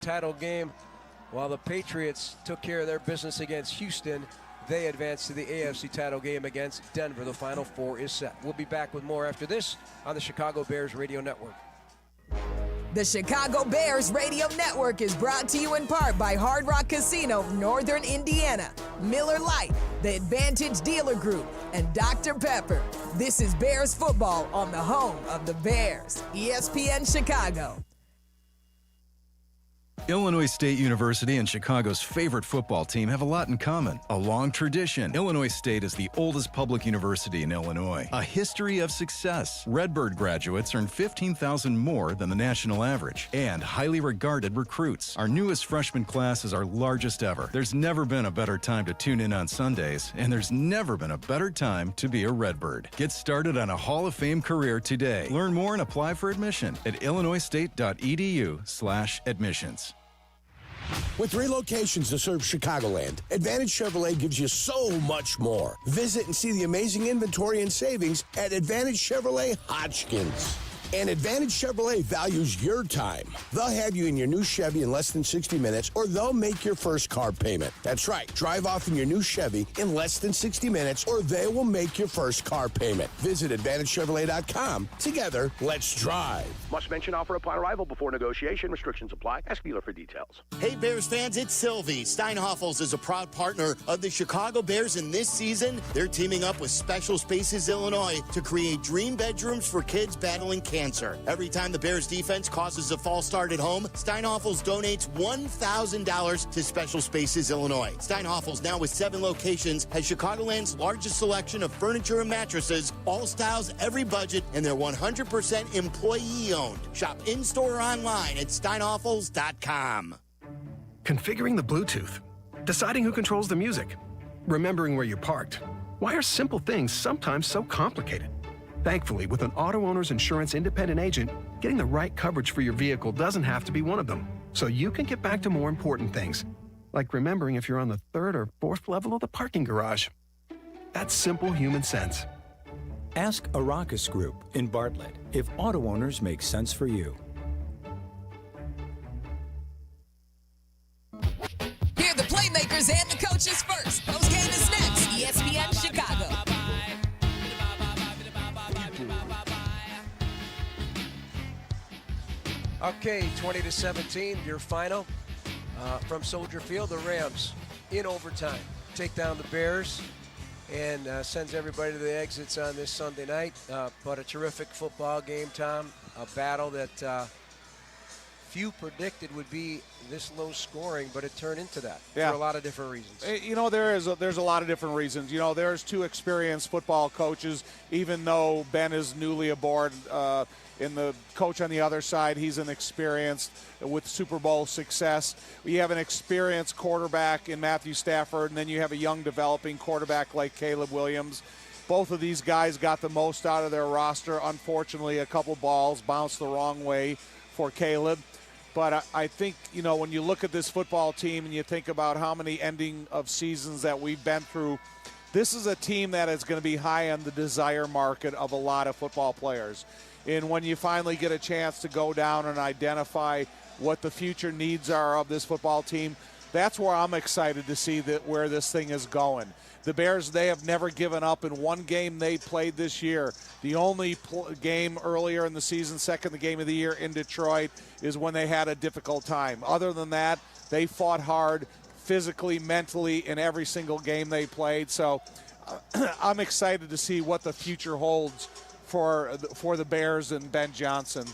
Title game. While the Patriots took care of their business against Houston, they advanced to the AFC title game against Denver. The Final Four is set. We'll be back with more after this on the Chicago Bears Radio Network. The Chicago Bears Radio Network is brought to you in part by Hard Rock Casino, Northern Indiana, Miller Lite, the Advantage Dealer Group, and Dr. Pepper. This is Bears football on the home of the Bears, ESPN Chicago. Illinois State University and Chicago's favorite football team have a lot in common. A long tradition. Illinois State is the oldest public university in Illinois. A history of success. Redbird graduates earn $15,000 more than the national average. And highly regarded recruits. Our newest freshman class is our largest ever. There's never been a better time to tune in on Sundays, and there's never been a better time to be a Redbird. Get started on a Hall of Fame career today. Learn more and apply for admission at illinoisstate.edu/admissions. With 3 locations to serve Chicagoland, Advantage Chevrolet gives you so much more. Visit and see the amazing inventory and savings at Advantage Chevrolet Hodgkins. And Advantage Chevrolet values your time. They'll have you in your new Chevy in less than 60 minutes, or they'll make your first car payment. That's right. Drive off in your new Chevy in less than 60 minutes, or they will make your first car payment. Visit AdvantageChevrolet.com. Together, let's drive. Must mention offer upon arrival before negotiation. Restrictions apply. Ask dealer for details. Hey, Bears fans, it's Sylvie. Steinhoffels is a proud partner of the Chicago Bears, and this season, they're teaming up with Special Spaces Illinois to create dream bedrooms for kids battling cancer. Every time the Bears defense causes a false start at home, Steinhoffels donates $1,000 to Special Spaces Illinois. Steinhoffels, now with 7 locations, has Chicagoland's largest selection of furniture and mattresses, all styles, every budget, and they're 100% employee-owned. Shop in-store or online at steinhoffels.com. Configuring the Bluetooth, deciding who controls the music, remembering where you parked. Why are simple things sometimes so complicated? Thankfully, with an auto owner's insurance independent agent, getting the right coverage for your vehicle doesn't have to be one of them. So you can get back to more important things, like remembering if you're on the 3rd or 4th level of the parking garage. That's simple human sense. Ask Arrakis Group in Bartlett if auto owners make sense for you. Hear the playmakers and the coaches first. Postgame is next. ESPN Chicago. Okay, 20-17, your final from Soldier Field. The Rams in overtime take down the Bears and sends everybody to the exits on this Sunday night. But a terrific football game, Tom. A battle that few predicted would be this low scoring, but it turned into that for a lot of different reasons. You know, there's a lot of different reasons. You know, there's 2 experienced football coaches, even though Ben is newly aboard. In the coach on the other side, he's an experienced with Super Bowl success. You have an experienced quarterback in Matthew Stafford, and then you have a young developing quarterback like Caleb Williams. Both of these guys got the most out of their roster. Unfortunately, a couple balls bounced the wrong way for Caleb. But I think, you know, when you look at this football team and you think about how many ending of seasons that we've been through, this is a team that is going to be high on the desire market of a lot of football players. And when you finally get a chance to go down and identify what the future needs are of this football team, that's where I'm excited to see where this thing is going. The Bears, they have never given up in one game they played this year. The only game earlier in the season, second game of the year in Detroit, is when they had a difficult time. Other than that, they fought hard physically, mentally in every single game they played. So I'm excited to see what the future holds for the Bears and Ben Johnson.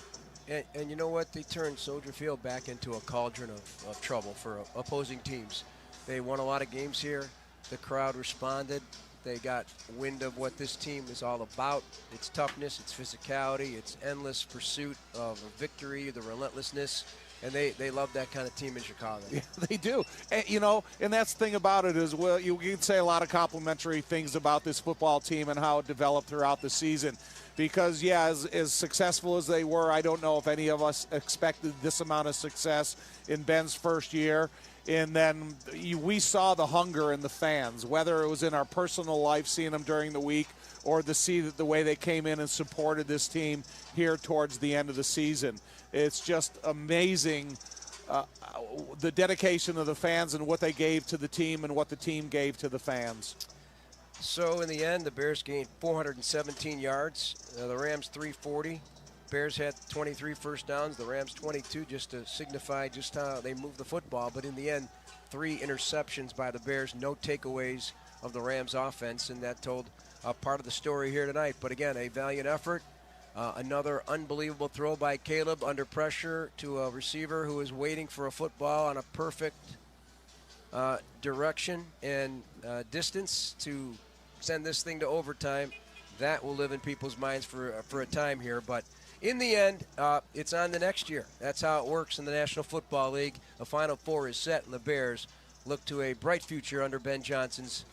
And you know what? They turned Soldier Field back into a cauldron of trouble for opposing teams. They won a lot of games here. The crowd responded. They got wind of what this team is all about. Its toughness, its physicality, its endless pursuit of a victory, the relentlessness. And they love that kind of team in Chicago. Yeah, they do. And, you know, and that's the thing about it is, well, you can say a lot of complimentary things about this football team and how it developed throughout the season. Because, yeah, as successful as they were, I don't know if any of us expected this amount of success in Ben's first year. And then we saw the hunger in the fans, whether it was in our personal life, seeing them during the week, or to see the way they came in and supported this team here towards the end of the season. It's just amazing the dedication of the fans and what they gave to the team and what the team gave to the fans. So in the end, the Bears gained 417 yards. The Rams 340. Bears had 23 first downs. The Rams 22, just to signify just how they move the football. But in the end, 3 interceptions by the Bears, no takeaways of the Rams offense, and that told part of the story here tonight. But again, a valiant effort. Another unbelievable throw by Caleb under pressure to a receiver who is waiting for a football on a perfect direction and distance to send this thing to overtime. That will live in people's minds for a time here. But in the end, it's on the next year. That's how it works in the National Football League. The Final Four is set, and the Bears look to a bright future under Ben Johnson's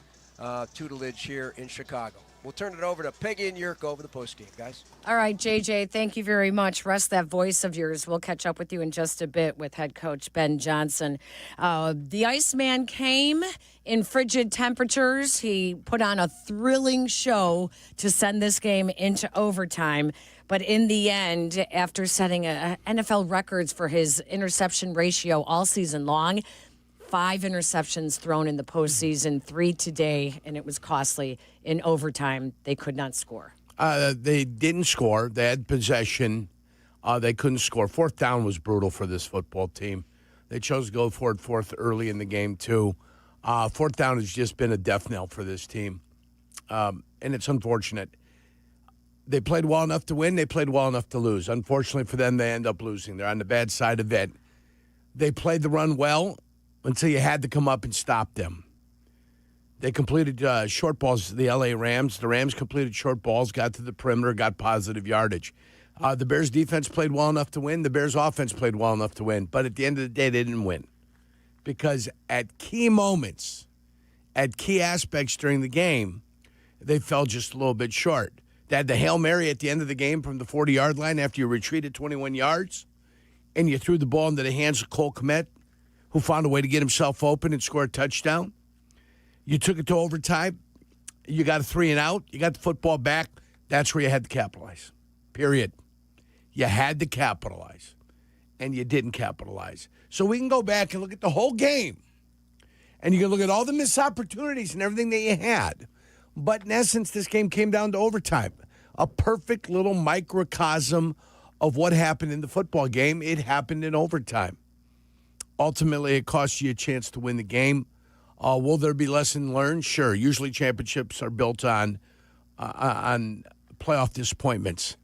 tutelage here in Chicago. We'll turn it over to Peggy and Yurko over the postgame, guys. All right, JJ, thank you very much. Rest that voice of yours. We'll catch up with you in just a bit with head coach Ben Johnson. The Iceman came in frigid temperatures. He put on a thrilling show to send this game into overtime. But in the end, after setting NFL records for his interception ratio all season long, 5 interceptions thrown in the postseason, 3 today, and it was costly. In overtime, they could not score. They didn't score. They had possession. They couldn't score. 4th down was brutal for this football team. They chose to go for it 4th early in the game, too. 4th down has just been a death knell for this team, and it's unfortunate. They played well enough to win. They played well enough to lose. Unfortunately for them, they end up losing. They're on the bad side of it. They played the run well until you had to come up and stop them. They completed short balls to the L.A. Rams. The Rams completed short balls, got to the perimeter, got positive yardage. The Bears' defense played well enough to win. The Bears' offense played well enough to win. But at the end of the day, they didn't win. Because at key moments, at key aspects during the game, they fell just a little bit short. They had the Hail Mary at the end of the game from the 40-yard line after you retreated 21 yards, and you threw the ball into the hands of Cole Kmet, who found a way to get himself open and score a touchdown. You took it to overtime. You got a 3-and-out. You got the football back. That's where you had to capitalize, period. You had to capitalize, and you didn't capitalize. So we can go back and look at the whole game, and you can look at all the missed opportunities and everything that you had. But in essence, this game came down to overtime, a perfect little microcosm of what happened in the football game. It happened in overtime. Ultimately, it cost you a chance to win the game. Will there be lesson learned? Sure. Usually championships are built on playoff disappointments.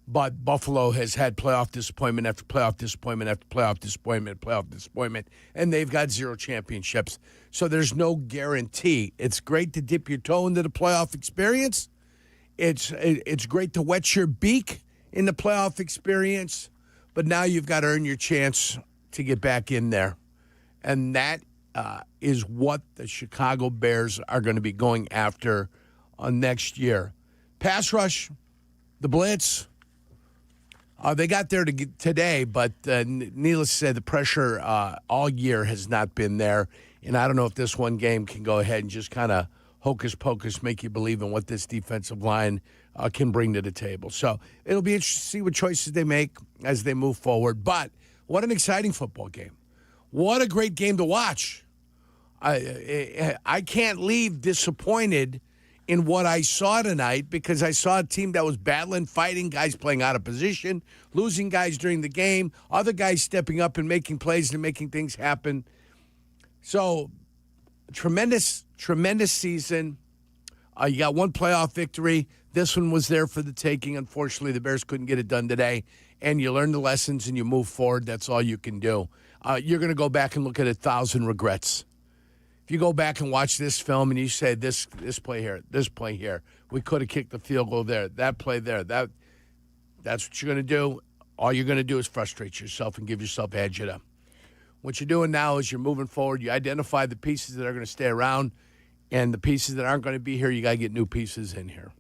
But Buffalo has had playoff disappointment after playoff disappointment after playoff disappointment, and they've got 0 championships. So there's no guarantee. It's great to dip your toe into the playoff experience. It's great to wet your beak in the playoff experience, but now you've got to earn your chance to get back in there. And that is what the Chicago Bears are going to be going after next year. Pass rush, the blitz. They got there today, but needless to say, the pressure all year has not been there. And I don't know if this one game can go ahead and just kind of hocus pocus, make you believe in what this defensive line can bring to the table. So it'll be interesting to see what choices they make as they move forward. But what an exciting football game. What a great game to watch. I can't leave disappointed in what I saw tonight because I saw a team that was battling, fighting, guys playing out of position, losing guys during the game, other guys stepping up and making plays and making things happen. So, tremendous season. You got one playoff victory. This one was there for the taking. Unfortunately, the Bears couldn't get it done today. And you learn the lessons and you move forward. That's all you can do. You're going to go back and look at 1,000 regrets. If you go back and watch this film and you say this play here, this play here, we could have kicked the field goal there, that play there, that's what you're going to do. All you're going to do is frustrate yourself and give yourself agita. What you're doing now is you're moving forward. You identify the pieces that are going to stay around, and the pieces that aren't going to be here, you got to get new pieces in here.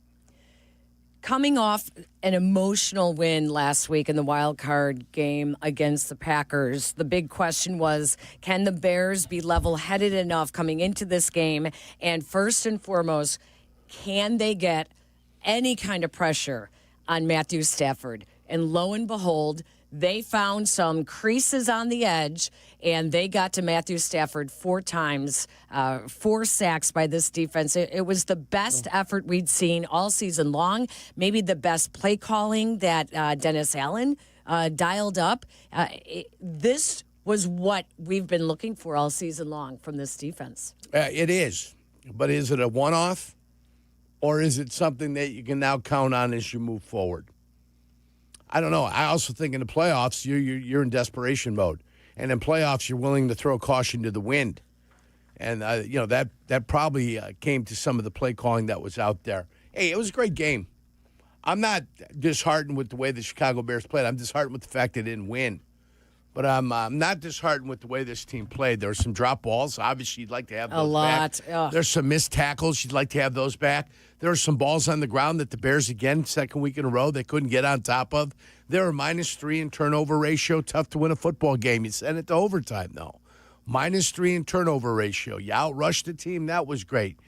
Coming off an emotional win last week in the wild card game against the Packers, the big question was, can the Bears be level-headed enough coming into this game? And first and foremost, can they get any kind of pressure on Matthew Stafford? And lo and behold, They found some creases on the edge, and they got to Matthew Stafford 4 times, 4 sacks by this defense. It was the best effort we'd seen all season long, maybe the best play calling that Dennis Allen dialed up. This was what we've been looking for all season long from this defense. It is. But is it a one-off, or is it something that you can now count on as you move forward? I don't know. I also think in the playoffs, you're in desperation mode. And in playoffs, you're willing to throw caution to the wind. And, that probably came to some of the play calling that was out there. Hey, it was a great game. I'm not disheartened with the way the Chicago Bears played. I'm disheartened with the fact they didn't win. But I'm not disheartened with the way this team played. There were some drop balls. Obviously, you'd like to have those back. Ugh. There's some missed tackles. You'd like to have those back. There were some balls on the ground that the Bears, again, second week in a row, they couldn't get on top of. They were -3 in turnover ratio. Tough to win a football game. You send it to overtime, though. -3 in turnover ratio. You outrushed the team. That was great.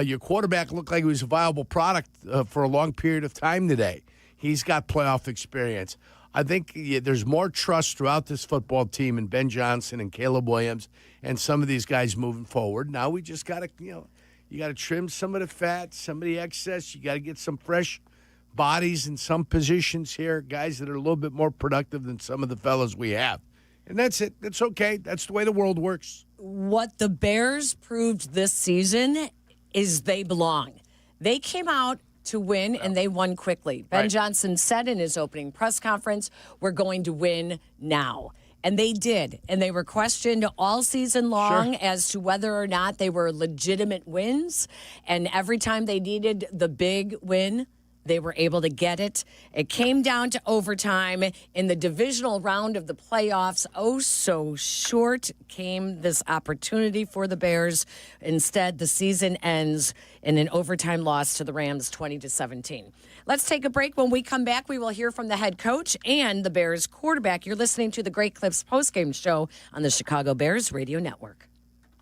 Your quarterback looked like he was a viable product for a long period of time today. He's got playoff experience. I think there's more trust throughout this football team in Ben Johnson and Caleb Williams and some of these guys moving forward. Now we just got to, you got to trim some of the fat, some of the excess. You got to get some fresh bodies in some positions here, guys that are a little bit more productive than some of the fellas we have. And that's it. That's okay. That's the way the world works. What the Bears proved this season is they belong. They came out to win, and they won quickly. Ben Johnson said in his opening press conference, we're going to win now. And they did. And they were questioned all season long as to whether or not they were legitimate wins. And every time they needed the big win, they were able to get it. It came down to overtime in the divisional round of the playoffs. Oh, so short came this opportunity for the Bears. Instead, the season ends in an overtime loss to the Rams, 20-17. Let's take a break. When we come back, we will hear from the head coach and the Bears quarterback. You're listening to the Great Clips postgame show on the Chicago Bears Radio Network.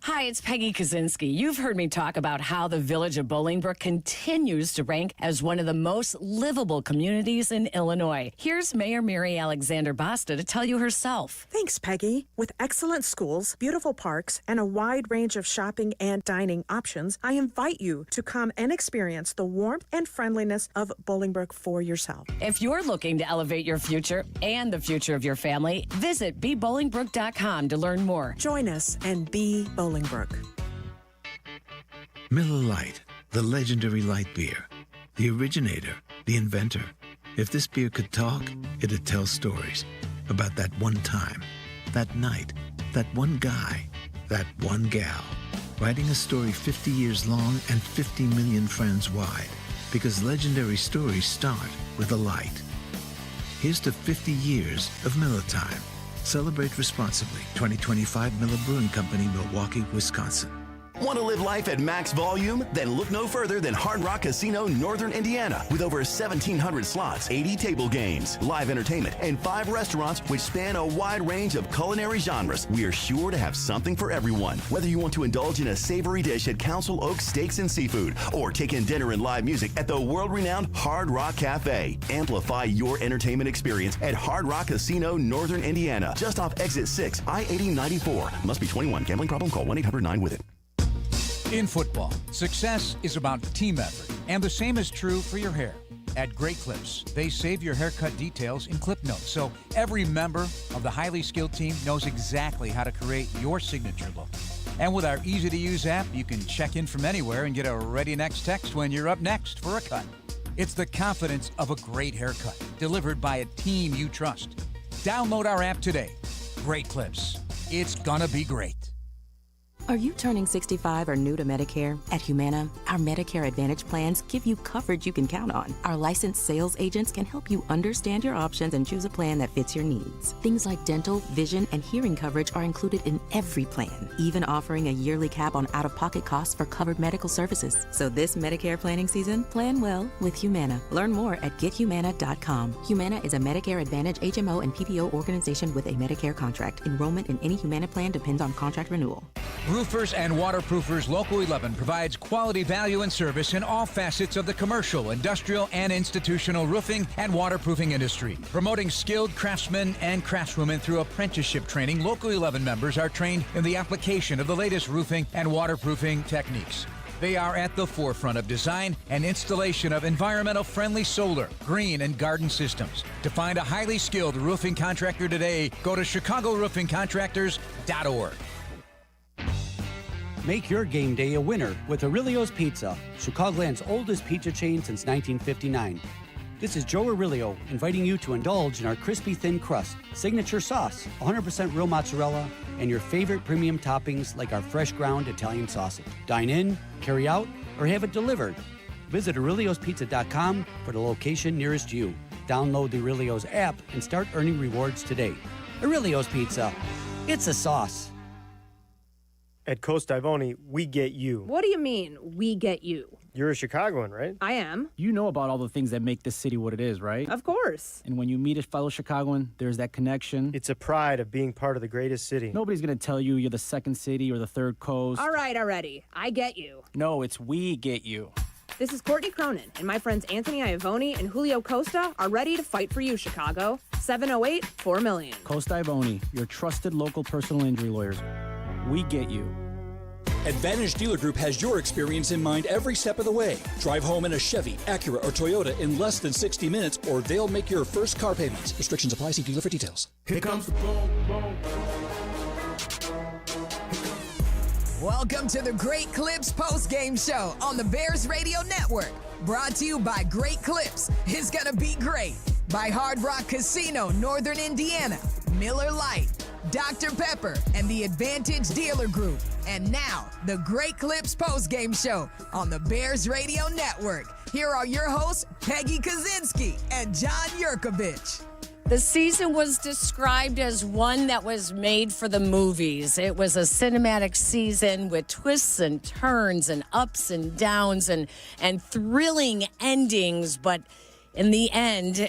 Hi, it's Peggy Kaczynski. You've heard me talk about how the village of Bolingbrook continues to rank as one of the most livable communities in Illinois. Here's Mayor Mary Alexander Basta to tell you herself. Thanks, Peggy. With excellent schools, beautiful parks, and a wide range of shopping and dining options, I invite you to come and experience the warmth and friendliness of Bolingbrook for yourself. If you're looking to elevate your future and the future of your family, visit bebolingbrook.com to learn more. Join us and be Bolingbrook. Miller Lite, the legendary light beer. The originator, the inventor. If this beer could talk, it'd tell stories about that one time, that night, that one guy, that one gal. Writing a story 50 years long and 50 million friends wide. Because legendary stories start with a light. Here's to 50 years of Miller Time. Celebrate responsibly. 2025 Miller Brewing Company, Milwaukee, Wisconsin. Want to live life at max volume? Then look no further than Hard Rock Casino, Northern Indiana. With over 1,700 slots, 80 table games, live entertainment, and 5 restaurants which span a wide range of culinary genres, we are sure to have something for everyone. Whether you want to indulge in a savory dish at Council Oaks Steaks and Seafood, or take in dinner and live music at the world-renowned Hard Rock Cafe. Amplify your entertainment experience at Hard Rock Casino, Northern Indiana. Just off Exit 6, I-8094. Must be 21. Gambling problem? Call 1-800-9-WITH-IT. In football, success is about team effort, and the same is true for your hair. At Great Clips, they save your haircut details in clip notes, so every member of the highly skilled team knows exactly how to create your signature look. And with our easy-to-use app, you can check in from anywhere and get a ready next text when you're up next for a cut. It's the confidence of a great haircut, delivered by a team you trust. Download our app today. Great Clips. It's gonna be great. Are you turning 65 or new to Medicare? At Humana, our Medicare Advantage plans give you coverage you can count on. Our licensed sales agents can help you understand your options and choose a plan that fits your needs. Things like dental, vision, and hearing coverage are included in every plan, even offering a yearly cap on out-of-pocket costs for covered medical services. So this Medicare planning season, plan well with Humana. Learn more at gethumana.com. Humana is a Medicare Advantage HMO and PPO organization with a Medicare contract. Enrollment in any Humana plan depends on contract renewal. Roofers and Waterproofers Local 11 provides quality value and service in all facets of the commercial, industrial, and institutional roofing and waterproofing industry. Promoting skilled craftsmen and craftswomen through apprenticeship training, Local 11 members are trained in the application of the latest roofing and waterproofing techniques. They are at the forefront of design and installation of environmental-friendly solar, green, and garden systems. To find a highly skilled roofing contractor today, go to ChicagoRoofingContractors.org. Make your game day a winner with Aurelio's Pizza, Chicagoland's oldest pizza chain since 1959. This is Joe Aurelio inviting you to indulge in our crispy thin crust, signature sauce, 100% real mozzarella, and your favorite premium toppings like our fresh ground Italian sausage. Dine in, carry out, or have it delivered. Visit AureliosPizza.com for the location nearest you. Download the Aurelio's app and start earning rewards today. Aurelio's Pizza. It's a sauce. At Coast Ivoni, we get you. What do you mean, we get you? You're a Chicagoan, right? I am. You know about all the things that make this city what it is, right? Of course. And when you meet a fellow Chicagoan, there's that connection. It's a pride of being part of the greatest city. Nobody's going to tell you you're the second city or the third coast. All right, already. I get you. No, it's we get you. This is Courtney Cronin, and my friends Anthony Iavoni and Julio Costa are ready to fight for you, Chicago. 708-4million. Coast Ivoni, your trusted local personal injury lawyers. We get you. Advantage Dealer Group has your experience in mind every step of the way. Drive home in a Chevy, Acura, or Toyota in less than 60 minutes, or they'll make your first car payments. Restrictions apply. See dealer for details. Here comes the boom, boom. Welcome to the Great Clips Post-Game Show on the Bears Radio Network. Brought to you by Great Clips. It's going to be great. By Hard Rock Casino, Northern Indiana. Miller Lite. Dr. Pepper, and the Advantage Dealer Group. And now, the Great Clips Post-Game Show on the Bears Radio Network. Here are your hosts, Peggy Kaczynski and John Yurkovich. The season was described as one that was made for the movies. It was a cinematic season with twists and turns and ups and downs and thrilling endings. But in the end,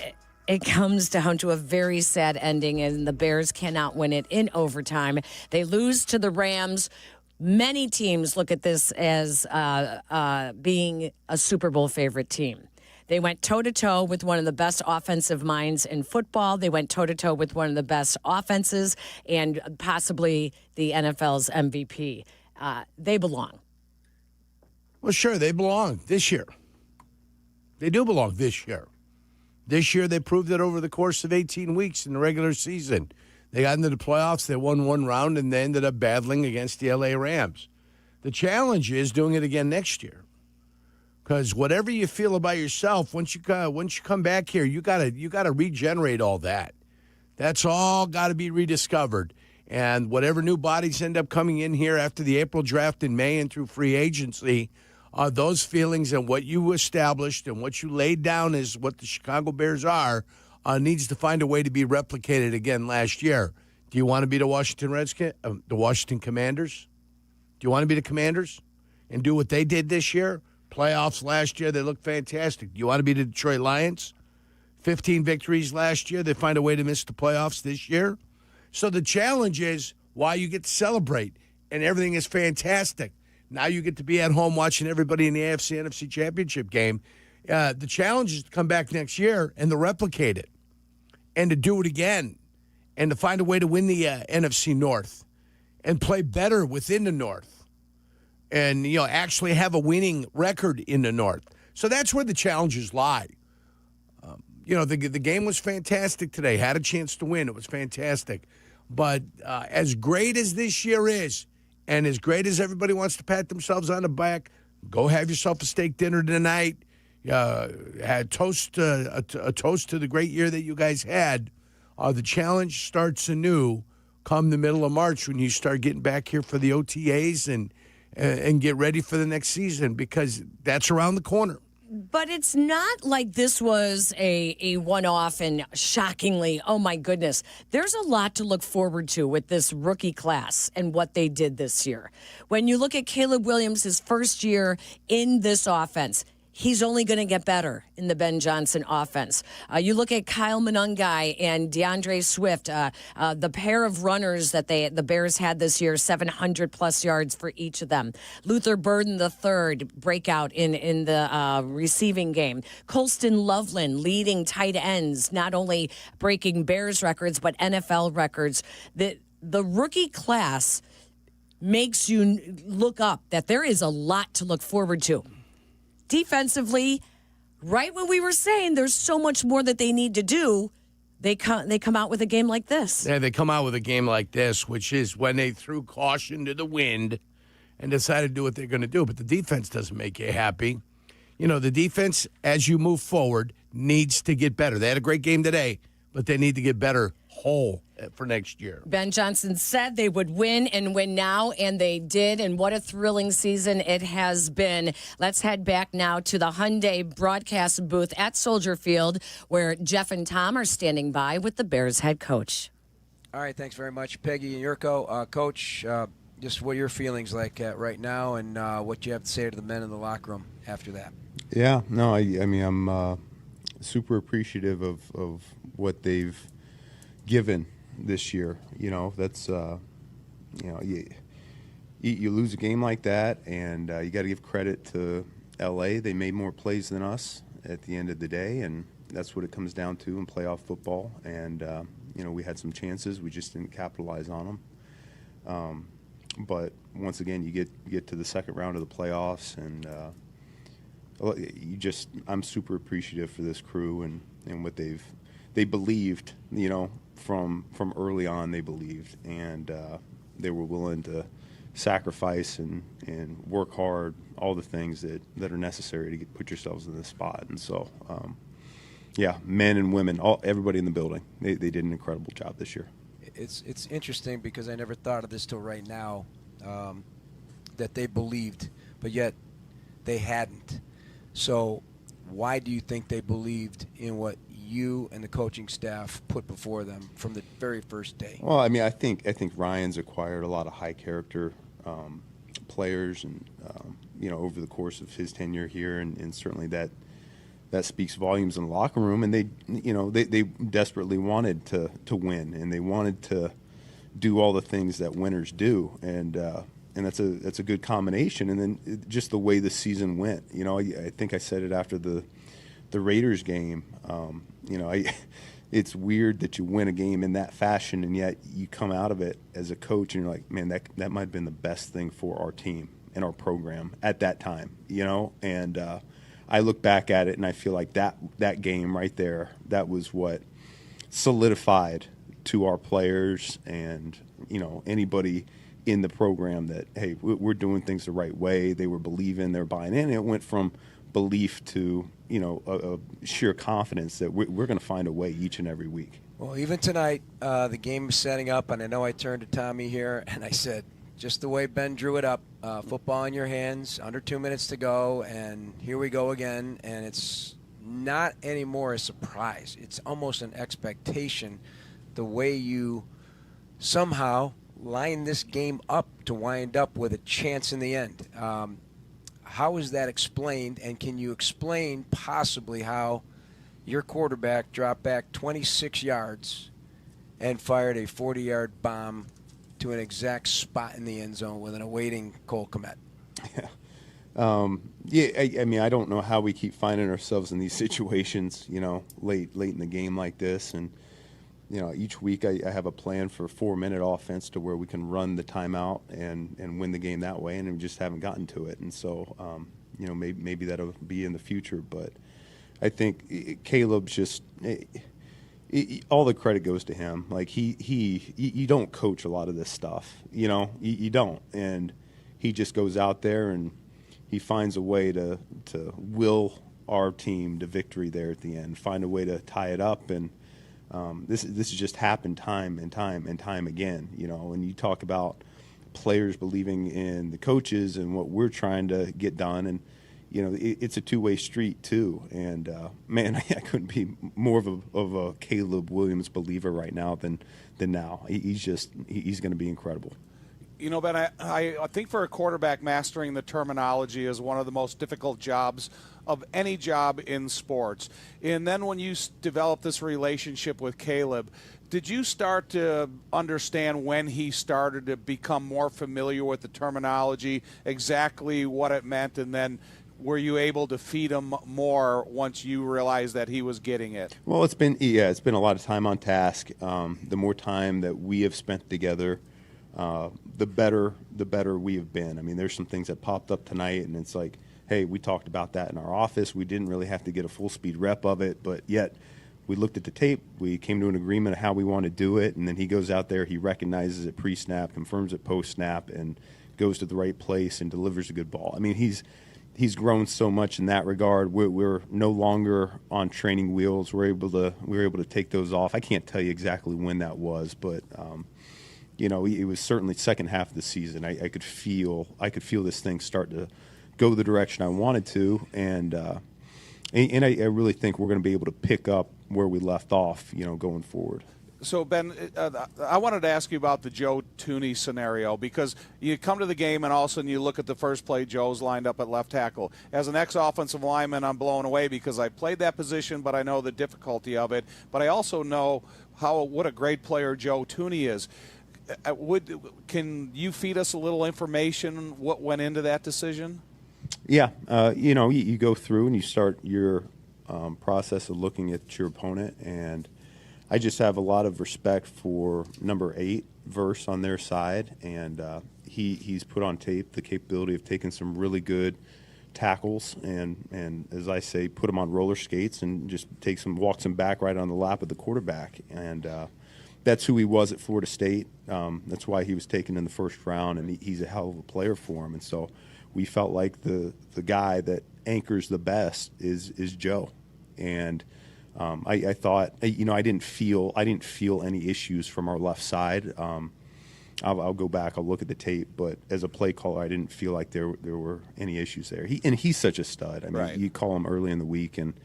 it comes down to a very sad ending, and the Bears cannot win it in overtime. They lose to the Rams. Many teams look at this as being a Super Bowl favorite team. They went toe-to-toe with one of the best offensive minds in football. They went toe-to-toe with one of the best offenses and possibly the NFL's MVP. They belong. Well, sure, they belong this year. They do belong this year. This year, they proved it over the course of 18 weeks in the regular season. They got into the playoffs. They won one round, and they ended up battling against the L.A. Rams. The challenge is doing it again next year. Because whatever you feel about yourself, once you come back here, you gotta regenerate all that. That's all got to be rediscovered. And whatever new bodies end up coming in here after the April draft in May and through free agency, those feelings and what you established and what you laid down as what the Chicago Bears are needs to find a way to be replicated again last year. Do you want to be the the Washington Commanders? Do you want to be the Commanders and do what they did this year? Playoffs last year, they looked fantastic. Do you want to be the Detroit Lions? 15 victories last year. They find a way to miss the playoffs this year. So the challenge is why you get to celebrate, and everything is fantastic. Now you get to be at home watching everybody in the AFC NFC Championship game. The challenge is to come back next year and to replicate it and to do it again and to find a way to win the NFC North and play better within the North and, actually have a winning record in the North. So that's where the challenges lie. The game was fantastic today. Had a chance to win. It was fantastic. But as great as this year is, and as great as everybody wants to pat themselves on the back, go have yourself a steak dinner tonight. A toast to the great year that you guys had. The challenge starts anew come the middle of March when you start getting back here for the OTAs and get ready for the next season, because that's around the corner. But it's not like this was a one-off and shockingly, oh my goodness. There's a lot to look forward to with this rookie class and what they did this year. When you look at Caleb Williams, his first year in this offense, he's only going to get better in the Ben Johnson offense. You look at Kyle Monangai and DeAndre Swift, the pair of runners that the Bears had this year, 700-plus yards for each of them. Luther Burden III, breakout in the receiving game. Colston Loveland leading tight ends, not only breaking Bears records, but NFL records. The rookie class makes you look up that there is a lot to look forward to. Defensively, right when we were saying there's so much more that they need to do, they come out with a game like this. Yeah, they come out with a game like this, which is when they threw caution to the wind and decided to do what they're going to do. But the defense doesn't make you happy. You know, the defense, as you move forward, needs to get better. They had a great game today, but they need to get better whole for next year. Ben Johnson said they would win and win now, and they did. And what a thrilling season it has been. Let's head back now to the Hyundai broadcast booth at Soldier Field, where Jeff and Tom are standing by with the Bears head coach. All right, thanks very much, Peggy and Yurko. Coach, just what are your feelings like right now, and what you have to say to the men in the locker room after that? Yeah, no, I mean, I'm super appreciative of what they've given this year. You know, that's you know, you lose a game like that, and you got to give credit to LA. They made more plays than us at the end of the day, and that's what it comes down to in playoff football. And you know, we had some chances, we just didn't capitalize on them. But once again, you get to the second round of the playoffs, and I'm super appreciative for this crew and what they believed, you know, from early on. They believed, and they were willing to sacrifice and work hard, all the things that are necessary to put yourselves in this spot. And so, yeah, men and women, everybody in the building, they did an incredible job this year. It's interesting because I never thought of this till right now, that they believed, but yet they hadn't. So why do you think they believed in what you and the coaching staff put before them from the very first day? Well, I mean, I think Ryan's acquired a lot of high character players, and you know, over the course of his tenure here, and certainly that speaks volumes in the locker room. And they desperately wanted to win, and they wanted to do all the things that winners do, and that's a good combination. And then just the way the season went, you know, I think I said it after the Raiders game. You know, it's weird that you win a game in that fashion, and yet you come out of it as a coach and you're like, man, that might have been the best thing for our team and our program at that time, you know. And I look back at it and I feel like that game right there, that was what solidified to our players and, you know, anybody in the program that, hey, we're doing things the right way. They were believing, they're buying in. And it went from belief to, you know, a sheer confidence that we're going to find a way each and every week. Well, even tonight, the game is setting up, and I know I turned to Tommy here, and I said, just the way Ben drew it up, football in your hands, under 2 minutes to go, and here we go again. And it's not anymore a surprise. It's almost an expectation, the way you somehow line this game up to wind up with a chance in the end. How is that explained, and can you explain possibly how your quarterback dropped back 26 yards and fired a 40-yard bomb to an exact spot in the end zone with an awaiting Cole Kmet? Yeah, I mean, I don't know how we keep finding ourselves in these situations, you know, late in the game like this. And, you know, each week I have a plan for a 4-minute offense to where we can run the timeout and win the game that way, and we just haven't gotten to it. And so, you know, maybe that'll be in the future. But I think Caleb's just all the credit goes to him. Like you don't coach a lot of this stuff, you know, you don't, and he just goes out there and he finds a way to will our team to victory there at the end, find a way to tie it up. And this has just happened time and time again, you know. And you talk about players believing in the coaches and what we're trying to get done, and you know, it's a two-way street too. And man, I couldn't be more of a Caleb Williams believer right now than now. He's going to be incredible. You know, Ben, I think for a quarterback, mastering the terminology is one of the most difficult jobs of any job in sports. And then when you develop this relationship with Caleb, did you start to understand when he started to become more familiar with the terminology, exactly what it meant, and then were you able to feed him more once you realized that he was getting it? Well, it's been a lot of time on task. The more time that we have spent together, the better we have been. I mean, there's some things that popped up tonight, and it's like, hey, we talked about that in our office. We didn't really have to get a full speed rep of it, but yet we looked at the tape. We came to an agreement of how we want to do it, and then he goes out there, he recognizes it pre-snap, confirms it post-snap, and goes to the right place and delivers a good ball. I mean, he's grown so much in that regard. We're no longer on training wheels. We're able to take those off. I can't tell you exactly when that was, but you know, it was certainly second half of the season. I could feel this thing start to go the direction I wanted to, and I really think we're going to be able to pick up where we left off, you know, going forward. So, Ben, I wanted to ask you about the Joe Thuney scenario, because you come to the game and all of a sudden you look at the first play, Joe's lined up at left tackle. As an ex-offensive lineman, I'm blown away because I played that position, but I know the difficulty of it. But I also know what a great player Joe Thuney is. Can you feed us a little information what went into that decision? Yeah, you know, you go through and you start your process of looking at your opponent, and I just have a lot of respect for number 8 Verse on their side, and he's put on tape the capability of taking some really good tackles and as I say, put them on roller skates and just walks them back right on the lap of the quarterback, and that's who he was at Florida State. That's why he was taken in the first round, and he's a hell of a player for him. And so we felt like the guy that anchors the best is Joe. And I thought, you know, I didn't feel any issues from our left side. I'll go back, I'll look at the tape, but as a play caller, I didn't feel like there were any issues there. He's such a stud. I mean, right. You call him early in the week and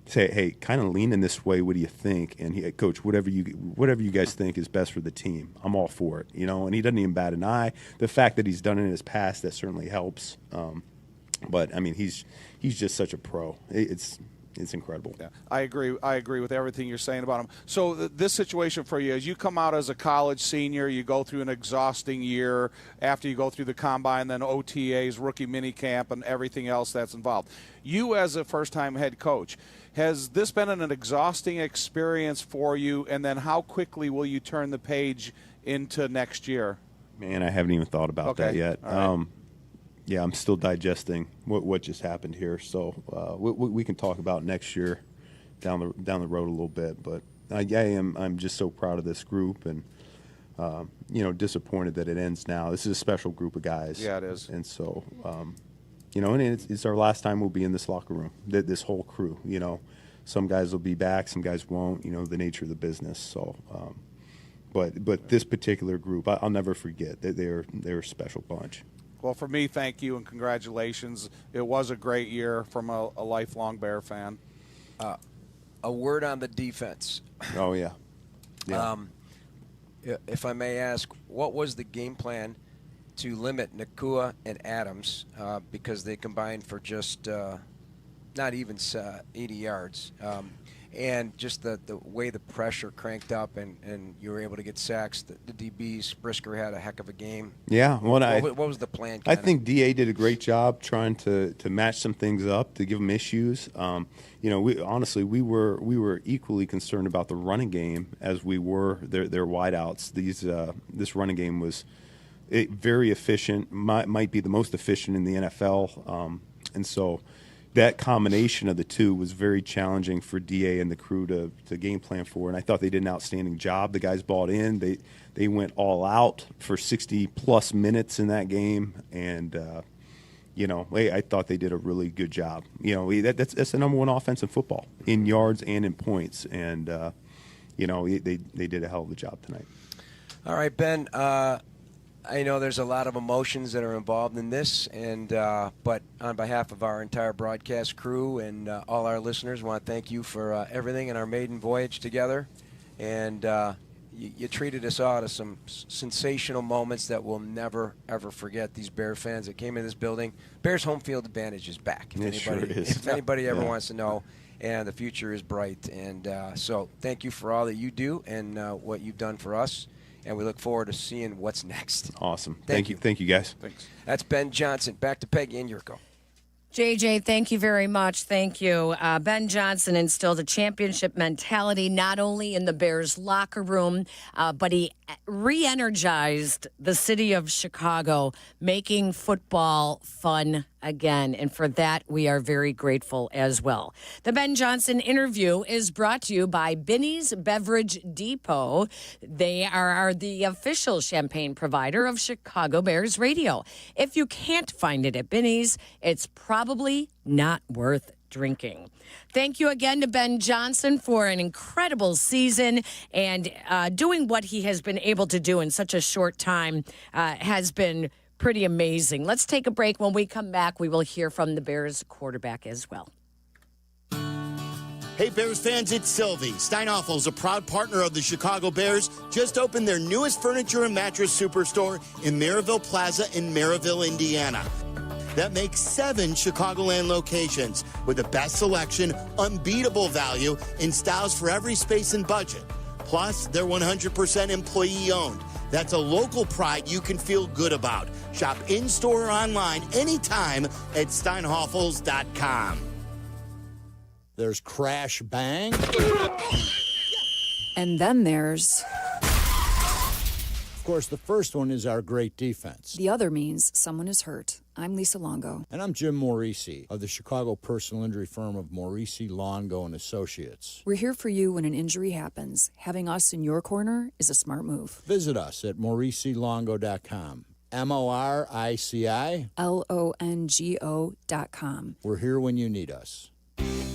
say, hey, kind of lean in this way. What do you think? And Coach, whatever you guys think is best for the team, I'm all for it. You know, and he doesn't even bat an eye. The fact that he's done it in his past, that certainly helps. But I mean, he's just such a pro. It's incredible. Yeah, I agree with everything you're saying about him. So this situation for you, as you come out as a college senior, you go through an exhausting year after you go through the combine, then OTAs, rookie minicamp, and everything else that's involved. You as a first-time head coach, has this been an exhausting experience for you? And then how quickly will you turn the page into next year? Man, I haven't even thought about that yet. All right. Yeah, I'm still digesting what just happened here. So we can talk about next year down the road a little bit. But I'm just so proud of this group, and you know, disappointed that it ends now. This is a special group of guys. Yeah, it is. And so you know, and it's our last time we'll be in this locker room. This whole crew. You know, some guys will be back, some guys won't. You know, the nature of the business. So. But this particular group, I'll never forget that they're a special bunch. Well, for me, thank you and congratulations. It was a great year from a lifelong Bear fan. A word on the defense. Oh, yeah. If I may ask, what was the game plan to limit Nakua and Adams because they combined for just not even 80 yards? And just the way the pressure cranked up and you were able to get sacks, the DBs, Brisker had a heck of a game. Yeah. What was the plan? I think DA did a great job trying to match some things up, to give them issues. You know, we were equally concerned about the running game as we were their wideouts. This running game was very efficient, might be the most efficient in the NFL, and so that combination of the two was very challenging for DA and the crew to game plan for, and I thought they did an outstanding job. The guys bought in. They went all out for 60-plus minutes in that game, and you know, I thought they did a really good job. You know, that's the number one offense in football, in yards and in points, and you know, they did a hell of a job tonight. All right, Ben. I know there's a lot of emotions that are involved in this, and but on behalf of our entire broadcast crew and all our listeners, I want to thank you for everything in our maiden voyage together. And you treated us all to some sensational moments that we'll never, ever forget. These Bear fans that came in this building. Bears home field advantage is back. If anybody ever wants to know, and the future is bright. And so thank you for all that you do and what you've done for us. And we look forward to seeing what's next. Awesome. Thank you. Thank you, guys. Thanks. That's Ben Johnson. Back to Peggy and Yurko. JJ, thank you very much. Thank you. Ben Johnson instilled a championship mentality not only in the Bears locker room, but he re-energized the city of Chicago, making football fun again. And for that, we are very grateful as well. The Ben Johnson interview is brought to you by Binny's Beverage Depot. They are the official champagne provider of Chicago Bears radio. If you can't find it at Binny's, it's probably not worth drinking. Thank you again to Ben Johnson for an incredible season, and doing what he has been able to do in such a short time has been pretty amazing. Let's take a break. When we come back, we will hear from the Bears quarterback as well. Hey, Bears fans, it's Sylvie. Steinhoffel's a proud partner of the Chicago Bears. Just opened their newest furniture and mattress superstore in Maryville Plaza in Maryville, Indiana. That makes 7 Chicagoland locations with the best selection, unbeatable value, and styles for every space and budget. Plus, they're 100% employee-owned. That's a local pride you can feel good about. Shop in-store or online anytime at steinhoffels.com. There's crash bang. And then there's... Of course, the first one is our great defense. The other means someone is hurt. I'm Lisa Longo. And I'm Jim Morisi of the Chicago personal injury firm of Morisi, Longo, and Associates. We're here for you when an injury happens. Having us in your corner is a smart move. Visit us at MorisiLongo.com. MoriciLongo.com. We're here when you need us.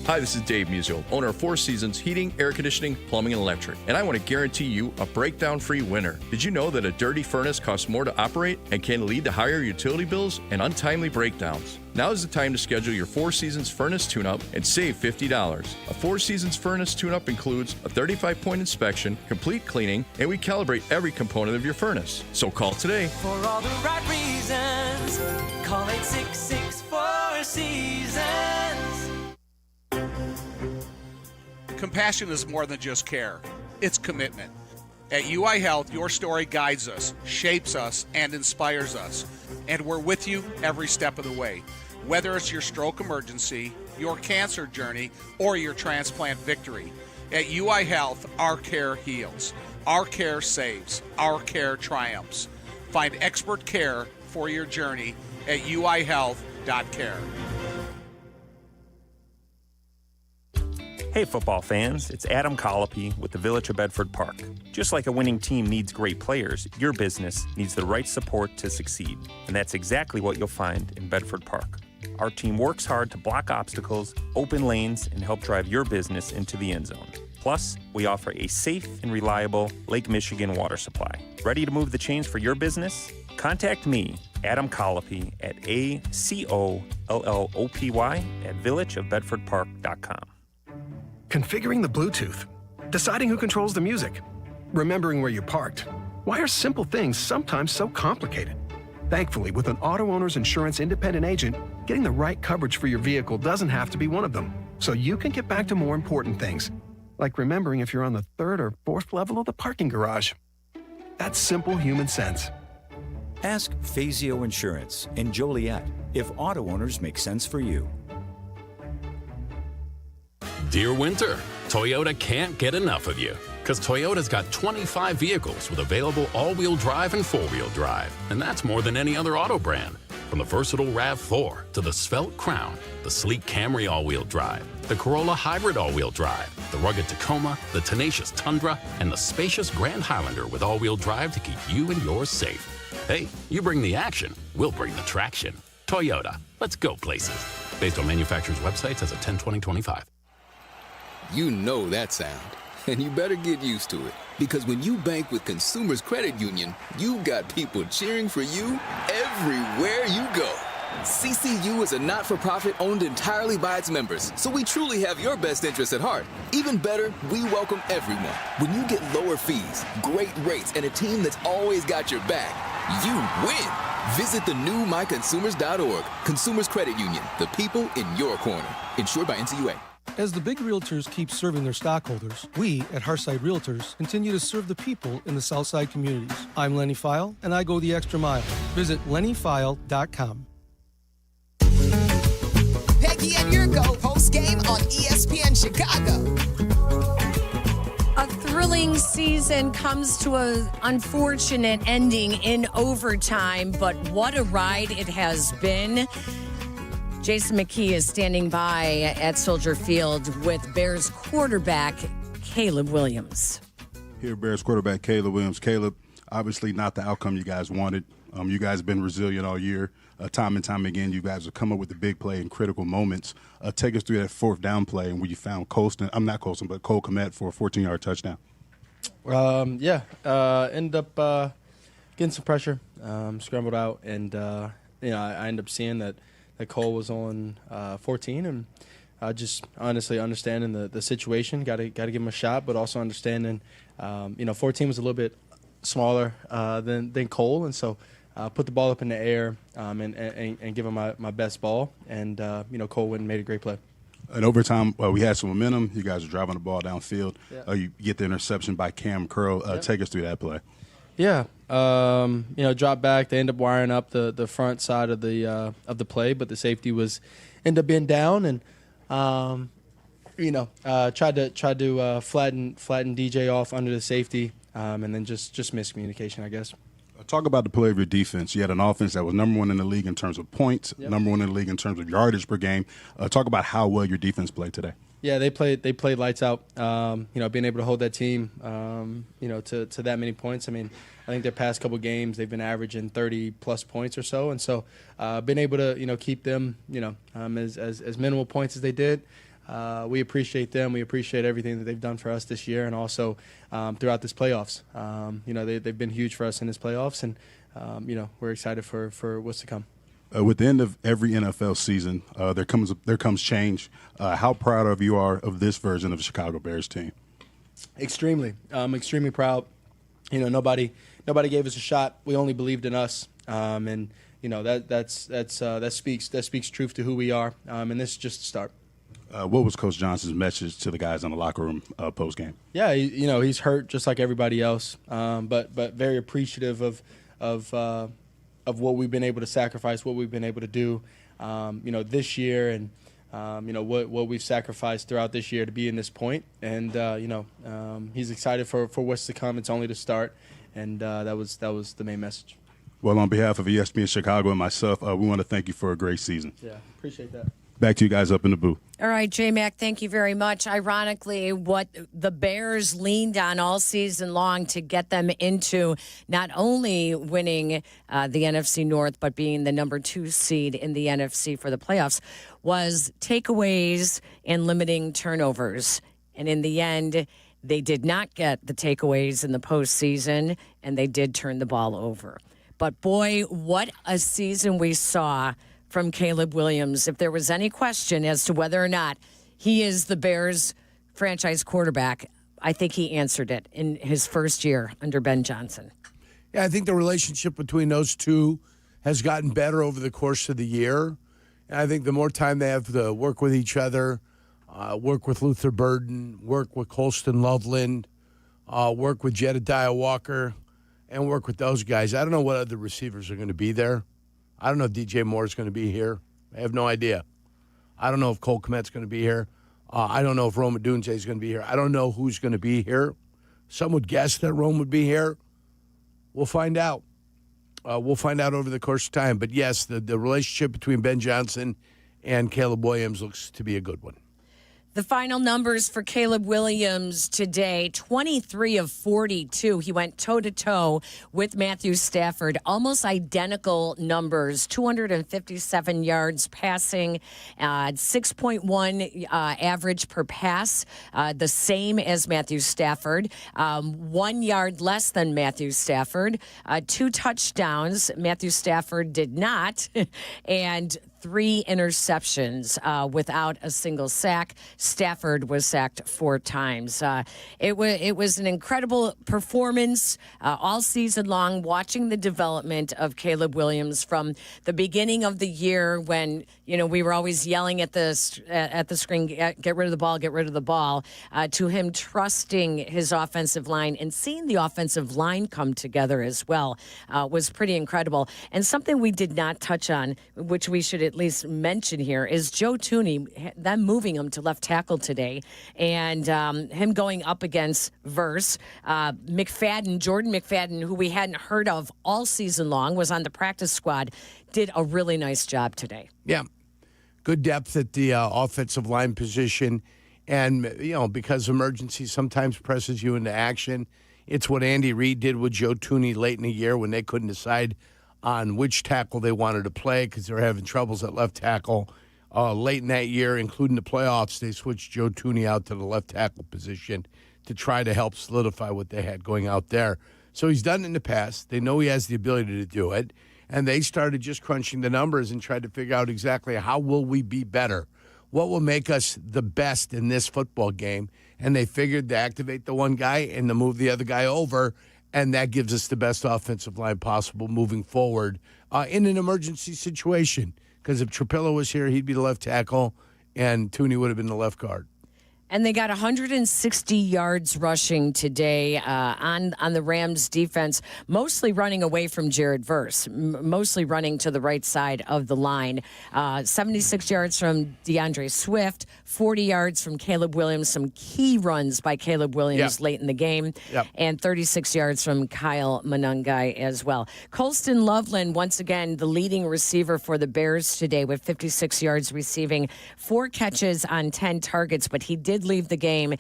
Hi, this is Dave Musial, owner of Four Seasons Heating, Air Conditioning, Plumbing, and Electric. And I want to guarantee you a breakdown-free winter. Did you know that a dirty furnace costs more to operate and can lead to higher utility bills and untimely breakdowns? Now is the time to schedule your Four Seasons furnace tune-up and save $50. A Four Seasons furnace tune-up includes a 35-point inspection, complete cleaning, and we calibrate every component of your furnace. So call today. For all the right reasons, call 866-4 Seasons. Compassion is more than just care. It's commitment. At UI Health, your story guides us, shapes us, and inspires us. And we're with you every step of the way. Whether it's your stroke emergency, your cancer journey, or your transplant victory. At UI Health, our care heals. Our care saves. Our care triumphs. Find expert care for your journey at uihealth.care. Hey football fans, it's Adam Colopy with the Village of Bedford Park. Just like a winning team needs great players, your business needs the right support to succeed. And that's exactly what you'll find in Bedford Park. Our team works hard to block obstacles, open lanes, and help drive your business into the end zone. Plus, we offer a safe and reliable Lake Michigan water supply. Ready to move the chains for your business? Contact me, Adam Colopy, at ACOLLOPY at villageofbedfordpark.com. Configuring the Bluetooth, deciding who controls the music, remembering where you parked. Why are simple things sometimes so complicated? Thankfully, with an auto owner's insurance independent agent, getting the right coverage for your vehicle doesn't have to be one of them. So you can get back to more important things, like remembering if you're on the 3rd or 4th level of the parking garage. That's simple human sense. Ask Fazio Insurance in Joliet if auto owners make sense for you. Dear Winter, Toyota can't get enough of you. Because Toyota's got 25 vehicles with available all-wheel drive and four-wheel drive. And that's more than any other auto brand. From the versatile RAV4 to the svelte Crown, the sleek Camry all-wheel drive, the Corolla Hybrid all-wheel drive, the rugged Tacoma, the tenacious Tundra, and the spacious Grand Highlander with all-wheel drive to keep you and yours safe. Hey, you bring the action, we'll bring the traction. Toyota, let's go places. Based on manufacturer's websites as of 10/20/25. You know that sound, and you better get used to it. Because when you bank with Consumers Credit Union, you got people cheering for you everywhere you go. CCU is a not-for-profit owned entirely by its members, so we truly have your best interests at heart. Even better, we welcome everyone. When you get lower fees, great rates, and a team that's always got your back, you win. Visit the new myconsumers.org. Consumers Credit Union, the people in your corner. Insured by NCUA. As the big realtors keep serving their stockholders, we at Hearthside Realtors continue to serve the people in the Southside communities. I'm Lenny File, and I go the extra mile. Visit lennyfile.com. Peggy and Yurko post-game on ESPN Chicago. A thrilling season comes to an unfortunate ending in overtime, but what a ride it has been. Jason McKee is standing by at Soldier Field with Bears quarterback Caleb Williams. Here, Bears quarterback Caleb Williams. Caleb, obviously not the outcome you guys wanted. You guys have been resilient all year. Time and time again, you guys have come up with the big play in critical moments. Take us through that fourth down play and where you found Cole Kmet for a 14-yard touchdown. Ended up getting some pressure, scrambled out, and I ended up seeing that Cole was on 14, and just honestly understanding the situation. Got to give him a shot, but also understanding, 14 was a little bit smaller than Cole, and so put the ball up in the air and give him my best ball, and Cole went and made a great play. In overtime, we had some momentum. You guys are driving the ball downfield. Yeah. You get the interception by Cam Curl. Take us through that play. Yeah, drop back. They end up wiring up the front side of the play, but the safety ended up being down, and tried to flatten DJ off under the safety, and then just miscommunication, I guess. Talk about the play of your defense. You had an offense that was number one in the league in terms of points, number one in the league in terms of yardage per game. Talk about how well your defense played today. Yeah, they played lights out. Being able to hold that team, to that many points. I mean, I think their past couple games they've been averaging 30+ points or so, and so been able to keep them as minimal points as they did. We appreciate them. We appreciate everything that they've done for us this year, and also throughout this playoffs. They've been huge for us in this playoffs, and we're excited for what's to come. With the end of every NFL season, there comes change. How proud of you are of this version of the Chicago Bears team? Extremely, extremely proud. Nobody gave us a shot. We only believed in us, and that speaks truth to who we are. And this is just the start. What was Coach Johnson's message to the guys in the locker room post game? Yeah, he's hurt just like everybody else, but very appreciative of what we've been able to sacrifice, what we've been able to do, this year, and what we've sacrificed throughout this year to be in this point. And he's excited for what's to come. It's only the start, and that was the main message. Well, on behalf of ESPN Chicago and myself, we want to thank you for a great season. Yeah, appreciate that. Back to you guys up in the booth. All right, J-Mac, thank you very much. Ironically, what the Bears leaned on all season long to get them into not only winning the NFC North, but being the number 2 seed in the NFC for the playoffs was takeaways and limiting turnovers. And in the end, they did not get the takeaways in the postseason, and they did turn the ball over. But boy, what a season we saw from Caleb Williams. If there was any question as to whether or not he is the Bears franchise quarterback, I think he answered it in his first year under Ben Johnson. Yeah, I think the relationship between those two has gotten better over the course of the year. And I think the more time they have to work with each other, work with Luther Burden, work with Colston Loveland, work with Jedediah Walker, and work with those guys. I don't know what other receivers are going to be there. I don't know if DJ Moore is going to be here. I have no idea. I don't know if Cole Kmet's going to be here. I don't know if Rome Odunze is going to be here. I don't know who's going to be here. Some would guess that Rome would be here. We'll find out. We'll find out over the course of time. But, yes, the relationship between Ben Johnson and Caleb Williams looks to be a good one. The final numbers for Caleb Williams today, 23 of 42. He went toe-to-toe with Matthew Stafford. Almost identical numbers, 257 yards passing, 6.1 average per pass, the same as Matthew Stafford. 1 yard less than Matthew Stafford. 2 touchdowns. Matthew Stafford did not. And 3 interceptions without a single sack. Stafford was sacked 4 times. It was an incredible performance all season long, watching the development of Caleb Williams from the beginning of the year when we were always yelling at the screen, get rid of the ball, to him trusting his offensive line and seeing the offensive line come together as well was pretty incredible. And something we did not touch on, which we should at least mention here, is Joe Thuney, them moving him to left tackle today, and him going up against Verse. Jordan McFadden, who we hadn't heard of all season long, was on the practice squad, did a really nice job today. Yeah. Good depth at the offensive line position. And, because emergency sometimes presses you into action, it's what Andy Reid did with Joe Thuney late in the year when they couldn't decide on which tackle they wanted to play because they were having troubles at left tackle. Late in that year, including the playoffs, they switched Joe Thuney out to the left tackle position to try to help solidify what they had going out there. So he's done it in the past. They know he has the ability to do it. And they started just crunching the numbers and tried to figure out exactly how will we be better? What will make us the best in this football game? And they figured to activate the one guy and to move the other guy over, and that gives us the best offensive line possible moving forward in an emergency situation. Because if Trapillo was here, he'd be the left tackle, and Thuney would have been the left guard. And they got 160 yards rushing today on the Rams defense, mostly running away from Jared Verse, mostly running to the right side of the line. 76 yards from DeAndre Swift, 40 yards from Caleb Williams, some key runs by Caleb Williams late in the game, and 36 yards from Kyle Monangai as well. Colston Loveland, once again, the leading receiver for the Bears today with 56 yards receiving, 4 catches on 10 targets, but he did leave the game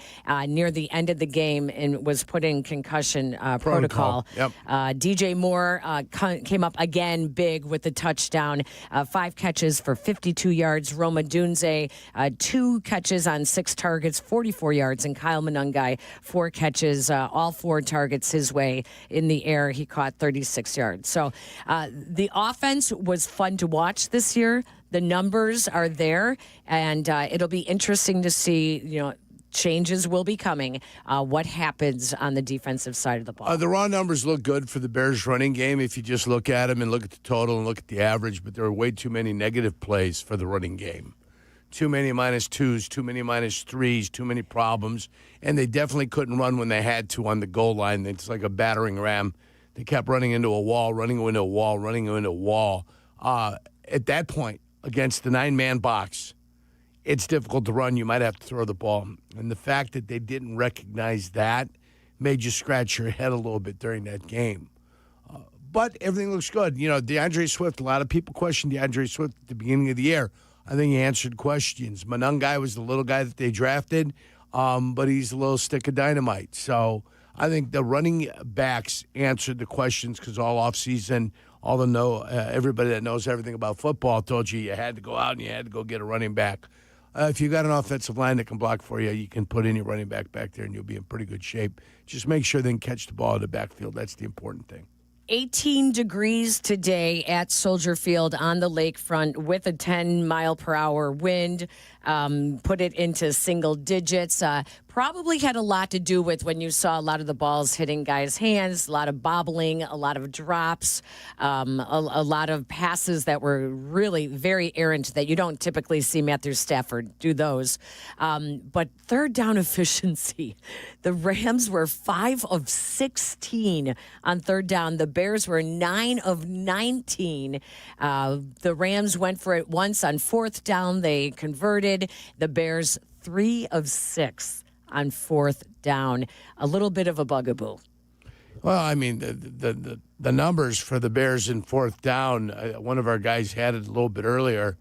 near the end of the game and was put in concussion protocol. DJ Moore came up again big with the touchdown, 5 catches for 52 yards. Roma Dunze, 2 catches on 6 targets, 44 yards. And Kyle Monangai, 4 catches, all 4 targets his way in the air. He caught 36 yards. So the offense was fun to watch this year. The numbers are there, and it'll be interesting to see, changes will be coming. What happens on the defensive side of the ball? The raw numbers look good for the Bears running game if you just look at them and look at the total and look at the average, but there are way too many negative plays for the running game. Too many -2s, too many -3s, too many problems, and they definitely couldn't run when they had to on the goal line. It's like a battering ram. They kept running into a wall, running into a wall, running into a wall. At that point, against the 9-man box, it's difficult to run. You might have to throw the ball. And the fact that they didn't recognize that made you scratch your head a little bit during that game. But everything looks good. DeAndre Swift, a lot of people questioned DeAndre Swift at the beginning of the year. I think he answered questions. Monangai was the little guy that they drafted, but he's a little stick of dynamite. So I think the running backs answered the questions because all offseason, everybody that knows everything about football told you had to go out and you had to go get a running back. If you got an offensive line that can block for you, you can put any running back there and you'll be in pretty good shape. Just make sure they can catch the ball in the backfield. That's the important thing. 18 degrees today at Soldier Field on the lakefront with a 10-mile-per-hour wind. Put it into single digits. Probably had a lot to do with when you saw a lot of the balls hitting guys' hands, a lot of bobbling, a lot of drops, a lot of passes that were really very errant that you don't typically see Matthew Stafford do those. But third down efficiency, the Rams were 5 of 16 on third down. The Bears were 9 of 19. The Rams went for it once on fourth down. They converted. The Bears 3 of 6 on fourth down. A little bit of a bugaboo. Well, I mean, the numbers for the Bears in fourth down, one of our guys had it a little bit earlier.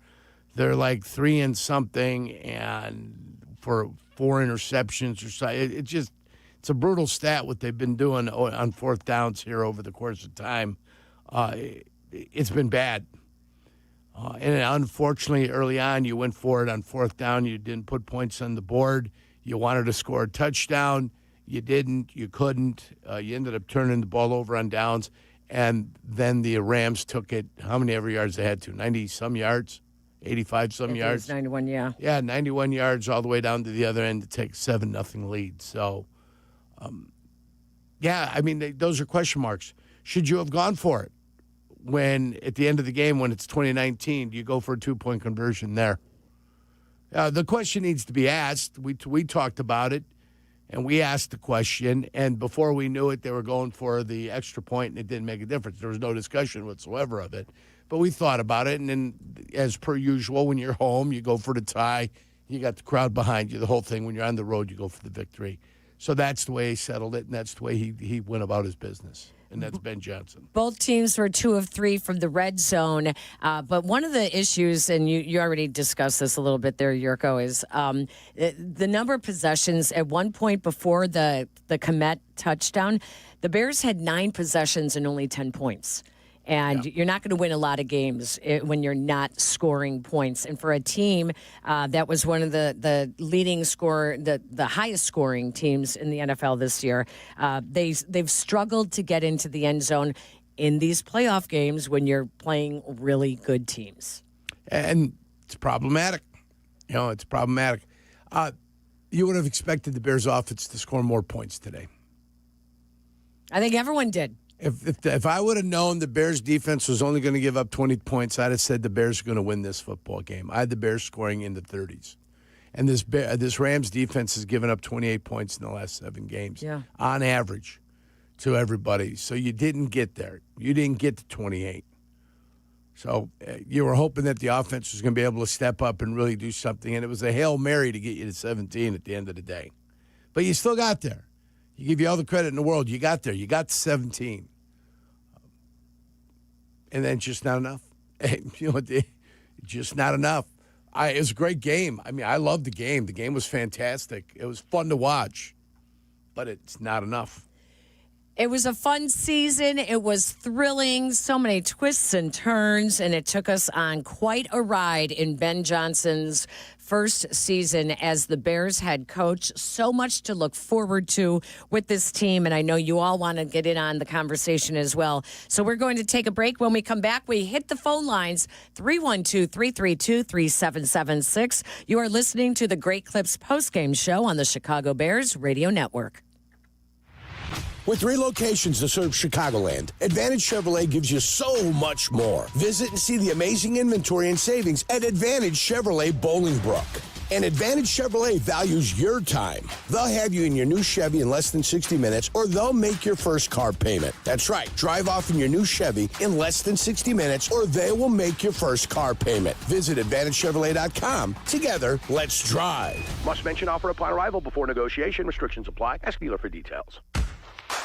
They're like 3 and something and for 4 interceptions or so. It's a brutal stat what they've been doing on fourth downs here over the course of time. It's been bad. And unfortunately, early on, you went for it on fourth down. You didn't put points on the board. You wanted to score a touchdown. You didn't. You couldn't. You ended up turning the ball over on downs. And then the Rams took it, how many ever yards they had to? 90-some yards? 85-some yards? 91, yeah. Yeah, 91 yards all the way down to the other end to take a 7-0 lead. So, those are question marks. Should you have gone for it? When at the end of the game, when it's 2019, do you go for a 2-point conversion there? The question needs to be asked. We talked about it, and we asked the question, and before we knew it, they were going for the extra point, and it didn't make a difference. There was no discussion whatsoever of it. But we thought about it, and then, as per usual, when you're home, you go for the tie. You got the crowd behind you, the whole thing. When you're on the road, you go for the victory. So that's the way he settled it, and that's the way he went about his business. And that's Ben Johnson. Both teams were 2 of 3 from the red zone. But one of the issues, and you already discussed this a little bit there, Yurko, is the number of possessions. At one point before the Komet touchdown, the Bears had 9 possessions and only 10 points. And you're not going to win a lot of games when you're not scoring points. And for a team that was one of the leading score, the highest scoring teams in the NFL this year, they've struggled to get into the end zone in these playoff games when you're playing really good teams. And it's problematic. It's problematic. You would have expected the Bears offense to score more points today. I think everyone did. If I would have known the Bears defense was only going to give up 20 points, I'd have said the Bears are going to win this football game. I had the Bears scoring in the 30s. And this Rams defense has given up 28 points in the last 7 games on average to everybody. So you didn't get there. You didn't get to 28. So you were hoping that the offense was going to be able to step up and really do something. And it was a Hail Mary to get you to 17 at the end of the day. But you still got there. You give you all the credit in the world. You got there. You got to 17. And then just not enough. Just not enough. It was a great game. I mean, I loved the game. The game was fantastic. It was fun to watch, but it's not enough. It was a fun season. It was thrilling, so many twists and turns, and it took us on quite a ride in Ben Johnson's first season as the Bears head coach. So much to look forward to with this team, and I know you all want to get in on the conversation as well. So we're going to take a break. When we come back, we hit the phone lines, 312-332-3776. You are listening to the Great Clips postgame show on the Chicago Bears Radio Network. With 3 locations to serve Chicagoland, Advantage Chevrolet gives you so much more. Visit and see the amazing inventory and savings at Advantage Chevrolet Bolingbrook. And Advantage Chevrolet values your time. They'll have you in your new Chevy in less than 60 minutes, or they'll make your first car payment. That's right. Drive off in your new Chevy in less than 60 minutes, or they will make your first car payment. Visit AdvantageChevrolet.com. Together, let's drive. Must mention offer upon arrival before negotiation. Restrictions apply. Ask dealer for details.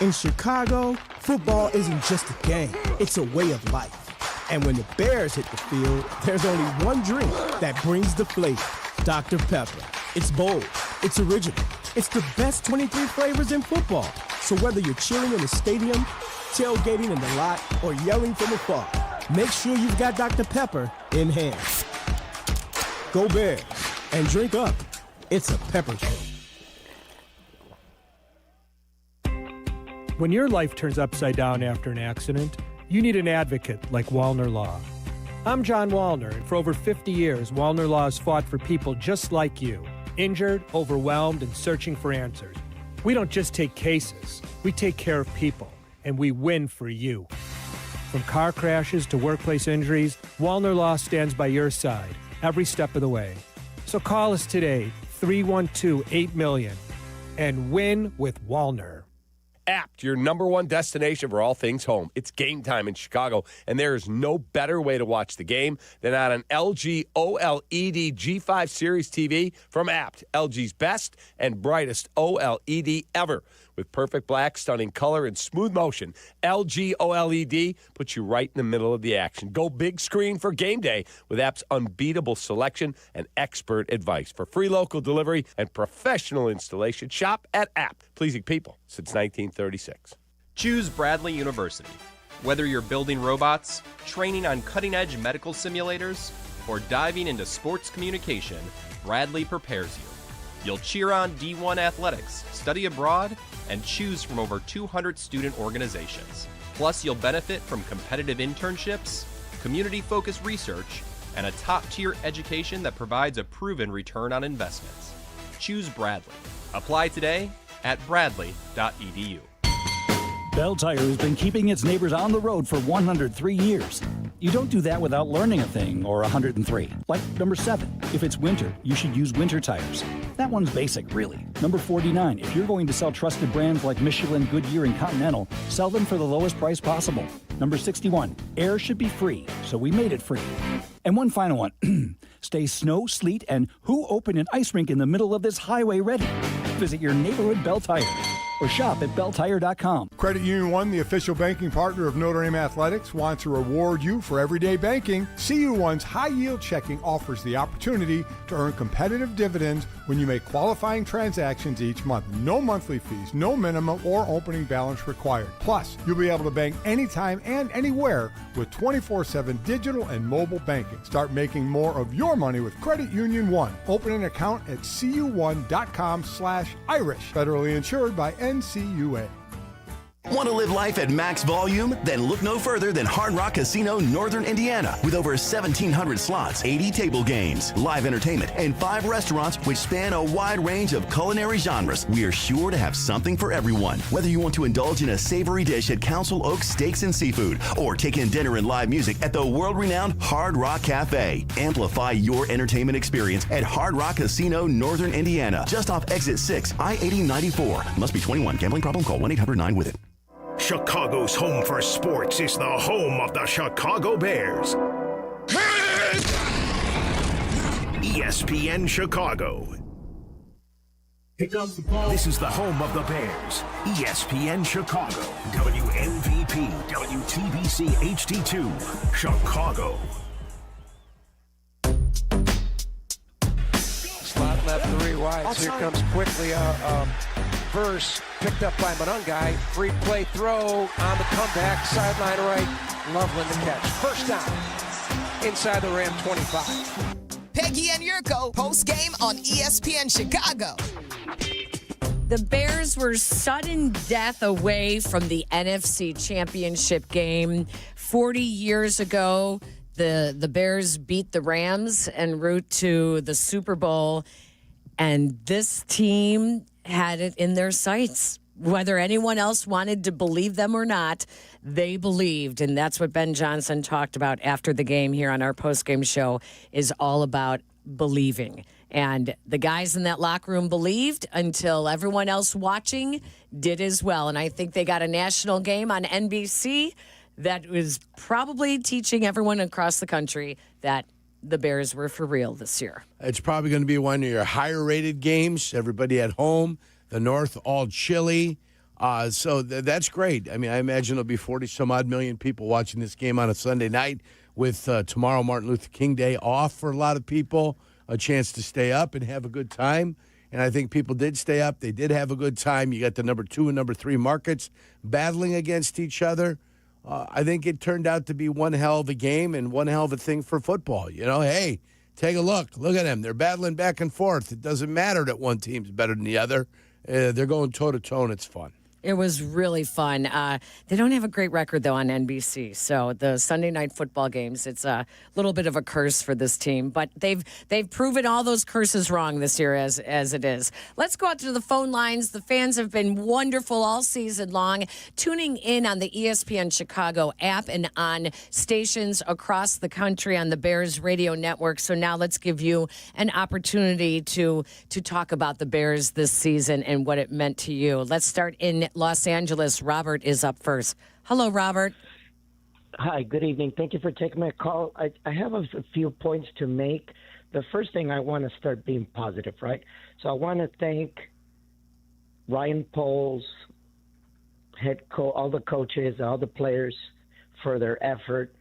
In Chicago, football isn't just a game, it's a way of life. And when the Bears hit the field, there's only one drink that brings the flavor, Dr. Pepper. It's bold, it's original, it's the best 23 flavors in football. So whether you're cheering in the stadium, tailgating in the lot, or yelling from afar, make sure you've got Dr. Pepper in hand. Go Bears, and drink up. It's a pepper drink. When your life turns upside down after an accident, you need an advocate like Wallner Law. I'm John Wallner, and for over 50 years, Wallner Law has fought for people just like you, injured, overwhelmed, and searching for answers. We don't just take cases, we take care of people, and we win for you. From car crashes to workplace injuries, Wallner Law stands by your side every step of the way. So call us today, 312-8-MILLION, and win with Wallner. Apt, your #1 destination for all things home. It's game time in Chicago, and there is no better way to watch the game than on an LG OLED G5 Series TV from Apt, LG's best and brightest OLED ever. With perfect black, stunning color, and smooth motion, LG OLED puts you right in the middle of the action. Go big screen for game day with App's unbeatable selection and expert advice. For free local delivery and professional installation, shop at App. Pleasing people since 1936. Choose Bradley University. Whether you're building robots, training on cutting-edge medical simulators, or diving into sports communication, Bradley prepares you. You'll cheer on D1 athletics, study abroad, and choose from over 200 student organizations. Plus, you'll benefit from competitive internships, community-focused research, and a top-tier education that provides a proven return on investments. Choose Bradley. Apply today at bradley.edu. Bell Tire has been keeping its neighbors on the road for 103 years. You don't do that without learning a thing or 103. Like number 7, if it's winter, you should use winter tires. That one's basic, really. Number 49, if you're going to sell trusted brands like Michelin, Goodyear, and Continental, sell them for the lowest price possible. Number 61, air should be free, so we made it free. And one final one, stay snow, sleet, and who opened an ice rink in the middle of this highway ready? Visit your neighborhood Bell Tire or shop at belltire.com. Credit Union One, the official banking partner of Notre Dame Athletics, wants to reward you for everyday banking. CU One's high-yield checking offers the opportunity to earn competitive dividends when you make qualifying transactions each month. No monthly fees, no minimum or opening balance required. Plus, you'll be able to bank anytime and anywhere with 24/7 digital and mobile banking. Start making more of your money with Credit Union One. Open an account at cu1.com/Irish. Federally insured by NCUA. Want to live life at max volume? Then look no further than Hard Rock Casino Northern Indiana. With over 1,700 slots, 80 table games, live entertainment, and 5 restaurants which span a wide range of culinary genres, we are sure to have something for everyone. Whether you want to indulge in a savory dish at Council Oaks Steaks and Seafood or take in dinner and live music at the world-renowned Hard Rock Cafe, amplify your entertainment experience at Hard Rock Casino Northern Indiana, just off Exit 6, I-8094. Must be 21. Gambling problem? Call 1-800-9-WITH-IT. Chicago's home for sports is the home of the Chicago Bears. ESPN Chicago. This is the home of the Bears. ESPN Chicago. WMVP, WTBC HD2, Chicago. Slot left, 3 wide. Here comes quickly Verse picked up by Monungai. Free play throw on the comeback. Sideline right. Loveland to catch. First down. Inside the Ram 25. Peggy and Yurko, post-game on ESPN Chicago. The Bears were sudden death away from the NFC Championship game. 40 years ago, the Bears beat the Rams en route to the Super Bowl. And this team had it in their sights. Whether anyone else wanted to believe them or not, they believed. And that's what Ben Johnson talked about after the game here on our postgame show, is all about believing. And the guys in that locker room believed until everyone else watching did as well. And I think they got a national game on NBC that was probably teaching everyone across the country that the Bears were for real this year. It's probably going to be one of your higher-rated games. Everybody at home, the North all chilly. So that's great. I mean, I imagine there'll be 40-some-odd million people watching this game on a Sunday night with tomorrow, Martin Luther King Day, off for a lot of people, a chance to stay up and have a good time. And I think people did stay up. They did have a good time. You got the number 2 and number 3 markets battling against each other. I think it turned out to be one hell of a game and one hell of a thing for football. You know, hey, take a look. Look at them. They're battling back and forth. It doesn't matter that one team's better than the other. They're going toe-to-toe, and it's fun. It was really fun. They don't have a great record, though, on NBC. So the Sunday night football games, it's a little bit of a curse for this team. But they've proven all those curses wrong this year as it is. Let's go out to the phone lines. The fans have been wonderful all season long, tuning in on the ESPN Chicago app and on stations across the country on the Bears radio network. So now let's give you an opportunity to talk about the Bears this season and what it meant to you. Let's start in Los Angeles. Robert is up first. Hello, Robert. Hi, good evening. Thank you for taking my call. I have a few points to make. The first thing, I want to start being positive, right? So I want to thank Ryan Poles, all the coaches, all the players for their effort.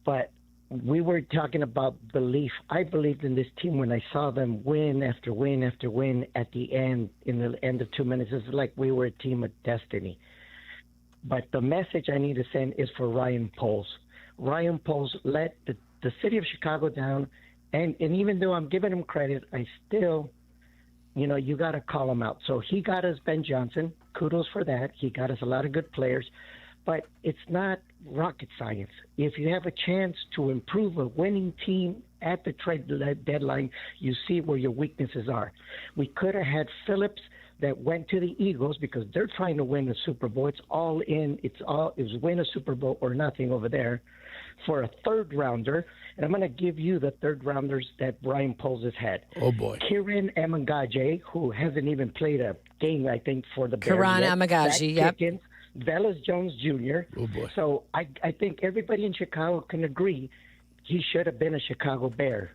But we were talking about belief. I believed in this team when I saw them win after win after win at the end, in the end of 2 minutes. It's like we were a team of destiny. But the message I need to send is for Ryan Poles. Ryan Poles let the city of Chicago down, and even though I'm giving him credit, I still, you got to call him out. So he got us Ben Johnson. Kudos for that. He got us a lot of good players. But it's not rocket science. If you have a chance to improve a winning team at the trade deadline, you see where your weaknesses are. We could have had Phillips that went to the Eagles because they're trying to win the Super Bowl. It's all in. It's win a Super Bowl or nothing over there for a third rounder. And I'm going to give you the third rounders that Brian Poles has had. Oh, boy. Kieran Amangaje, who hasn't even played a game, I think, for the Bears. Kieran Amangaje, yep. Pickens, Velus Jones Jr. Oh, boy. So I think everybody in Chicago can agree he should have been a Chicago Bear.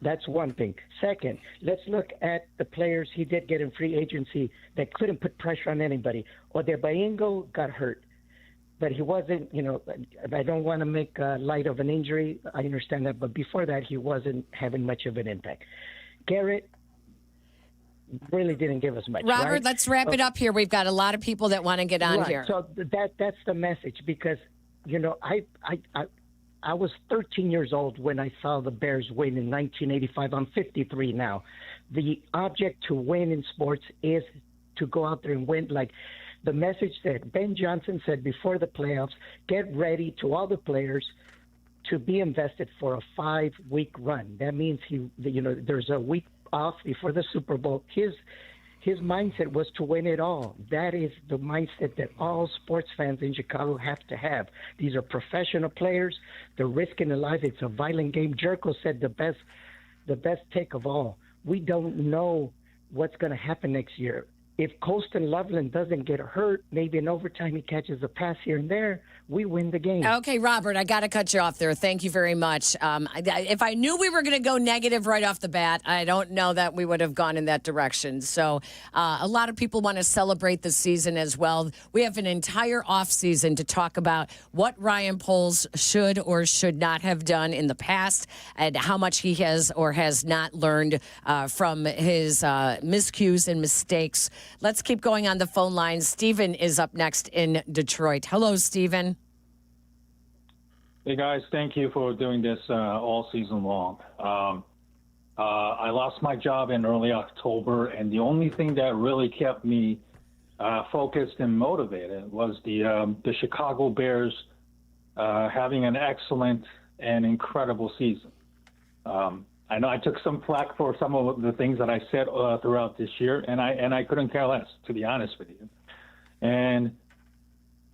That's one thing. Second, let's look at the players he did get in free agency that couldn't put pressure on anybody. Odebaingo got hurt, but he wasn't, I don't want to make light of an injury. I understand that. But before that, he wasn't having much of an impact. Garrett really didn't give us much. Robert, right? let's wrap it up here. We've got a lot of people that want to get on here. So that's the message because, I was 13 years old when I saw the Bears win in 1985. I'm 53 now. The object to win in sports is to go out there and win. Like the message that Ben Johnson said before the playoffs, get ready to all the players to be invested for a 5-week run. That means there's a week off before the Super Bowl. His mindset was to win it all. That is the mindset that all sports fans in Chicago have to have. These are professional players. They're risking their lives. It's a violent game. Jerko said the best take of all. We don't know what's going to happen next year. If Colston Loveland doesn't get hurt, maybe in overtime he catches a pass here and there, we win the game. Okay, Robert, I got to cut you off there. Thank you very much. If I knew we were going to go negative right off the bat, I don't know that we would have gone in that direction. So a lot of people want to celebrate the season as well. We have an entire offseason to talk about what Ryan Poles should or should not have done in the past and how much he has or has not learned from his miscues and mistakes. Let's keep going on the phone line. Stephen is up next in Detroit. Hello, Stephen. Hey, guys. Thank you for doing this all season long. I lost my job in early October, and the only thing that really kept me focused and motivated was the Chicago Bears having an excellent and incredible season. I know I took some flack for some of the things that I said throughout this year, and I couldn't care less, to be honest with you. And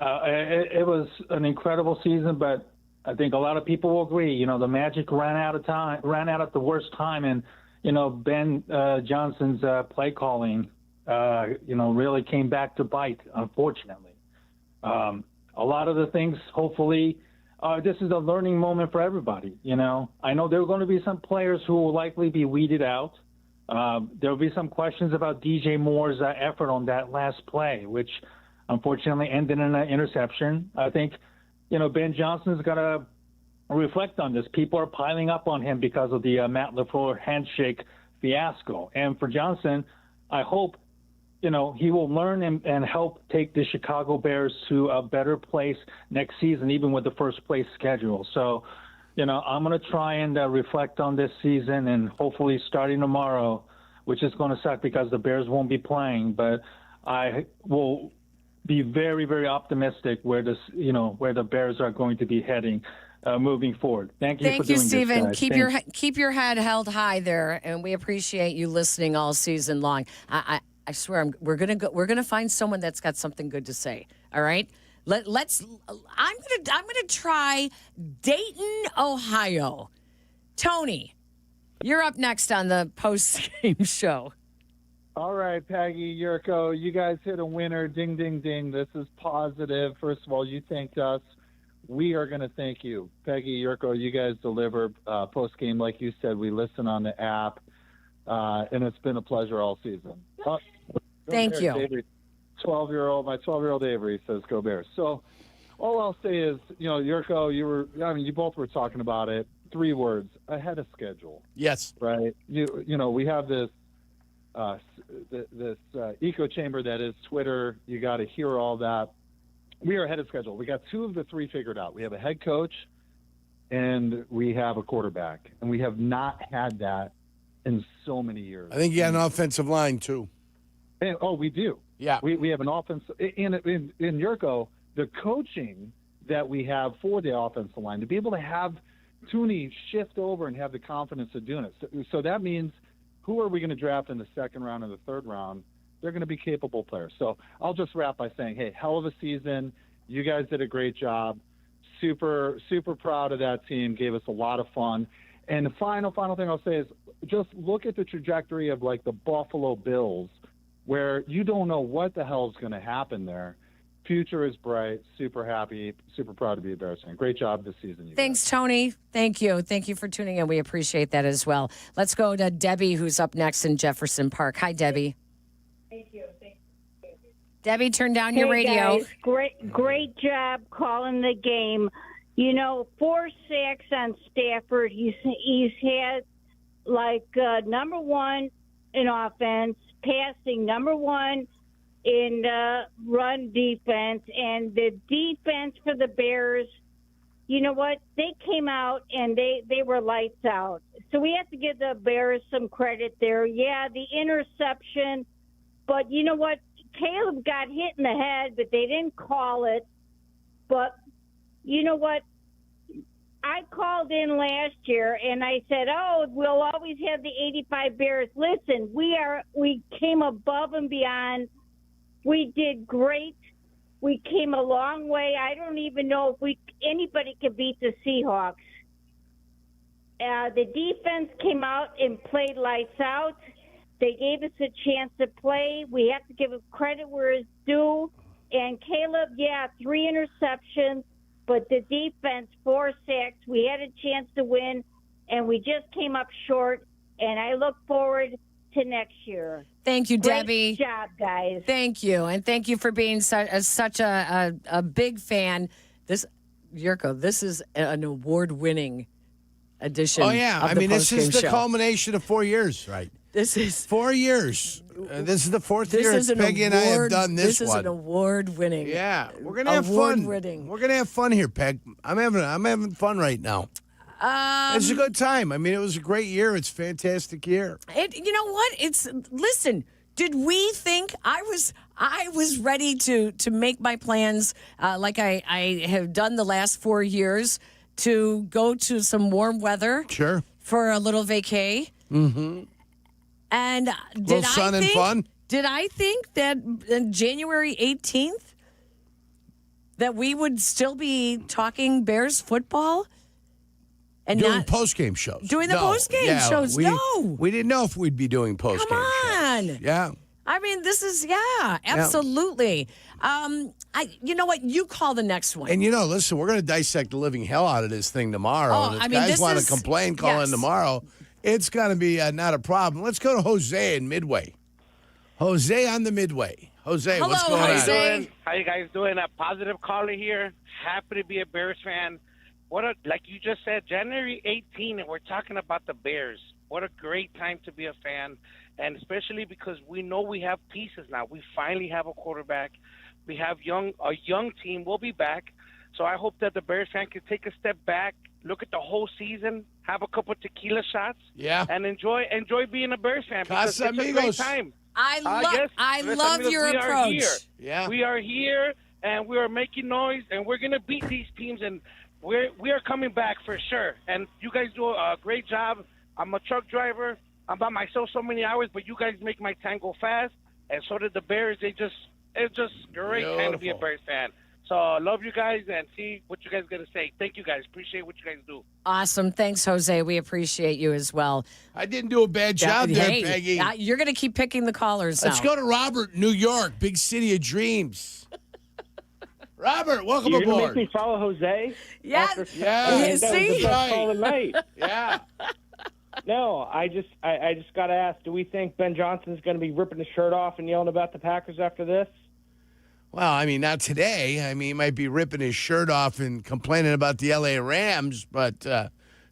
it was an incredible season, but I think a lot of people will agree. The Magic ran out at the worst time, and Ben Johnson's play calling, really came back to bite, unfortunately. A lot of the things, hopefully. This is a learning moment for everybody, I know there are going to be some players who will likely be weeded out. There will be some questions about DJ Moore's effort on that last play, which unfortunately ended in an interception. I think, Ben Johnson's got to reflect on this. People are piling up on him because of the Matt LaFleur handshake fiasco. And for Johnson, I hope he will learn and help take the Chicago Bears to a better place next season, even with the first place schedule. So, I'm going to try and reflect on this season, and hopefully starting tomorrow, which is going to suck because the Bears won't be playing, but I will be very, very optimistic where the Bears are going to be heading moving forward. Thank you for doing Stephen. this, guys. Keep your head held high there, and we appreciate you listening all season long. I swear, we're gonna find someone that's got something good to say. All right, I'm gonna try Dayton, Ohio. Tony, you're up next on the post-game show. All right, Peggy, Yurko, you guys hit a winner. Ding, ding, ding. This is positive. First of all, you thanked us. We are going to thank you. Peggy, Yurko, you guys deliver post-game. Like you said, we listen on the app, and it's been a pleasure all season. Thank you. David, My 12-year-old Avery says go Bears. So all I'll say is, Yurko, you both were talking about it. 3 words: ahead of schedule. Yes. Right. We have this echo chamber that is Twitter. You got to hear all that. We are ahead of schedule. We got 2 of the 3 figured out. We have a head coach and we have a quarterback, and we have not had that in so many years. I think you got an offensive line too. And, we do. Yeah. We have an offense in Yurko, the coaching that we have for the offensive line, to be able to have Tooney shift over and have the confidence of doing it. So that means, who are we going to draft in the 2nd round or the 3rd round? They're going to be capable players. So I'll just wrap by saying, hey, hell of a season. You guys did a great job. Super, super proud of that team. Gave us a lot of fun. And the final thing I'll say is, just look at the trajectory of like the Buffalo Bills, where you don't know what the hell is going to happen there. Future is bright. Super happy. Super proud to be a Bears fan. Great job this season. Thanks, Tony. Thank you. Thank you for tuning in. We appreciate that as well. Let's go to Debbie, who's up next in Jefferson Park. Hi, Debbie. Thank you. Debbie, turn down your radio. Guys, great job calling the game. 4 sacks on Stafford. He's had number 1 in offense, passing, number 1 in run defense, and the defense for the Bears. You know what? They came out and they were lights out. So we have to give the Bears some credit there. Yeah, the interception, but you know what? Caleb got hit in the head, but they didn't call it. But you know what? I called in last year and I said, we'll always have the 85 Bears. Listen, we came above and beyond. We did great. We came a long way. I don't even know if anybody could beat the Seahawks. The defense came out and played lights out. They gave us a chance to play. We have to give them credit where it's due. And Caleb, 3 interceptions, but the defense, 4 sacks. We had a chance to win, and we just came up short. And I look forward to next year. Thank you, Debbie. Great job, guys. Thank you, and thank you for being such a big fan. Yurko, this is an award-winning edition. Oh yeah, of the this is Postgame the show. culmination of 4 years, right? This is 4 years. This is the 4th year Peggy and I have done this one. This is an award-winning. Yeah, we're gonna have fun. We're gonna have fun here, Peg. I'm having fun right now. It's a good time. It was a great year. It's a fantastic year. You know what? Listen. Did we think I was ready to make my plans like I have done the last 4 years to go to some warm weather? Sure. For a little vacay. Mm-hmm. And little sun and fun. Did I think that on January 18th that we would still be talking Bears football? And doing post-game shows. Doing the post-game shows. We didn't know if we'd be doing post-game shows. Come on. Yeah. This is, absolutely. You know what? You call the next one. And, listen, we're going to dissect the living hell out of this thing tomorrow. Oh, and if guys want to complain, call in tomorrow. It's going to be not a problem. Let's go to Jose in Midway. Jose on the Midway. Jose, hello, what's going on? How you guys doing? A positive caller here. Happy to be a Bears fan. Like you just said, January 18, and we're talking about the Bears. What a great time to be a fan, and especially because we know we have pieces now. We finally have a quarterback. We have a young team. We'll be back. So I hope that the Bears fan can take a step back, look at the whole season, have a couple tequila shots, and enjoy being a Bears fan because it's a great time. I love your approach. Yeah, we are here, and we are making noise, and we're gonna beat these teams, and we are coming back for sure. And you guys do a great job. I'm a truck driver. I'm by myself so many hours, but you guys make my time go fast, and so did the Bears. It's just great time to be a Bears fan. So I love you guys and see what you guys are going to say. Thank you guys. Appreciate what you guys do. Awesome. Thanks, Jose. We appreciate you as well. I didn't do a bad job there, Peggy. You're going to keep picking the callers Let's go to Robert, New York, big city of dreams. Robert, welcome aboard. You're going to make me follow Jose? Yeah. That was the best call of the night. Yeah. No, I just got to ask, do we think Ben Johnson's going to be ripping his shirt off and yelling about the Packers after this? Well, I mean, not today. I mean, he might be ripping his shirt off and complaining about the L.A. Rams, but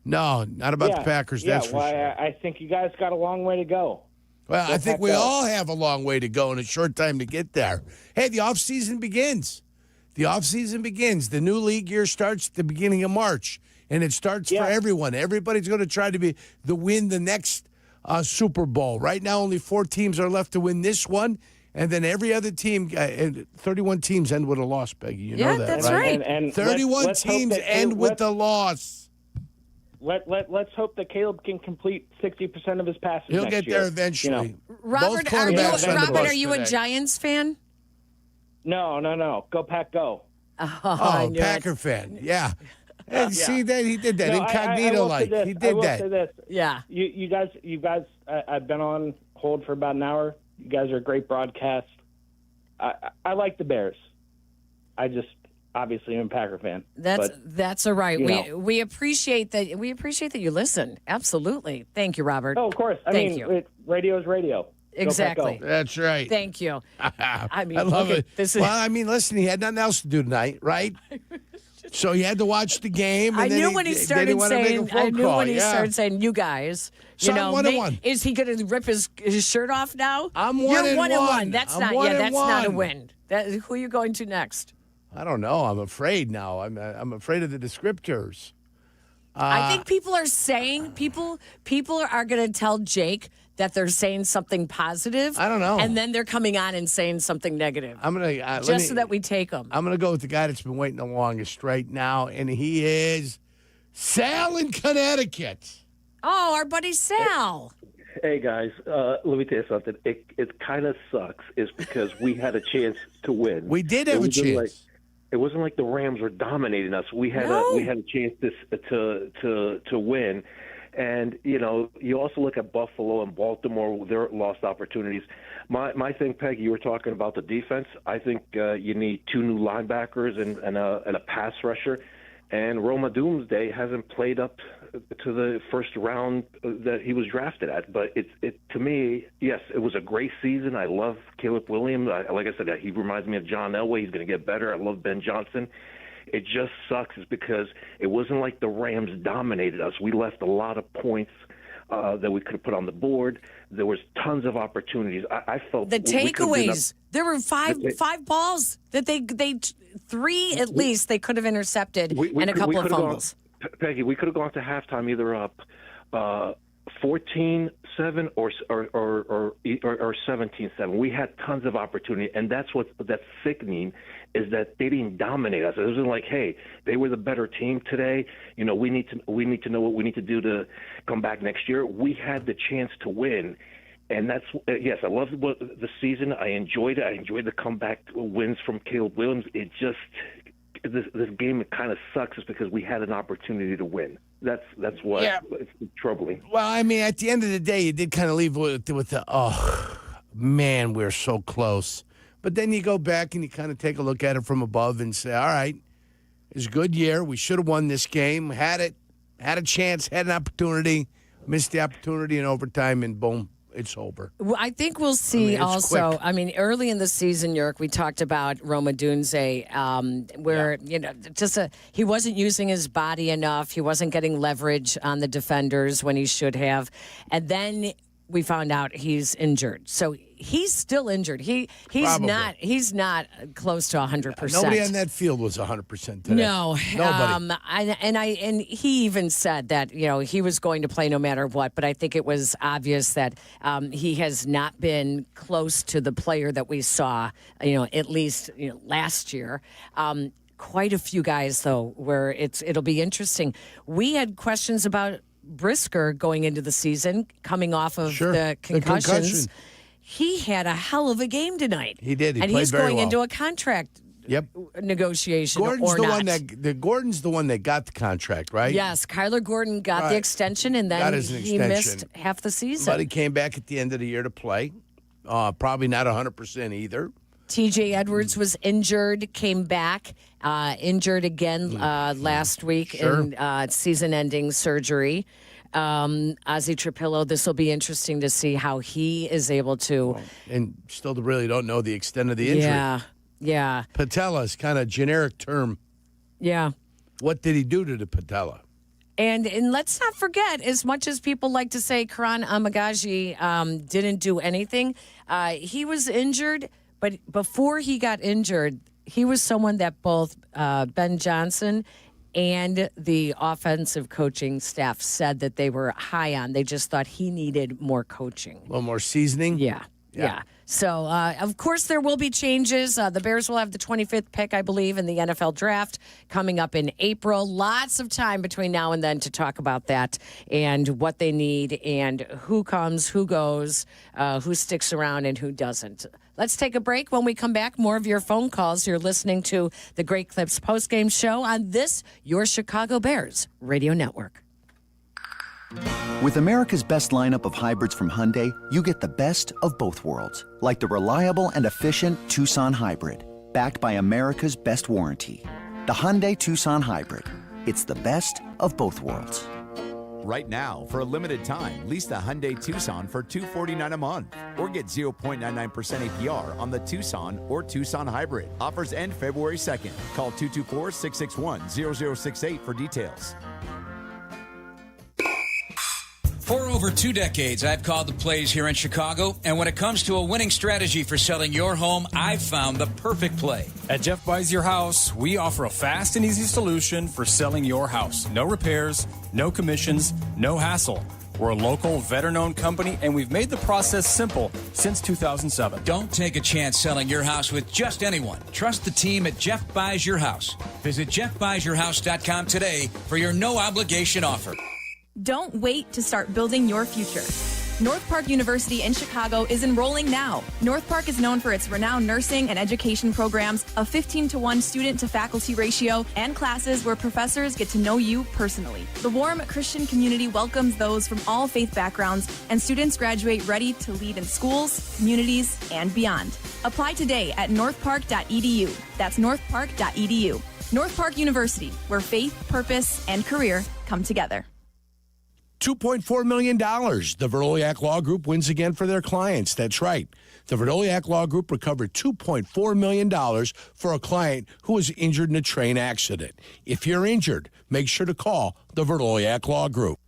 no, not about the Packers, that's for sure. I think you guys got a long way to go. Well, Go I think Pack we Go. all have a long way to go and a short time to get there. Hey, the offseason begins. The offseason begins. The new league year starts at the beginning of March, and it starts for everyone. Everybody's going to try to win the next Super Bowl. Right now, only 4 teams are left to win this one, and then every other team, 31 teams end with a loss, Peggy. You know that, that's right? And 31 let's hope teams that end with the loss. Let's hope that Caleb can complete 60% of his passes. He'll next get year. there eventually. You know. Robert, are you a Giants fan? No. Go Pack Go. Oh, Packer fan. Yeah. And see that he did that No, incognito like he did I will that. say this. Yeah. You guys. I've been on hold for about an hour. You guys are a great broadcast. I like the Bears. I just obviously am a Packer fan. That's all right. you know. We appreciate that. We appreciate that you listen. Absolutely. Thank you, Robert. Oh, of course. I Thank mean, you. Radio is radio. Go Pack Exactly. Go. That's right. Thank you. I mean, I love look at- it. This is, Well, I mean, listen, he had nothing else to do tonight, right? So he had to watch the game. And I then knew when he then started wanted to make a saying. phone I knew call. when he Yeah. started saying, "You guys." So I'm 1-1. Is he going to rip his shirt off now? I'm You're 1-1. 1-1. That's I'm not. 1-1. Yeah, that's not a win. Who are you going to next? I don't know. I'm afraid now. I'm afraid of the descriptors. I think people are saying people are going to tell Jake that they're saying something positive. I don't know. And then they're coming on and saying something negative. I'm gonna Just so that we take them. I'm gonna go with the guy that's been waiting the longest right now, and he is Sal in Connecticut. Oh, our buddy Sal. Hey guys, let me tell you something. It kind of sucks, is because we had a chance to win. We did have a chance. It wasn't like the Rams were dominating us. We had a chance to win, and you also look at Buffalo and Baltimore, their lost opportunities. My thing, Peggy, you were talking about the defense. I think you need 2 new linebackers and a pass rusher. And Roma Doomsday hasn't played up to the first round that he was drafted at. But to me, yes, it was a great season. I love Caleb Williams. Like I said, he reminds me of John Elway. He's going to get better. I love Ben Johnson. It just sucks is because it wasn't like the Rams dominated us. We left a lot of points that we could have put on the board. There was tons of opportunities. I felt the takeaways. There were five balls that they 3 at least they could have intercepted and a couple of fumbles. Peggy, we could have gone to halftime either up 14-7 or 17-7. We had tons of opportunity, and that's sickening is that they didn't dominate us. It wasn't like, hey, they were the better team today. We need to know what we need to do to come back next year. We had the chance to win. And that's, yes, I loved the season. I enjoyed it. I enjoyed the comeback wins from Caleb Williams. It just, this game, it kind of sucks is because we had an opportunity to win. That's what it's troubling. Well, I mean, at the end of the day, you did kind of leave with the, oh, man, we're so close. But then you go back and you kind of take a look at it from above and say, all right, it's a good year. We should have won this game. Had a chance, had an opportunity, missed the opportunity in overtime, and boom. It's over. Well, I think we'll see also. Quick. I mean, early in the season, Yerk, we talked about Roma Dunze, where, he wasn't using his body enough. He wasn't getting leverage on the defenders when he should have. And then we found out he's injured. So he's still injured. He's not close to 100%. Nobody on that field was 100% today. No. Nobody. And he even said that, he was going to play no matter what, but I think it was obvious that he has not been close to the player that we saw, at least last year. Quite a few guys, though, where it'll be interesting. We had questions about Brisker going into the season, coming off of the concussions. He had a hell of a game tonight. He did. He and played he's very going well. into a contract negotiation. Gordon's or the not. Gordon's the one that got the contract, right? Yes, Kyler Gordon got the extension, and then he missed half the season. But he came back at the end of the year to play. Probably not 100% either. TJ Edwards was injured, came back, injured again last week in season-ending surgery. Ozzie Trapillo, this will be interesting to see how he is able to. And still really don't know the extent of the injury. Yeah. Yeah. Patella is kind of a generic term. Yeah. What did he do to the patella? And let's not forget, as much as people like to say Karan Amagaji didn't do anything, he was injured. But before he got injured, he was someone that both Ben Johnson and the offensive coaching staff said that they were high on. They just thought he needed more coaching. A little more seasoning? Yeah. So, of course, there will be changes. The Bears will have the 25th pick, I believe, in the NFL draft coming up in April. Lots of time between now and then to talk about that and what they need and who comes, who goes, who sticks around and who doesn't. Let's take a break. When we come back, more of your phone calls. You're listening to the Great Clips postgame show on this, your Chicago Bears radio network. With America's best lineup of hybrids from Hyundai, you get the best of both worlds. Like the reliable and efficient Tucson Hybrid, backed by America's best warranty. The Hyundai Tucson Hybrid. It's the best of both worlds. Right now, for a limited time, lease the Hyundai Tucson for $249 a month. Or get 0.99% APR on the Tucson or Tucson Hybrid. Offers end February 2nd. Call 224-661-0068 for details. For over 2 decades, I've called the plays here in Chicago, and when it comes to a winning strategy for selling your home, I've found the perfect play. At Jeff Buys Your House, we offer a fast and easy solution for selling your house. No repairs, no commissions, no hassle. We're a local, veteran-owned company, and we've made the process simple since 2007. Don't take a chance selling your house with just anyone. Trust the team at Jeff Buys Your House. Visit jeffbuysyourhouse.com today for your no-obligation offer. Don't wait to start building your future. North Park University in Chicago is enrolling now. North Park is known for its renowned nursing and education programs, a 15-to-1 student-to-faculty ratio, and classes where professors get to know you personally. The warm Christian community welcomes those from all faith backgrounds, and students graduate ready to lead in schools, communities, and beyond. Apply today at northpark.edu. That's northpark.edu. North Park University, where faith, purpose, and career come together. $2.4 million. The Verdoliak Law Group wins again for their clients. That's right. The Verdoliak Law Group recovered $2.4 million for a client who was injured in a train accident. If you're injured, make sure to call the Verdoliak Law Group.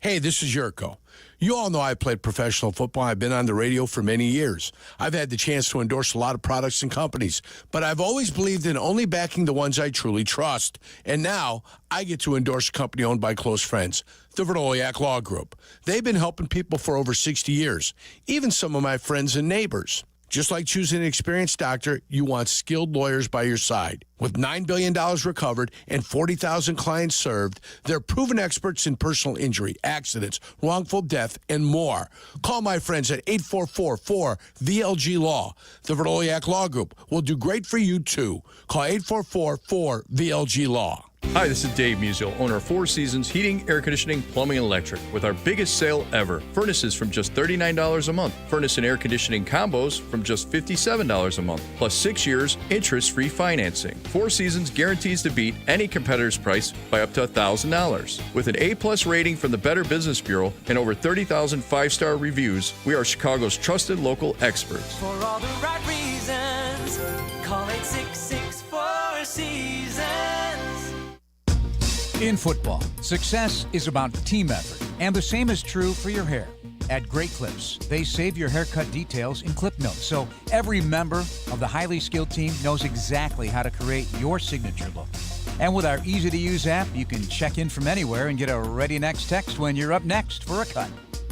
Hey, this is Yurko. You all know I played professional football. I've been on the radio for many years. I've had the chance to endorse a lot of products and companies, but I've always believed in only backing the ones I truly trust. And now I get to endorse a company owned by close friends, the Verdoliak Law Group. They've been helping people for over 60 years, even some of my friends and neighbors. Just like choosing an experienced doctor, you want skilled lawyers by your side. With $9 billion recovered and 40,000 clients served, they're proven experts in personal injury, accidents, wrongful death, and more. Call my friends at 844-4VLG-LAW. The Verdoliak Law Group will do great for you, too. Call 844-4VLG-LAW. Hi, this is Dave Musial, owner of Four Seasons Heating, Air Conditioning, Plumbing, and Electric, with our biggest sale ever. Furnaces from just $39 a month. Furnace and air conditioning combos from just $57 a month. Plus 6 years interest-free financing. Four Seasons guarantees to beat any competitor's price by up to $1,000. With an A-plus rating from the Better Business Bureau and over 30,000 five-star reviews, we are Chicago's trusted local experts. For all the right reasons, call 866-4 Seasons. In football, success is about team effort, and the same is true for your hair. At Great Clips, they save your haircut details in clip notes, so every member of the highly skilled team knows exactly how to create your signature look. And with our easy-to-use app, you can check in from anywhere and get a ready next text when you're up next for a cut.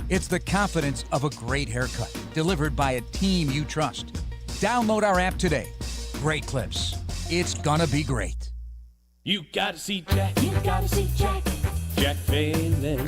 It's the confidence of a great haircut, delivered by a team you trust. Download our app today. Great Clips. It's gonna be great. You gotta see Jack. You gotta see Jack. Jack Phelan.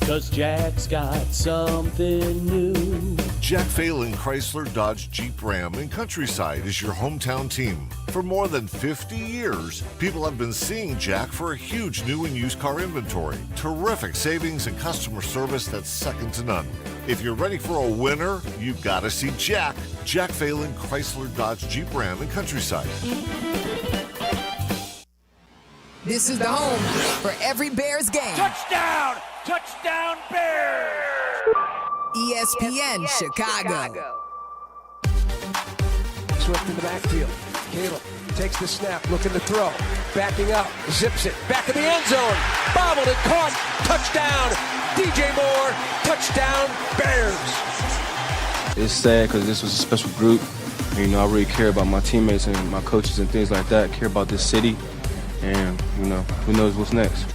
'Cause Jack's got something new. Jack Phelan Chrysler Dodge Jeep Ram in Countryside is your hometown team. For more than 50 years, people have been seeing Jack for a huge new and used car inventory, terrific savings, and customer service that's second to none. If you're ready for a winner, you gotta see Jack. Jack Phelan Chrysler Dodge Jeep Ram in Countryside. This is the home for every Bears game. Touchdown! Touchdown ESPN Chicago. Swift in the backfield. Caleb takes the snap, looking to throw. Backing up, zips it. Back in the end zone. Bobbled and caught. Touchdown. DJ Moore. Touchdown, Bears. It's sad because this was a special group. You know, I really care about my teammates and my coaches and things like that. I care about this city. And, you know, who knows what's next.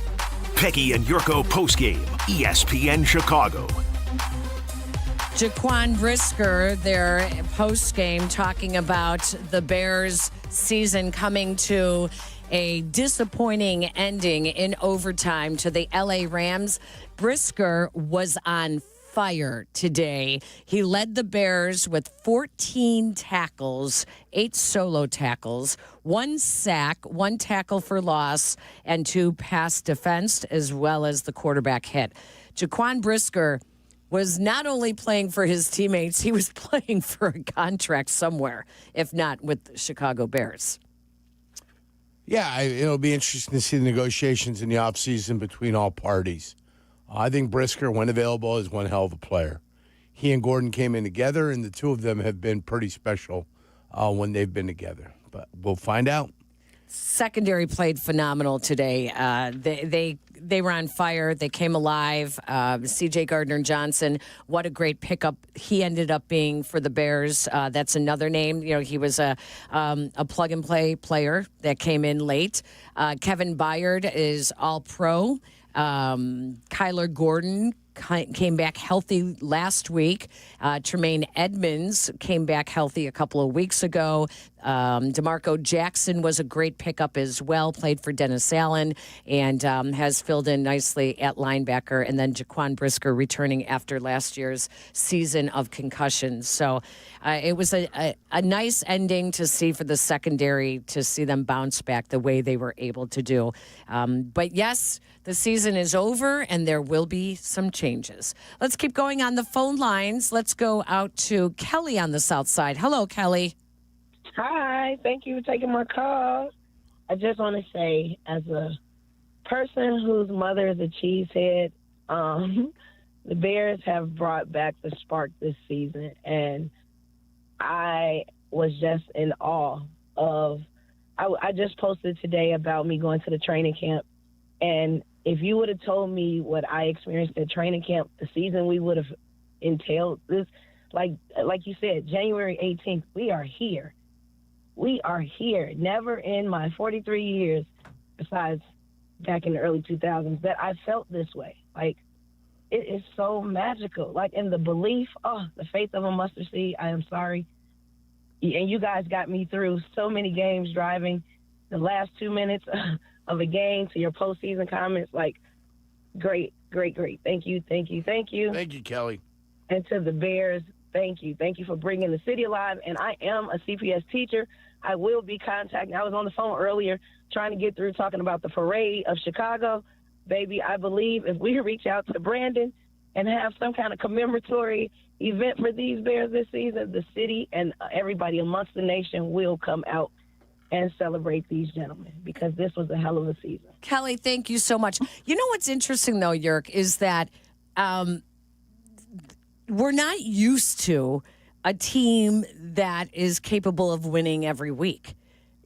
Peggy and Yurko postgame, ESPN Chicago. Jaquan Brisker, their postgame, talking about the Bears' season coming to a disappointing ending in overtime to the LA Rams. Brisker was on fire today. He led the Bears with 14 tackles, 8 solo tackles, 1 sack, 1 tackle for loss, and 2 pass defense, as well as the quarterback hit. Jaquan Brisker was not only playing for his teammates, he was playing for a contract somewhere, if not with the Chicago Bears. Yeah, it'll be interesting to see the negotiations in the offseason between all parties. I think Brisker, when available, is one hell of a player. He and Gordon came in together, and the two of them have been pretty special when they've been together. But we'll find out. Secondary played phenomenal today. They were on fire. They came alive. C.J. Gardner-Johnson, what a great pickup he ended up being for the Bears. That's another name. You know, he was a plug-and-play player that came in late. Kevin Byard is all-pro. Kyler Gordon came back healthy last week. Tremaine Edmonds came back healthy a couple of weeks ago. DeMarco Jackson was a great pickup as well, played for Dennis Allen, and has filled in nicely at linebacker. And then Jaquan Brisker returning after last year's season of concussions. So it was a nice ending to see for the secondary, to see them bounce back the way they were able to do. But yes, the season is over, and there will be some changes. Let's keep going on the phone lines. Let's go out to Kelly on the South Side. Hello, Kelly. Hi. Thank you for taking my call. I just want to say, as a person whose mother is a cheesehead, the Bears have brought back the spark this season, and I was just in awe of. I just posted today about me going to the training camp, and if you would have told me what I experienced at training camp, the season we would have entailed, this, like you said, January 18th, we are here. We are here. Never in my 43 years, besides back in the early 2000s, that I felt this way. Like, it is so magical. Like, in the belief, the faith of a mustard seed, I am sorry. And you guys got me through so many games driving the last 2 minutes of a game to your postseason comments. Like, great. Thank you. Thank you, Kelly. And to the Bears, thank you. Thank you for bringing the city alive. And I am a CPS teacher. I will be contacting. I was on the phone earlier trying to get through talking about the parade of Chicago. Baby, I believe if we reach out to Brandon and have some kind of commemoratory event for these Bears this season, the city and everybody amongst the nation will come out and celebrate these gentlemen, because this was a hell of a season. Kelly, thank you so much. You know what's interesting, though, Yerk, is that we're not used to a team that is capable of winning every week.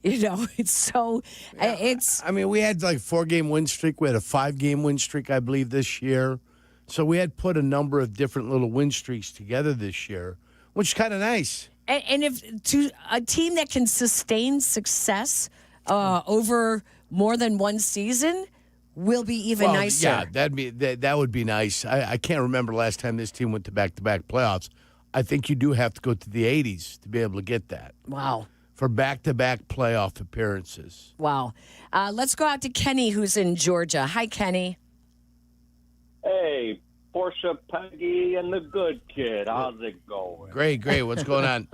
You know, it's so, it's. I mean, we had like 4-game win streak. We had a 5-game win streak, I believe, this year. So we had put a number of different little win streaks together this year, which is kind of nice. And if to a team that can sustain success over more than one season will be even nicer. Yeah, that would be nice. I can't remember last time this team went to back-to-back playoffs. I think you do have to go to the 80s to be able to get that. Wow. For back-to-back playoff appearances. Wow. Let's go out to Kenny, who's in Georgia. Hi, Kenny. Hey, Portia, Peggy, and the good kid. How's it going? Great. What's going on?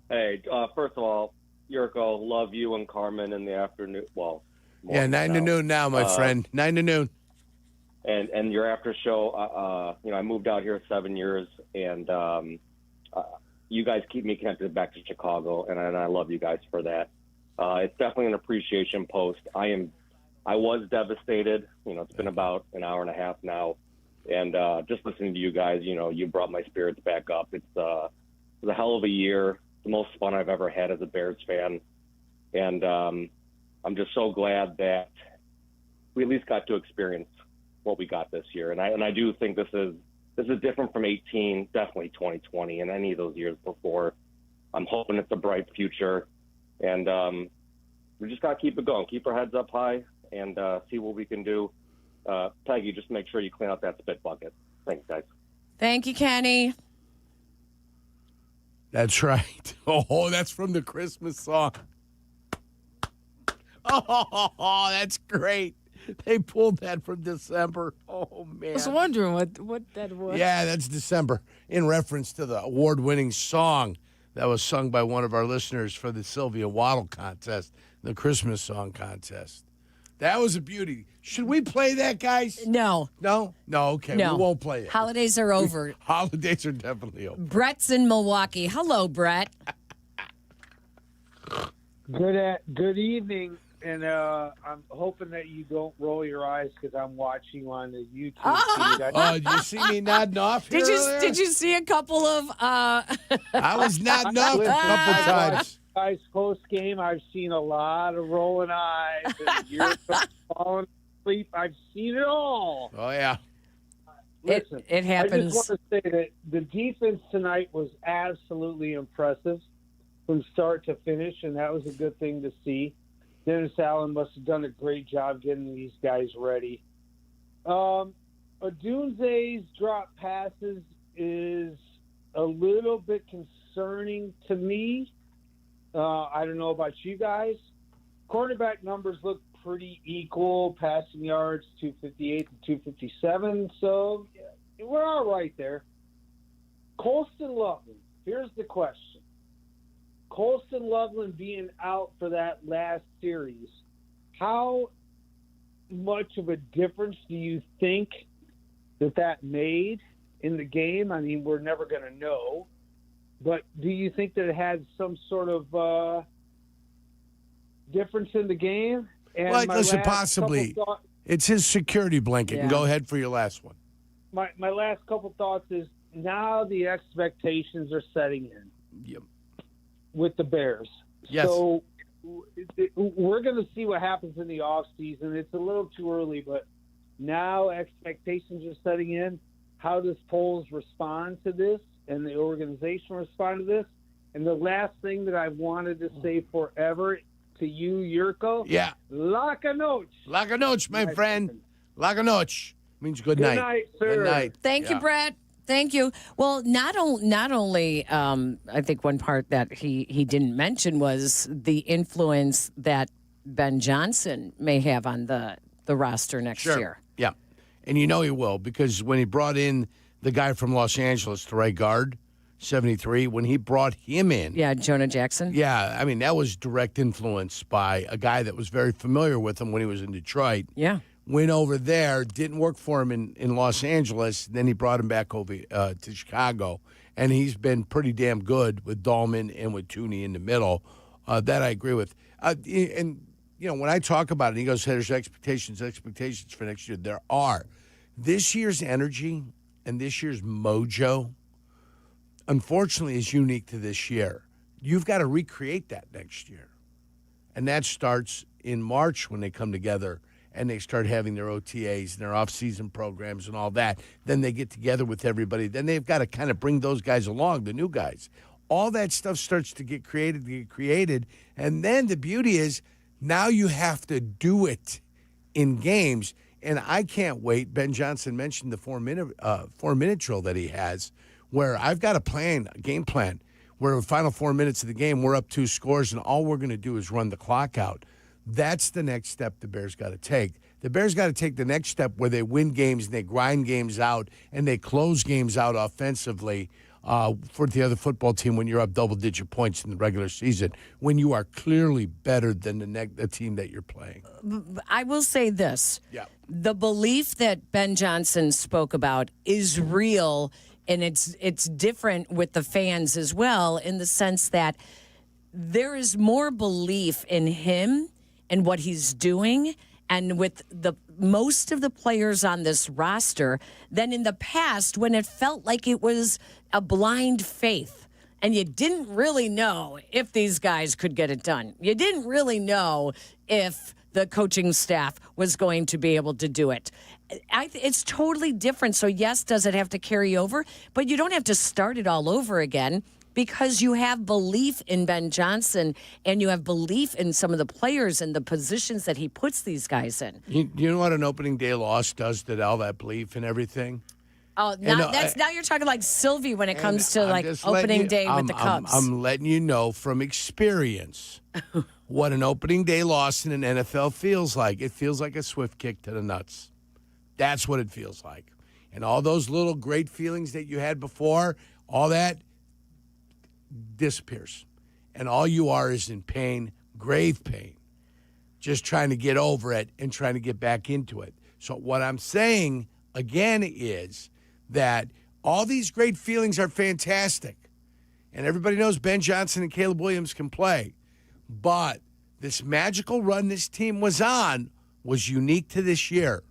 Hey, first of all, Yurko, love you and Carmen in the afternoon. Well, 9 to noon now, my friend. 9 to noon. And your after show, I moved out here 7 years, and you guys keep me connected back to Chicago, and I love you guys for that. It's definitely an appreciation post. I was devastated. It's been about an hour and a half now, and just listening to you guys, you brought my spirits back up. It was a hell of a year. the most fun I've ever had as a Bears fan. And I'm just so glad that we at least got to experience what we got this year. And I do think this is different from 18, definitely 2020 and any of those years before. I'm hoping it's a bright future. And we just got to keep it going, keep our heads up high, and see what we can do. Peggy, just make sure you clean out that spit bucket. Thanks, guys. Thank you, Kenny. That's right. Oh, that's from the Christmas song. Oh, that's great. They pulled that from December. Oh, man. I was wondering what that was. Yeah, that's December, in reference to the award-winning song that was sung by one of our listeners for the Sylvia Waddle contest, the Christmas song contest. That was a beauty. Should we play that, guys? No. No? No, okay. No. We won't play it. Holidays are over. Holidays are definitely over. Brett's in Milwaukee. Hello, Brett. Good evening, and I'm hoping that you don't roll your eyes because I'm watching you on the YouTube feed. Oh, did you see me nodding off here earlier? Did you see a couple of I was nodding off a couple times. Guys, post game, I've seen a lot of rolling eyes. And you're falling asleep. I've seen it all. Oh, yeah. Listen, it happens. I just want to say that the defense tonight was absolutely impressive from start to finish, and that was a good thing to see. Dennis Allen must have done a great job getting these guys ready. Odunze's drop passes is a little bit concerning to me. I don't know about you guys. Quarterback numbers look pretty equal. Passing yards, 258 to 257. So yeah, we're all right there. Colston Loveland, here's the question. Colston Loveland being out for that last series, how much of a difference do you think that made in the game? I mean, we're never going to know. But do you think that it had some sort of difference in the game? And Well, listen, possibly. It's his security blanket. Yeah. And go ahead for your last one. My last couple thoughts is now the expectations are setting in. Yep. With the Bears. Yes. So we're going to see what happens in the offseason. It's a little too early, but now expectations are setting in. How does Poles respond to this and the organization respond to this? And the last thing that I've wanted to say forever to you, Yurko. Yeah. La noche. La noche, my friend. La noche means good Good night. night, sir. Good night. Thank you, Brett. Thank you. Well, not only I think one part that he didn't mention was the influence that Ben Johnson may have on the roster next year. Yeah. And you know he will, because when he brought in the guy from Los Angeles, the right guard, 73, when he brought him in. Yeah, Jonah Jackson. Yeah, I mean, that was direct influence by a guy that was very familiar with him when he was in Detroit. Yeah. Went over there, didn't work for him in Los Angeles. Then he brought him back over to Chicago. And he's been pretty damn good with Dahlman and with Tooney in the middle. That I agree with. And, you know, when I talk about it, he goes, hey, there's expectations for next year. There are. This year's energy and this year's mojo, unfortunately, is unique to this year. You've got to recreate that next year. And that starts in March when they come together and they start having their OTAs and their off-season programs and all that. Then they get together with everybody. Then they've got to kind of bring those guys along, the new guys. All that stuff starts to get created. And then the beauty is now you have to do it in games. And I can't wait. Ben Johnson mentioned the 4-minute drill that he has, where I've got a game plan, where the final 4 minutes of the game, we're up 2 scores, and all we're going to do is run the clock out. That's the next step the Bears got to take. The Bears got to take the next step where they win games and they grind games out and they close games out offensively for the other football team when you're up double-digit points in the regular season, when you are clearly better than the team that you're playing. I will say this. Yeah. The belief that Ben Johnson spoke about is real, and it's different with the fans as well, in the sense that there is more belief in him and what he's doing and with the most of the players on this roster than in the past when it felt like it was a blind faith. and you didn't really know if these guys could get it done. You didn't really know if the coaching staff was going to be able to do it. It's totally different. So, yes, does it have to carry over? But you don't have to start it all over again because you have belief in Ben Johnson and you have belief in some of the players and the positions that he puts these guys in. You know what an opening day loss does to all that belief and everything? Oh, now you're talking like Sylvie when it comes to like opening day with the Cubs. I'm letting you know from experience what an opening day loss in an NFL feels like. It feels like a swift kick to the nuts. That's what it feels like. And all those little great feelings that you had before, all that disappears. And all you are is in pain, grave pain, just trying to get over it and trying to get back into it. So what I'm saying, again, is that all these great feelings are fantastic. And everybody knows Ben Johnson and Caleb Williams can play. But this magical run this team was on was unique to this year.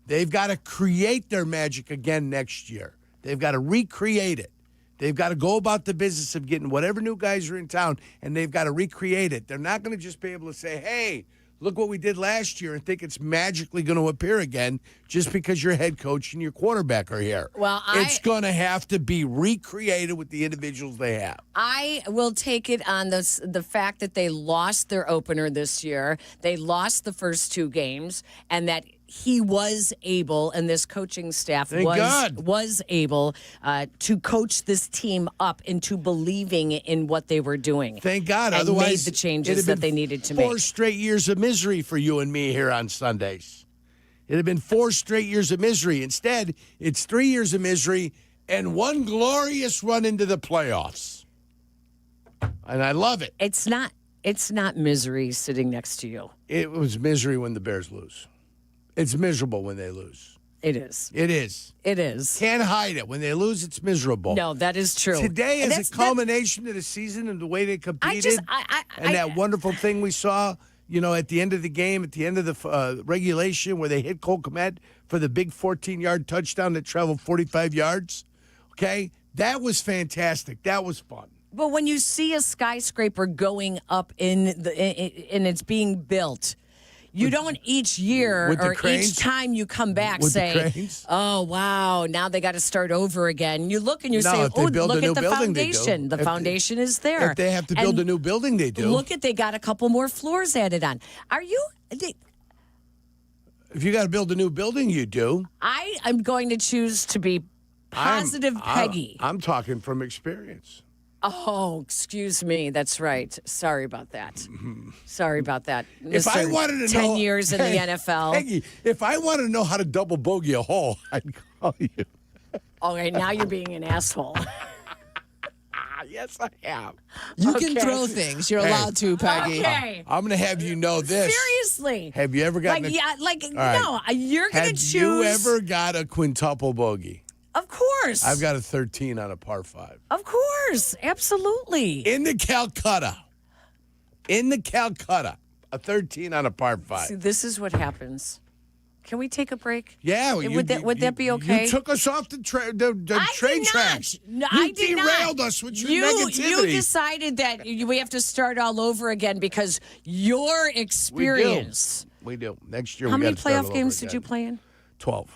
They've got to create their magic again next year. They've got to recreate it. They've got to go about the business of getting whatever new guys are in town, and they've got to recreate it. They're not going to just be able to say, hey, look what we did last year and think it's magically going to appear again just because your head coach and your quarterback are here. Well, it's going to have to be recreated with the individuals they have. I will take it on the fact that they lost their opener this year. They lost the first 2 games, and that he was able, and this coaching staff was able to coach this team up into believing in what they were doing. Thank God. And Otherwise, made the changes that they needed to make. 4 straight years of misery for you and me here on Sundays. It had been 4 straight years of misery. Instead, it's 3 years of misery and 1 glorious run into the playoffs. And I love it. It's not misery sitting next to you. It was misery when the Bears lose. It's miserable when they lose. It is. It is. It is. Can't hide it. When they lose, it's miserable. No, that is true. Today is a culmination of the season and the way they competed. And that wonderful thing we saw, at the end of the game, at the end of the regulation where they hit Cole Kmet for the big 14-yard touchdown that traveled 45 yards. Okay? That was fantastic. That was fun. But when you see a skyscraper going up and it's being built, you don't each year or each time you come back say, oh, wow, now they got to start over again. You look and you say, oh, look at the foundation. The foundation is there. If they have to build a new building, they do. Look at, they got a couple more floors added on. If you got to build a new building, you do. I am going to choose to be positive Peggy. I'm talking from experience. Oh, excuse me. That's right. Sorry about that. Sorry about that. If I wanted to 10 years in the NFL. Peggy, if I wanted to know how to double bogey a hole, I'd call you. All right, now you're being an asshole. Yes, I am. You can throw things. You're allowed to, Peggy. Okay. I'm going to have you know this. Seriously. Have you ever gotten no, you're going to choose. Have you ever got a quintuple bogey? Of course. I've got a 13 on a par 5. Of course. Absolutely. In the Calcutta, a 13 on a par 5. See, this is what happens. Can we take a break? Yeah. Would that be okay? You took us off the train tracks. No, I did not. You derailed us with your negativity. You decided that we have to start all over again because your experience. We do. Next year, How we many got to start all playoff over games again. did you play in? 12.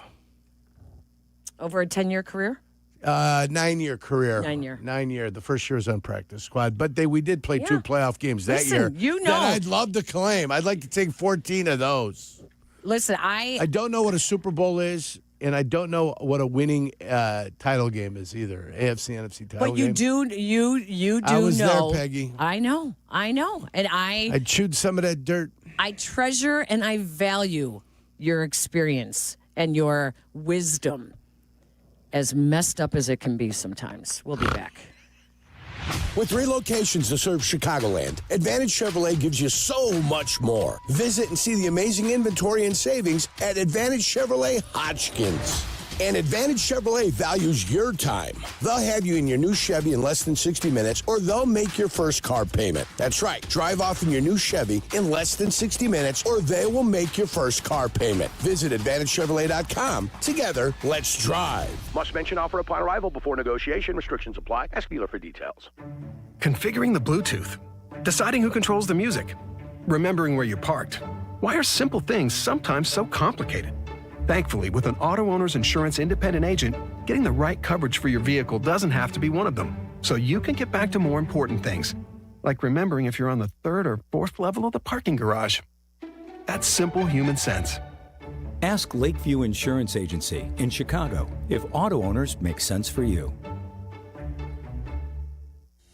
Over a 10-year career? 9-year career. 9 year. The first year was on practice squad, but we did play 2 playoff games that Listen, year. That I'd love to claim. I'd like to take 14 of those. Listen, I don't know what a Super Bowl is, and I don't know what a winning title game is either. AFC, NFC title game. But you do I was know. there, Peggy. I know. And I chewed some of that dirt. I treasure and I value your experience and your wisdom, as messed up as it can be sometimes. We'll be back. With 3 locations to serve Chicagoland, Advantage Chevrolet gives you so much more. Visit and see the amazing inventory and savings at Advantage Chevrolet Hodgkins. And Advantage Chevrolet values your time. They'll have you in your new Chevy in less than 60 minutes, or they'll make your first car payment. That's right. Drive off in your new Chevy in less than 60 minutes, or they will make your first car payment. Visit AdvantageChevrolet.com. Together, let's drive. Must mention offer upon arrival before negotiation. Restrictions apply. Ask dealer for details. Configuring the Bluetooth. Deciding who controls the music. Remembering where you parked. Why are simple things sometimes so complicated? Thankfully, with an auto owner's insurance independent agent, getting the right coverage for your vehicle doesn't have to be one of them. So you can get back to more important things, like remembering if you're on the 3rd or 4th level of the parking garage. That's simple human sense. Ask Lakeview Insurance Agency in Chicago if auto owners make sense for you.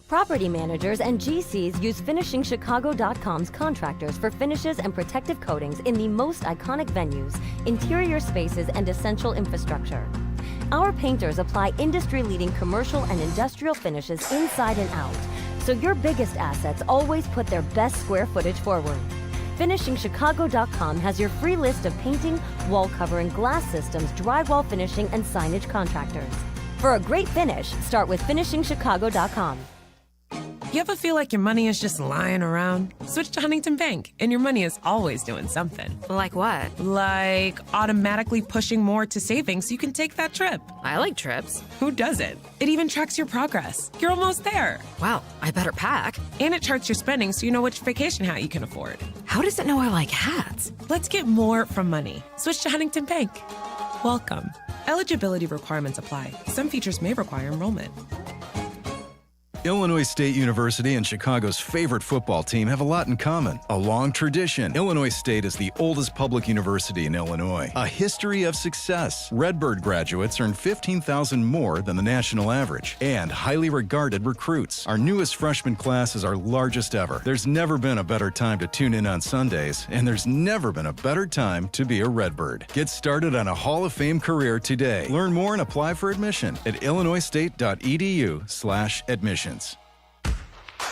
Property managers and GCs use FinishingChicago.com's contractors for finishes and protective coatings in the most iconic venues, interior spaces, and essential infrastructure. Our painters apply industry-leading commercial and industrial finishes inside and out, so your biggest assets always put their best square footage forward. FinishingChicago.com has your free list of painting, wall covering, glass systems, drywall finishing, and signage contractors. For a great finish, start with FinishingChicago.com. You ever feel like your money is just lying around? Switch to Huntington Bank, and your money is always doing something. Like what? Like automatically pushing more to savings so you can take that trip. I like trips. Who doesn't? It even tracks your progress. You're almost there. Wow, I better pack. And it charts your spending so you know which vacation hat you can afford. How does it know I like hats? Let's get more from money. Switch to Huntington Bank. Welcome. Eligibility requirements apply. Some features may require enrollment. Illinois State University and Chicago's favorite football team have a lot in common. A long tradition. Illinois State is the oldest public university in Illinois. A history of success. Redbird graduates earn $15,000 more than the national average. And highly regarded recruits. Our newest freshman class is our largest ever. There's never been a better time to tune in on Sundays, and there's never been a better time to be a Redbird. Get started on a Hall of Fame career today. Learn more and apply for admission at illinoisstate.edu/admissions.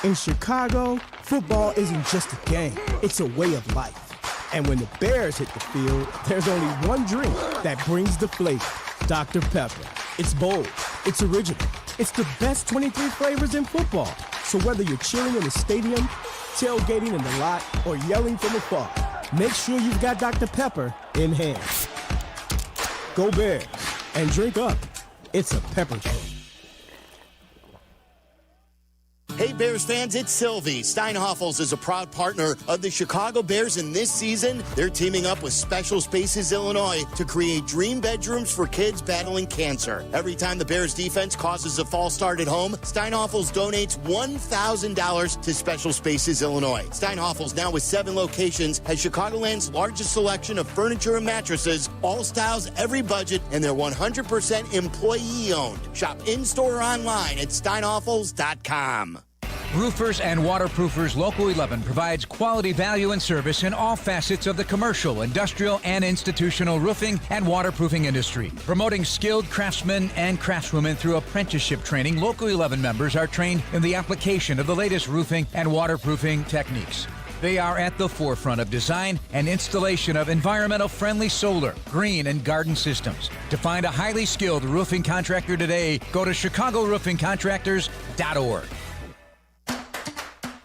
In Chicago, football isn't just a game, it's a way of life. And when the Bears hit the field, there's only one drink that brings the flavor, Dr. Pepper. It's bold, it's original, it's the best 23 flavors in football. So whether you're chilling in the stadium, tailgating in the lot, or yelling from afar, make sure you've got Dr. Pepper in hand. Go Bears, and drink up. It's a pepper thing. Hey Bears fans, it's Sylvie. Steinhoffels is a proud partner of the Chicago Bears, and this season, they're teaming up with Special Spaces Illinois to create dream bedrooms for kids battling cancer. Every time the Bears defense causes a false start at home, Steinhoffels donates $1,000 to Special Spaces Illinois. Steinhoffels, now with 7 locations, has Chicagoland's largest selection of furniture and mattresses, all styles, every budget, and they're 100% employee-owned. Shop in-store or online at steinhoffels.com. Roofers and Waterproofers Local 11 provides quality value and service in all facets of the commercial, industrial, and institutional roofing and waterproofing industry. Promoting skilled craftsmen and craftswomen through apprenticeship training, Local 11 members are trained in the application of the latest roofing and waterproofing techniques. They are at the forefront of design and installation of environmental-friendly solar, green, and garden systems. To find a highly skilled roofing contractor today, go to ChicagoRoofingContractors.org.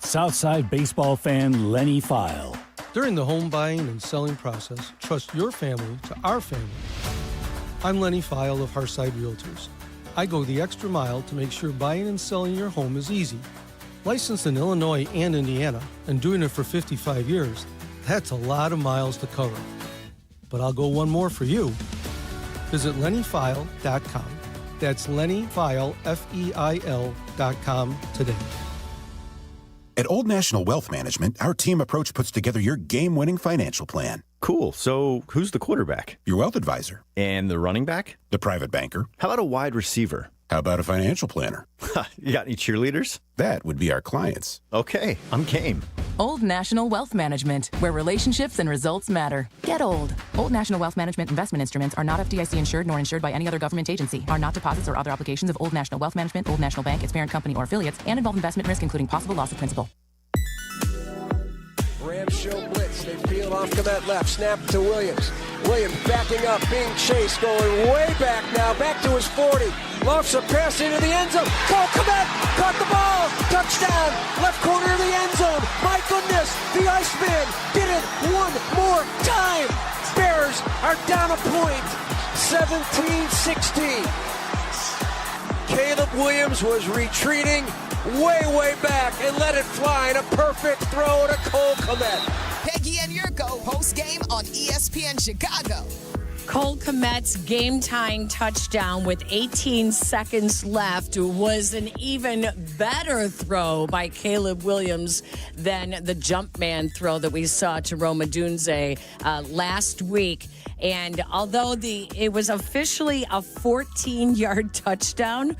Southside baseball fan Lenny File. During the home buying and selling process, trust your family to our family. I'm Lenny File of Hearthside Realtors. I go the extra mile to make sure buying and selling your home is easy. Licensed in Illinois and Indiana, and doing it for 55 years, that's a lot of miles to cover. But I'll go one more for you. Visit lennyfile.com. That's lennyfile, F-E-I-L.com today. At Old National Wealth Management, our team approach puts together your game-winning financial plan. Cool. So who's the quarterback? Your wealth advisor. And the running back? The private banker. How about a wide receiver? How about a financial planner? You got any cheerleaders? That would be our clients. Okay, I'm game. Old National Wealth Management, where relationships and results matter. Get old. Old National Wealth Management investment instruments are not FDIC insured nor insured by any other government agency, are not deposits or other obligations of Old National Wealth Management, Old National Bank, its parent company, or affiliates, and involve investment risk, including possible loss of principal. Rams show blitz. They peel off Komet left. Snap to Williams. Williams backing up, being chased, going way back now, back to his 40. Lofts a pass into the end zone. Cole Kmet caught the ball. Touchdown, left corner of the end zone. My goodness, the Iceman did it one more time. Bears are down a point, 17-16. Caleb Williams was retreating way back and let it fly in a perfect throw to Cole Kmet. Peggy and Yurko, post-game on ESPN Chicago. Cole Kmet's game-tying touchdown with 18 seconds left was an even better throw by Caleb Williams than the jump man throw that we saw to Roma Dunze last week. And although it was officially a 14-yard touchdown,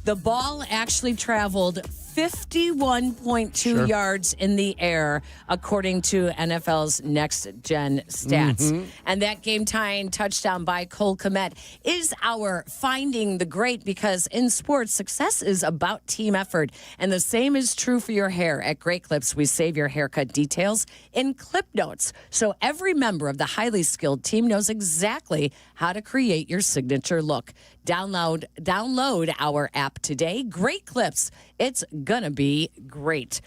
the ball actually traveled 51.2 yards in the air, according to NFL's Next Gen Stats. Mm-hmm. And that game-tying touchdown by Cole Kmet is our finding the great, because in sports, success is about team effort. And the same is true for your hair. At Great Clips, we save your haircut details in clip notes, so every member of the highly skilled team knows exactly how to create your signature look. Download our app today. Great Clips. It's gonna be great.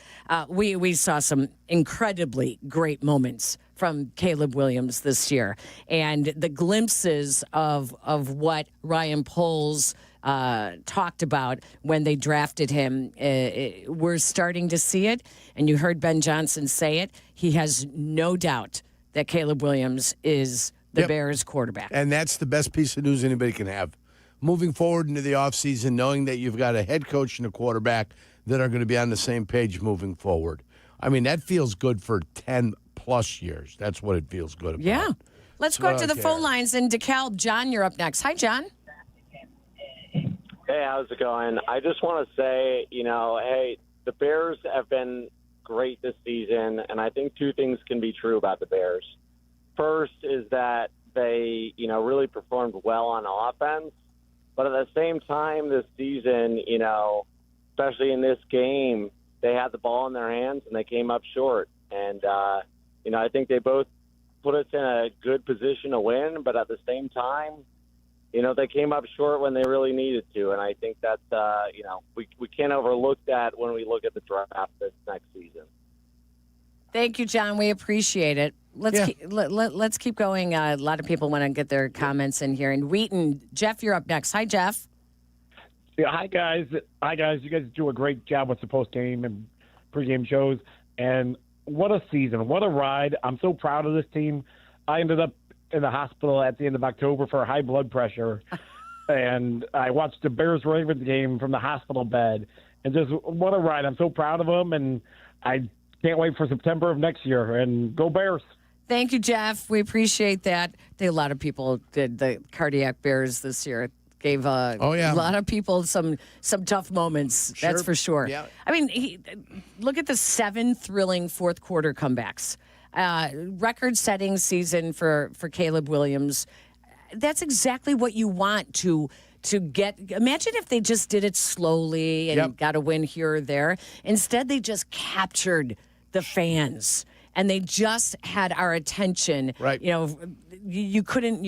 We saw some incredibly great moments from Caleb Williams this year, and the glimpses of what Ryan Poles talked about when they drafted him. We're starting to see it, and you heard Ben Johnson say it. He has no doubt that Caleb Williams is the Bears quarterback. And that's the best piece of news anybody can have. Moving forward into the offseason, knowing that you've got a head coach and a quarterback that are going to be on the same page moving forward. I mean, that feels good for 10-plus years. That's what it feels good about. Yeah. Let's go to the phone lines in DeKalb. John, you're up next. Hi, John. Hey, how's it going? I just want to say, hey, the Bears have been great this season, and I think two things can be true about the Bears. First is that they, really performed well on offense, but at the same time this season, especially in this game, they had the ball in their hands and they came up short. And, I think they both put us in a good position to win, but at the same time, they came up short when they really needed to. And I think that's, we can't overlook that when we look at the draft this next season. Thank you, John. We appreciate it. Let's keep going. A lot of people want to get their comments in here. And Wheaton, Jeff, you're up next. Hi, Jeff. Yeah, hi, guys. You guys do a great job with the post-game and pre-game shows. And what a season. What a ride. I'm so proud of this team. I ended up in the hospital at the end of October for high blood pressure. And I watched the Bears-Ravens game from the hospital bed. And just what a ride. I'm so proud of them. And I can't wait for September of next year. And go Bears. Thank you, Jeff. We appreciate that. A lot of people did the cardiac Bears this year. Gave a lot of people some tough moments. Sure. That's for sure. Yeah. I mean, look at the 7 thrilling fourth quarter comebacks. Record-setting season for Caleb Williams. That's exactly what you want to get. Imagine if they just did it slowly and got a win here or there. Instead, they just captured the fans. And they just had our attention. Right. You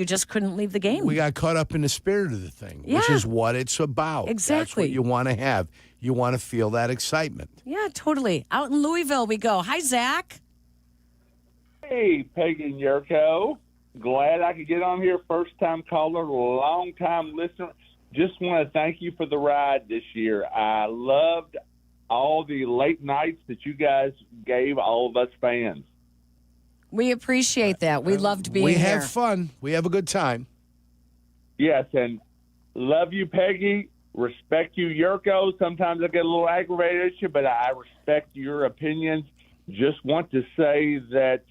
just couldn't leave the game. We got caught up in the spirit of the thing, which is what it's about. Exactly. That's what you want to have. You want to feel that excitement. Yeah, totally. Out in Louisville we go. Hi, Zach. Hey, Peggy and Yurko. Glad I could get on here. First-time caller, long-time listener. Just want to thank you for the ride this year. I loved all the late nights that you guys gave all of us fans. We appreciate that. We loved being here. We have fun. We have a good time. Yes, and love you, Peggy. Respect you, Yurko. Sometimes I get a little aggravated at you, but I respect your opinions. Just want to say that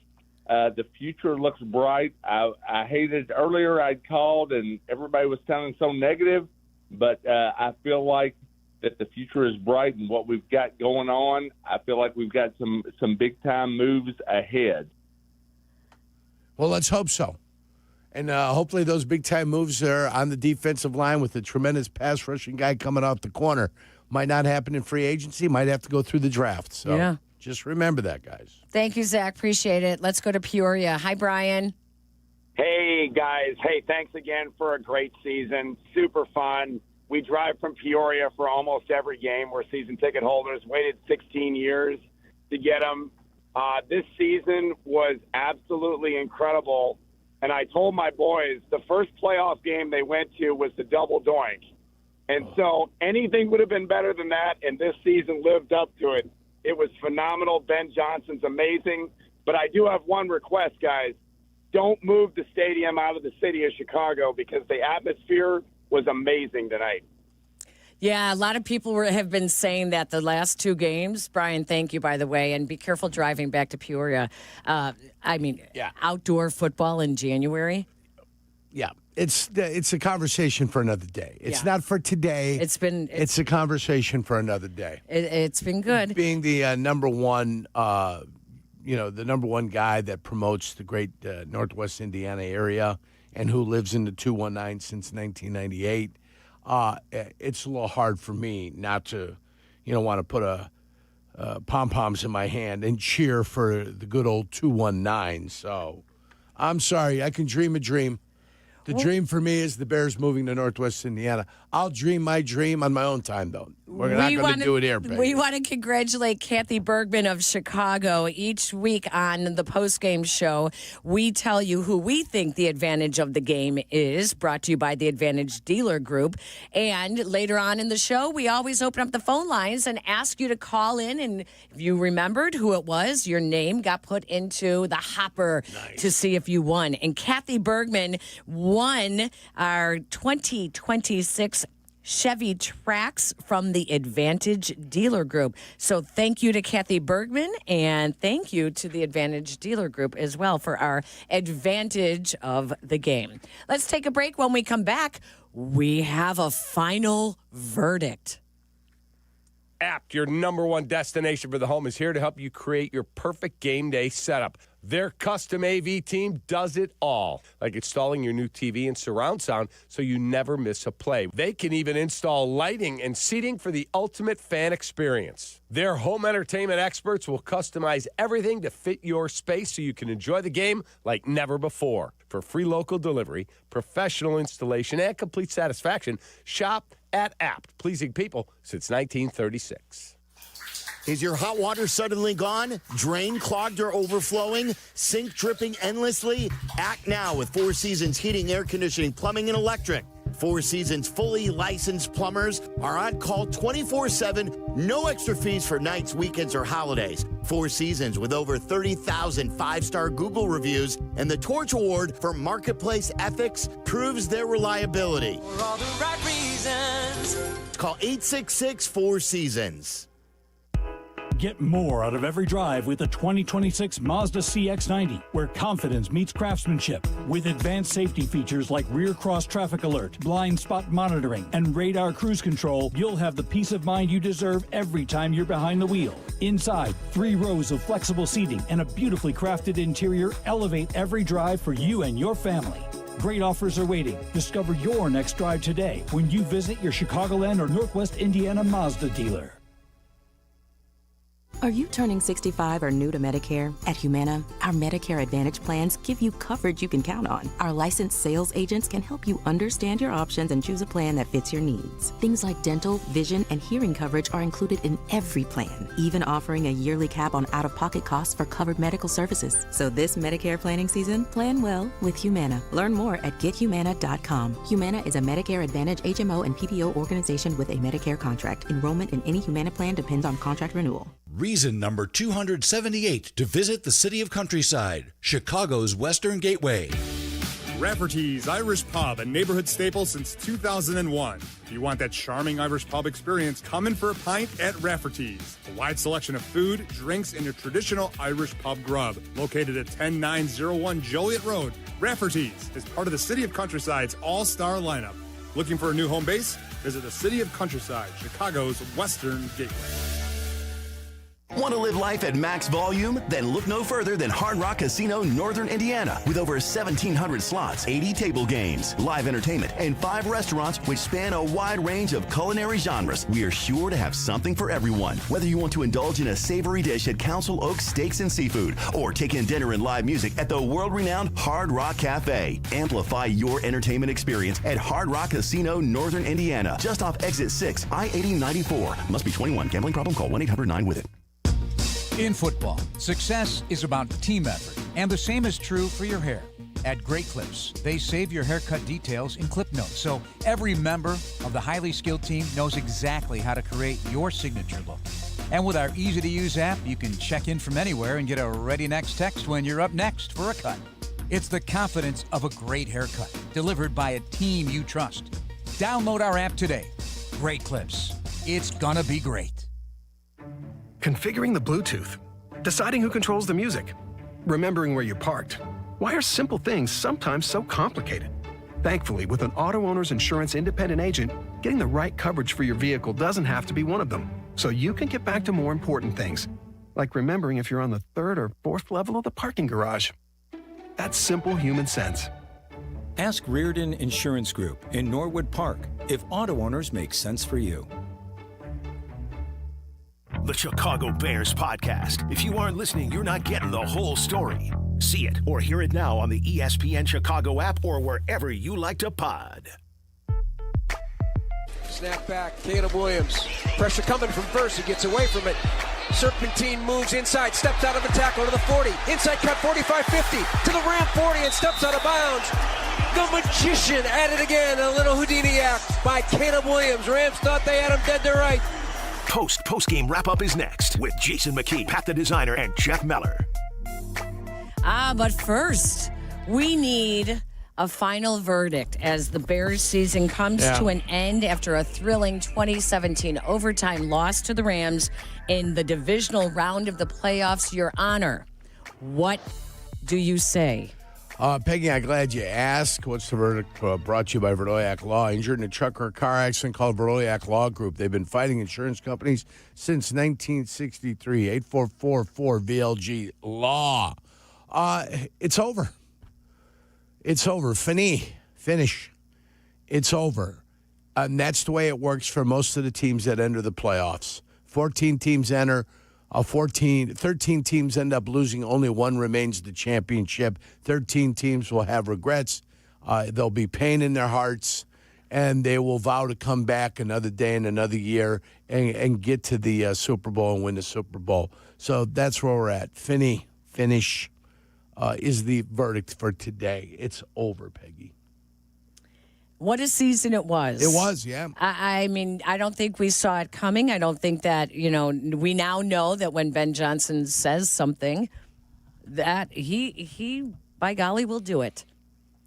the future looks bright. I hated earlier I'd called and everybody was sounding so negative, but I feel like that the future is bright and what we've got going on. I feel like we've got some big-time moves ahead. Well, let's hope so. And hopefully those big-time moves are on the defensive line with the tremendous pass-rushing guy coming off the corner. Might not happen in free agency. Might have to go through the draft. So just remember that, guys. Thank you, Zach. Appreciate it. Let's go to Peoria. Hi, Brian. Hey, guys. Hey, thanks again for a great season. Super fun. We drive from Peoria for almost every game. We're season ticket holders. Waited 16 years to get them. This season was absolutely incredible. And I told my boys the first playoff game they went to was the double doink. And so anything would have been better than that, and this season lived up to it. It was phenomenal. Ben Johnson's amazing. But I do have one request, guys. Don't move the stadium out of the city of Chicago because the atmosphere was amazing tonight. Yeah, a lot of people have been saying that the last two games. Brian, thank you, by the way, and be careful driving back to Peoria. Outdoor football in January. Yeah, it's a conversation for another day. It's not for today. It's a conversation for another day. It's been good. Being the number one, the number one guy that promotes the great Northwest Indiana area and who lives in the 219 since 1998. It's a little hard for me not to, want to put pom-poms in my hand and cheer for the good old 219. So I'm sorry. I can dream a dream. The dream for me is the Bears moving to Northwest Indiana. I'll dream my dream on my own time, though. We're not going to do it here, baby. We want to congratulate Kathy Bergman of Chicago. Each week on the Postgame show, we tell you who we think the advantage of the game is, brought to you by the Advantage Dealer Group. And later on in the show, we always open up the phone lines and ask you to call in. And if you remembered who it was, your name got put into the hopper to see if you won. And Kathy Bergman won our 2026 Chevy Trax from the Advantage Dealer Group. So thank you to Kathy Bergman, and thank you to the Advantage Dealer Group as well for our advantage of the game. Let's take a break. When we come back, we have a final verdict. Apt, your number one destination for the home, is here to help you create your perfect game day setup. Their custom AV team does it all, like installing your new TV and surround sound so you never miss a play. They can even install lighting and seating for the ultimate fan experience. Their home entertainment experts will customize everything to fit your space so you can enjoy the game like never before. For free local delivery, professional installation, and complete satisfaction, shop at Apt, pleasing people since 1936. Is your hot water suddenly gone? Drain clogged or overflowing? Sink dripping endlessly? Act now with Four Seasons Heating, Air Conditioning, Plumbing, and Electric. Four Seasons fully licensed plumbers are on call 24/7, no extra fees for nights, weekends, or holidays. Four Seasons with over 30,000 five-star Google reviews and the Torch Award for Marketplace Ethics proves their reliability. For all the right reasons. Call 866-4Seasons. Get more out of every drive with the 2026 Mazda CX-90, where confidence meets craftsmanship. With advanced safety features like rear cross traffic alert, blind spot monitoring, and radar cruise control, you'll have the peace of mind you deserve every time you're behind the wheel. Inside, 3 rows of flexible seating and a beautifully crafted interior elevate every drive for you and your family. Great offers are waiting. Discover your next drive today when you visit your Chicagoland or Northwest Indiana Mazda dealer. Are you turning 65 or new to Medicare? At Humana, our Medicare Advantage plans give you coverage you can count on. Our licensed sales agents can help you understand your options and choose a plan that fits your needs. Things like dental, vision, and hearing coverage are included in every plan, even offering a yearly cap on out-of-pocket costs for covered medical services. So this Medicare planning season, plan well with Humana. Learn more at gethumana.com. Humana is a Medicare Advantage HMO and PPO organization with a Medicare contract. Enrollment in any Humana plan depends on contract renewal. Reason number 278 to visit the city of Countryside, Chicago's Western Gateway. Rafferty's Irish Pub, a neighborhood staple since 2001. If you want that charming Irish pub experience, come in for a pint at Rafferty's. A wide selection of food, drinks, and a traditional Irish pub grub. Located at 10901 Joliet Road, Rafferty's is part of the City of Countryside's all-star lineup. Looking for a new home base? Visit the City of Countryside, Chicago's Western Gateway. Want to live life at max volume? Then look no further than Hard Rock Casino Northern Indiana. With over 1,700 slots, 80 table games, live entertainment, and 5 restaurants which span a wide range of culinary genres, we are sure to have something for everyone. Whether you want to indulge in a savory dish at Council Oaks Steaks and Seafood or take in dinner and live music at the world-renowned Hard Rock Cafe, amplify your entertainment experience at Hard Rock Casino Northern Indiana, just off Exit 6, I-8094. Must be 21. Gambling problem? Call 1-800-9-WITH-IT. In football, success is about team effort, and the same is true for your hair. At Great Clips, they save your haircut details in clip notes, so every member of the highly skilled team knows exactly how to create your signature look. And with our easy-to-use app, you can check in from anywhere and get a ready next text when you're up next for a cut. It's the confidence of a great haircut, delivered by a team you trust. Download our app today. Great Clips. It's gonna be great. Configuring the Bluetooth, deciding who controls the music, remembering where you parked. Why are simple things sometimes so complicated? Thankfully, with an auto owner's insurance independent agent, getting the right coverage for your vehicle doesn't have to be one of them. So you can get back to more important things, like remembering if you're on the 3rd or 4th level of the parking garage. That's simple human sense. Ask Reardon Insurance Group in Norwood Park if auto owners make sense for you. The Chicago Bears podcast. If you aren't listening, you're not getting the whole story. See it or hear it now on the ESPN Chicago app or wherever you like to pod. Snap back, Caleb Williams. Pressure coming from Verse. He gets away from it. Serpentine moves inside, steps out of a tackle to the 40. Inside cut 45-50 to the Ram 40 and steps out of bounds. The Magician at it again. A little Houdini act by Caleb Williams. Rams thought they had him dead to right. Post-game wrap-up is next with Jason McKee, Pat the Designer, and Jeff Meller. But first, we need a final verdict as the Bears season comes to an end after a thrilling 2017 overtime loss to the Rams in the divisional round of the playoffs. Your Honor, what do you say? Peggy, I'm glad you asked. What's the verdict? Brought to you by Verdoyak Law. Injured in a truck or car accident called Verdoyak Law Group. They've been fighting insurance companies since 1963. 844-4VLG Law. It's over. It's over. Finish. It's over. And that's the way it works for most of the teams that enter the playoffs. 14 teams enter. 13 teams end up losing. Only one remains the championship. 13 teams will have regrets. There'll be pain in their hearts, and they will vow to come back another day and another year and get to the Super Bowl and win the Super Bowl. So that's where we're at. Finish is the verdict for today. It's over, Peggy. What a season it was. It was, yeah. I mean, I don't think we saw it coming. I don't think that, we now know that when Ben Johnson says something, that he by golly, will do it.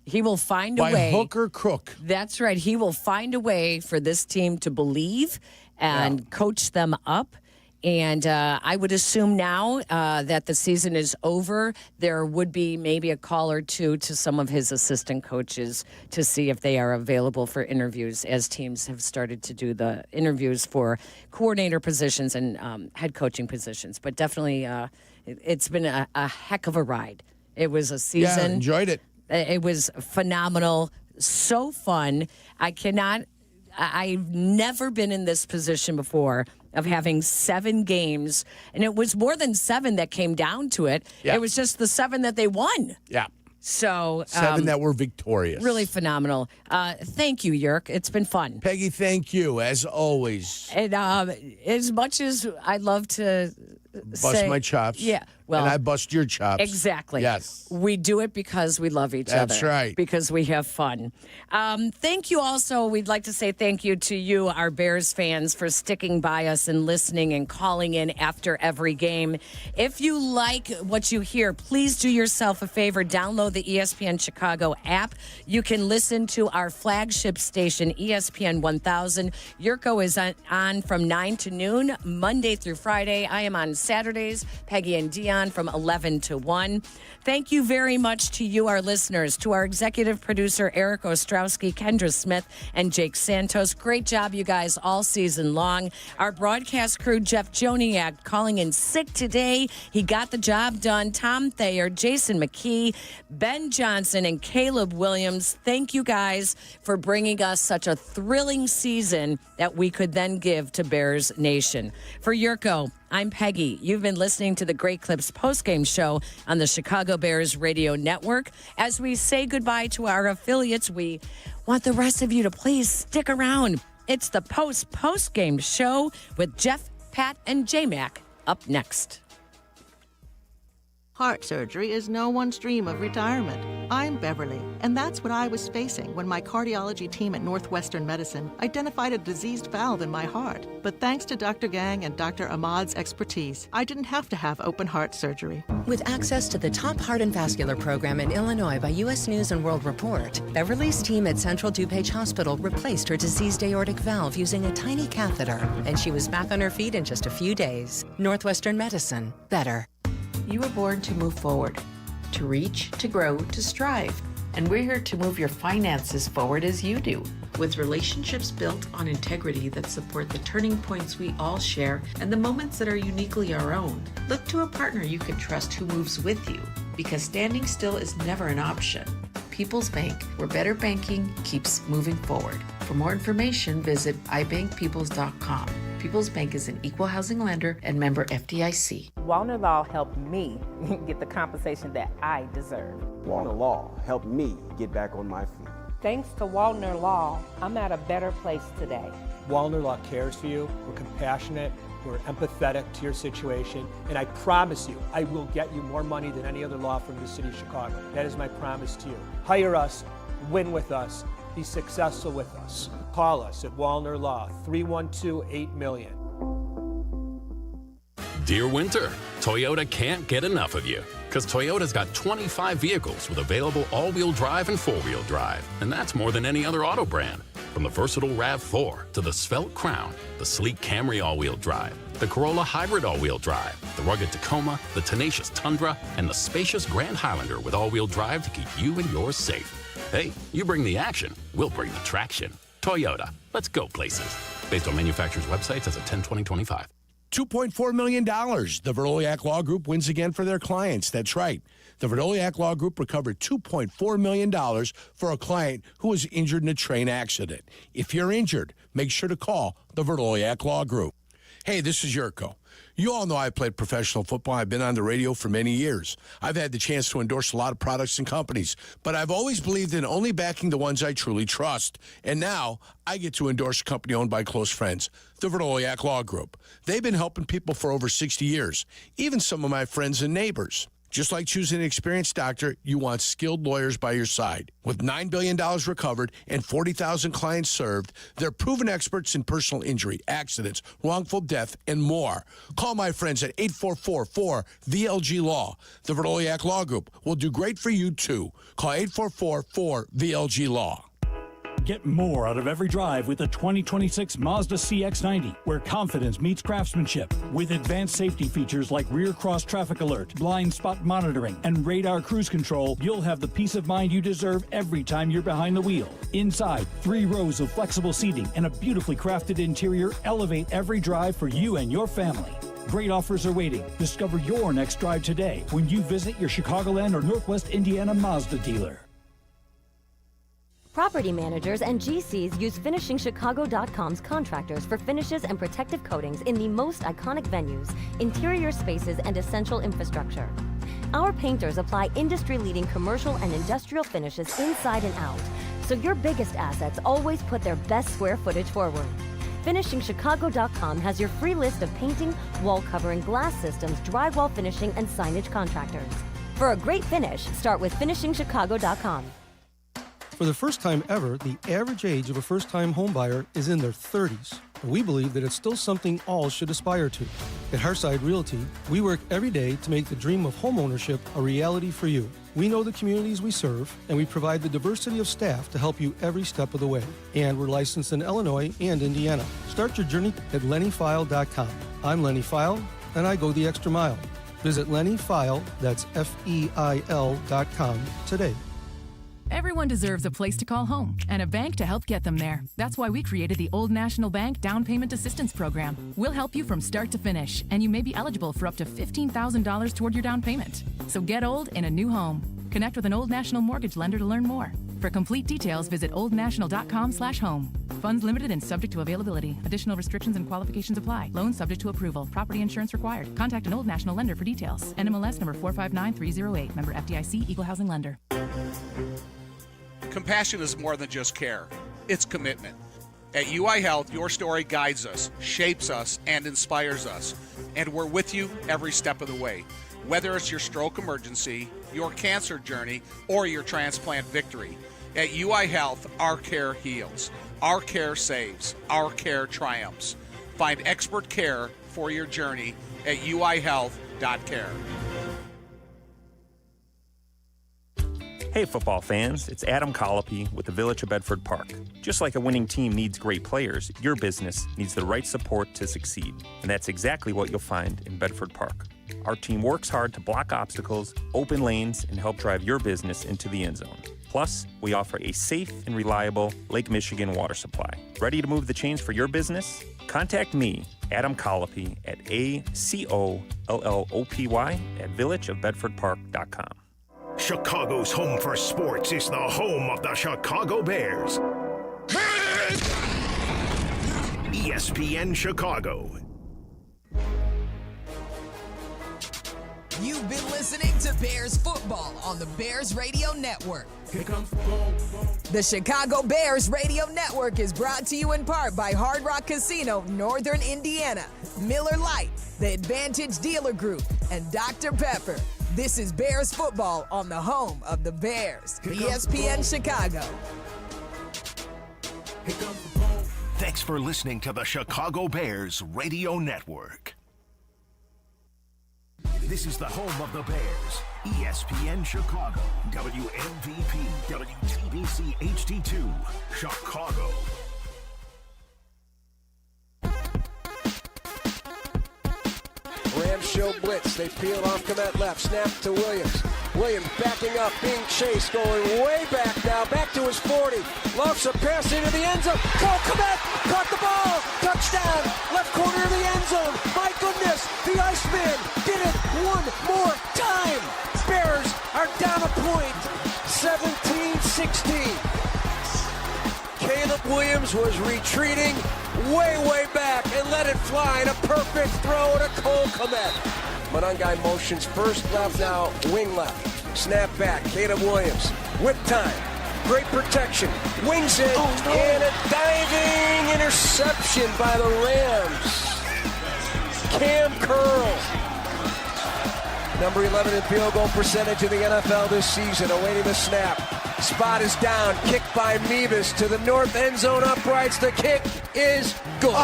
He will find a way. By hook or crook. That's right. He will find a way for this team to believe and coach them up. And I would assume now that the season is over, there would be maybe a call or two to some of his assistant coaches to see if they are available for interviews, as teams have started to do the interviews for coordinator positions and head coaching positions. But definitely, it's been a heck of a ride. It was a season. Yeah, enjoyed it. It was phenomenal. So fun. I've never been in this position before of having 7 games, and it was more than 7 that came down to it. Yeah. It was just the 7 that they won. Yeah. So 7 that were victorious. Really phenomenal. Thank you, Yerk. It's been fun. Peggy, thank you, as always. And as much as I'd love to bust my chops. Yeah. Well, and I bust your chops. Exactly. Yes. We do it because we love each other. That's right. Because we have fun. Thank you also. We'd like to say thank you to you, our Bears fans, for sticking by us and listening and calling in after every game. If you like what you hear, please do yourself a favor. Download the ESPN Chicago app. You can listen to our flagship station, ESPN 1000. Yurko is on from 9 to noon, Monday through Friday. I am on Saturdays. Peggy and Dion on from 11 to 1. Thank you very much to you, our listeners, to our executive producer, Eric Ostrowski, Kendra Smith, and Jake Santos. Great job, you guys, all season long. Our broadcast crew, Jeff Joniak, calling in sick today. He got the job done. Tom Thayer, Jason McKee, Ben Johnson, and Caleb Williams. Thank you guys for bringing us such a thrilling season that we could then give to Bears Nation. For Yurko, I'm Peggy. You've been listening to the Great Clips postgame show on the Chicago Bears Radio Network. As we say goodbye to our affiliates, we want the rest of you to please stick around. It's the postgame show with Jeff, Pat, and J-Mac up next. Heart surgery is no one's dream of retirement. I'm Beverly, and that's what I was facing when my cardiology team at Northwestern Medicine identified a diseased valve in my heart. But thanks to Dr. Gang and Dr. Ahmad's expertise, I didn't have to have open heart surgery. With access to the top heart and vascular program in Illinois by U.S. News and World Report, Beverly's team at Central DuPage Hospital replaced her diseased aortic valve using a tiny catheter, and she was back on her feet in just a few days. Northwestern Medicine. Better. You were born to move forward, to reach, to grow, to strive. And we're here to move your finances forward as you do, with relationships built on integrity that support the turning points we all share and the moments that are uniquely our own. Look to a partner you can trust who moves with you, because standing still is never an option. People's Bank, where better banking keeps moving forward. For more information, visit ibankpeoples.com. People's Bank is an equal housing lender and member FDIC. Wallner Law helped me get the compensation that I deserve. Wallner Law helped me get back on my feet. Thanks to Wallner Law, I'm at a better place today. Wallner Law cares for you. We're compassionate. We're empathetic to your situation. And I promise you, I will get you more money than any other law firm in the city of Chicago. That is my promise to you. Hire us, win with us, be successful with us. Call us at Wallner Law, 312-8-million. Dear Winter, Toyota can't get enough of you. Because Toyota's got 25 vehicles with available all-wheel drive and four-wheel drive. And that's more than any other auto brand. From the versatile RAV4 to the svelte Crown, the sleek Camry all-wheel drive, the Corolla Hybrid all-wheel drive, the rugged Tacoma, the tenacious Tundra, and the spacious Grand Highlander with all-wheel drive to keep you and yours safe. Hey, you bring the action, we'll bring the traction. Toyota, let's go places. Based on manufacturer's websites as of 10/20/25. $2.4 million. The Verdoliak Law Group wins again for their clients. That's right. The Verdoliak Law Group recovered $2.4 million for a client who was injured in a train accident. If you're injured, make sure to call the Verdoliak Law Group. Hey, this is Yurko. You all know I played professional football. I've been on the radio for many years. I've had the chance to endorse a lot of products and companies, but I've always believed in only backing the ones I truly trust. And now I get to endorse a company owned by close friends, the Verdoliak Law Group. They've been helping people for over 60 years, even some of my friends and neighbors. Just like choosing an experienced doctor, you want skilled lawyers by your side. With $9 billion recovered and 40,000 clients served, they're proven experts in personal injury, accidents, wrongful death, and more. Call my friends at 844-4-VLG-LAW. The Verdoliak Law Group will do great for you, too. Call 844-4-VLG-LAW. Get more out of every drive with the 2026 Mazda CX-90, where confidence meets craftsmanship. With advanced safety features like rear cross traffic alert, blind spot monitoring, and radar cruise control, you'll have the peace of mind you deserve every time you're behind the wheel. Inside, 3 rows of flexible seating and a beautifully crafted interior elevate every drive for you and your family. Great offers are waiting. Discover your next drive today when you visit your Chicagoland or Northwest Indiana Mazda dealer. Property managers and GCs use FinishingChicago.com's contractors for finishes and protective coatings in the most iconic venues, interior spaces, and essential infrastructure. Our painters apply industry-leading commercial and industrial finishes inside and out, so your biggest assets always put their best square footage forward. FinishingChicago.com has your free list of painting, wall covering, glass systems, drywall finishing, and signage contractors. For a great finish, start with FinishingChicago.com. For the first time ever, the average age of a first-time homebuyer is in their 30s. We believe that it's still something all should aspire to. At Hearthside Realty, we work every day to make the dream of homeownership a reality for you. We know the communities we serve, and we provide the diversity of staff to help you every step of the way. And we're licensed in Illinois and Indiana. Start your journey at lennyfile.com. I'm Lenny File, and I go the extra mile. Visit lennyfile, that's FEIL.com today. Everyone deserves a place to call home and a bank to help get them there. That's why we created the Old National Bank Down Payment Assistance Program. We'll help you from start to finish, and you may be eligible for up to $15,000 toward your down payment. So get old in a new home. Connect with an Old National mortgage lender to learn more. For complete details, visit oldnational.com/home. Funds limited and subject to availability. Additional restrictions and qualifications apply. Loan subject to approval. Property insurance required. Contact an Old National lender for details. NMLS number 459308. Member FDIC. Equal housing lender. Compassion is more than just care. It's commitment. At UI Health, your story guides us, shapes us, and inspires us. And we're with you every step of the way. Whether it's your stroke emergency, your cancer journey, or your transplant victory. At UI Health, our care heals. Our care saves. Our care triumphs. Find expert care for your journey at uihealth.care. Hey football fans, it's Adam Colopy with the Village of Bedford Park. Just like a winning team needs great players, your business needs the right support to succeed. And that's exactly what you'll find in Bedford Park. Our team works hard to block obstacles, open lanes, and help drive your business into the end zone. Plus, we offer a safe and reliable Lake Michigan water supply. Ready to move the chains for your business? Contact me, Adam Colopy, at ACOLLOPY at villageofbedfordpark.com. Chicago's home for sports is the home of the Chicago Bears. ESPN Chicago. You've been listening to Bears football on the Bears Radio Network. The Chicago Bears Radio Network is brought to you in part by Hard Rock Casino, Northern Indiana, Miller Lite, the Advantage Dealer Group, and Dr. Pepper. This is Bears football on the home of the Bears, ESPN Chicago. Thanks for listening to the Chicago Bears Radio Network. This is the home of the Bears, ESPN Chicago, WMVP, WTBC HD2, Chicago. Rams show blitz. They peel off Komet left. Snap to Williams. Williams backing up, being chased, going way back now. Back to his 40. Lofts a pass into the end zone. Cole Komet caught the ball. Touchdown. Left corner of the end zone. My goodness. The Iceman did it one more time. Bears are down a point. 17-16. Caleb Williams was retreating way back and let it fly in a perfect throw to Cole Komet. Monangai motions first left, now wing left. Snap back, Caleb Williams. Whip time. Great protection. Wings it, and a diving interception by the Rams. Cam Curl. Number 11 in field goal percentage in the NFL this season, awaiting the snap. Spot is down, kicked by Mevis to the north end zone uprights. The kick is good.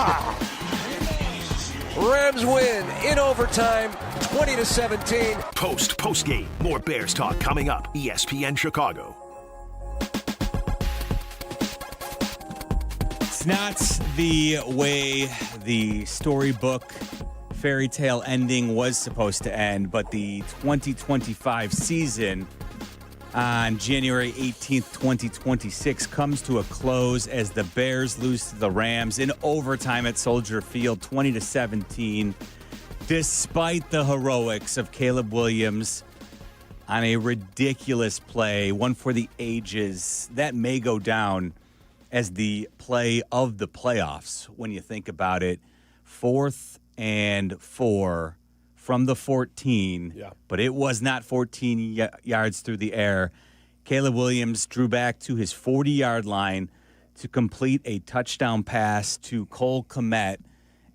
Rams win in overtime, 20-17. Postgame. More Bears talk coming up. ESPN Chicago. It's not the way the storybook fairy tale ending was supposed to end, but the 2025 season on January 18th, 2026 comes to a close as the Bears lose to the Rams in overtime at Soldier Field, 20-17, despite the heroics of Caleb Williams on a ridiculous play, one for the ages. That may go down as the play of the playoffs when you think about it. 4th and 4 from the 14, but it was not 14 yards through the air. Caleb Williams drew back to his 40-yard line to complete a touchdown pass to Cole Komet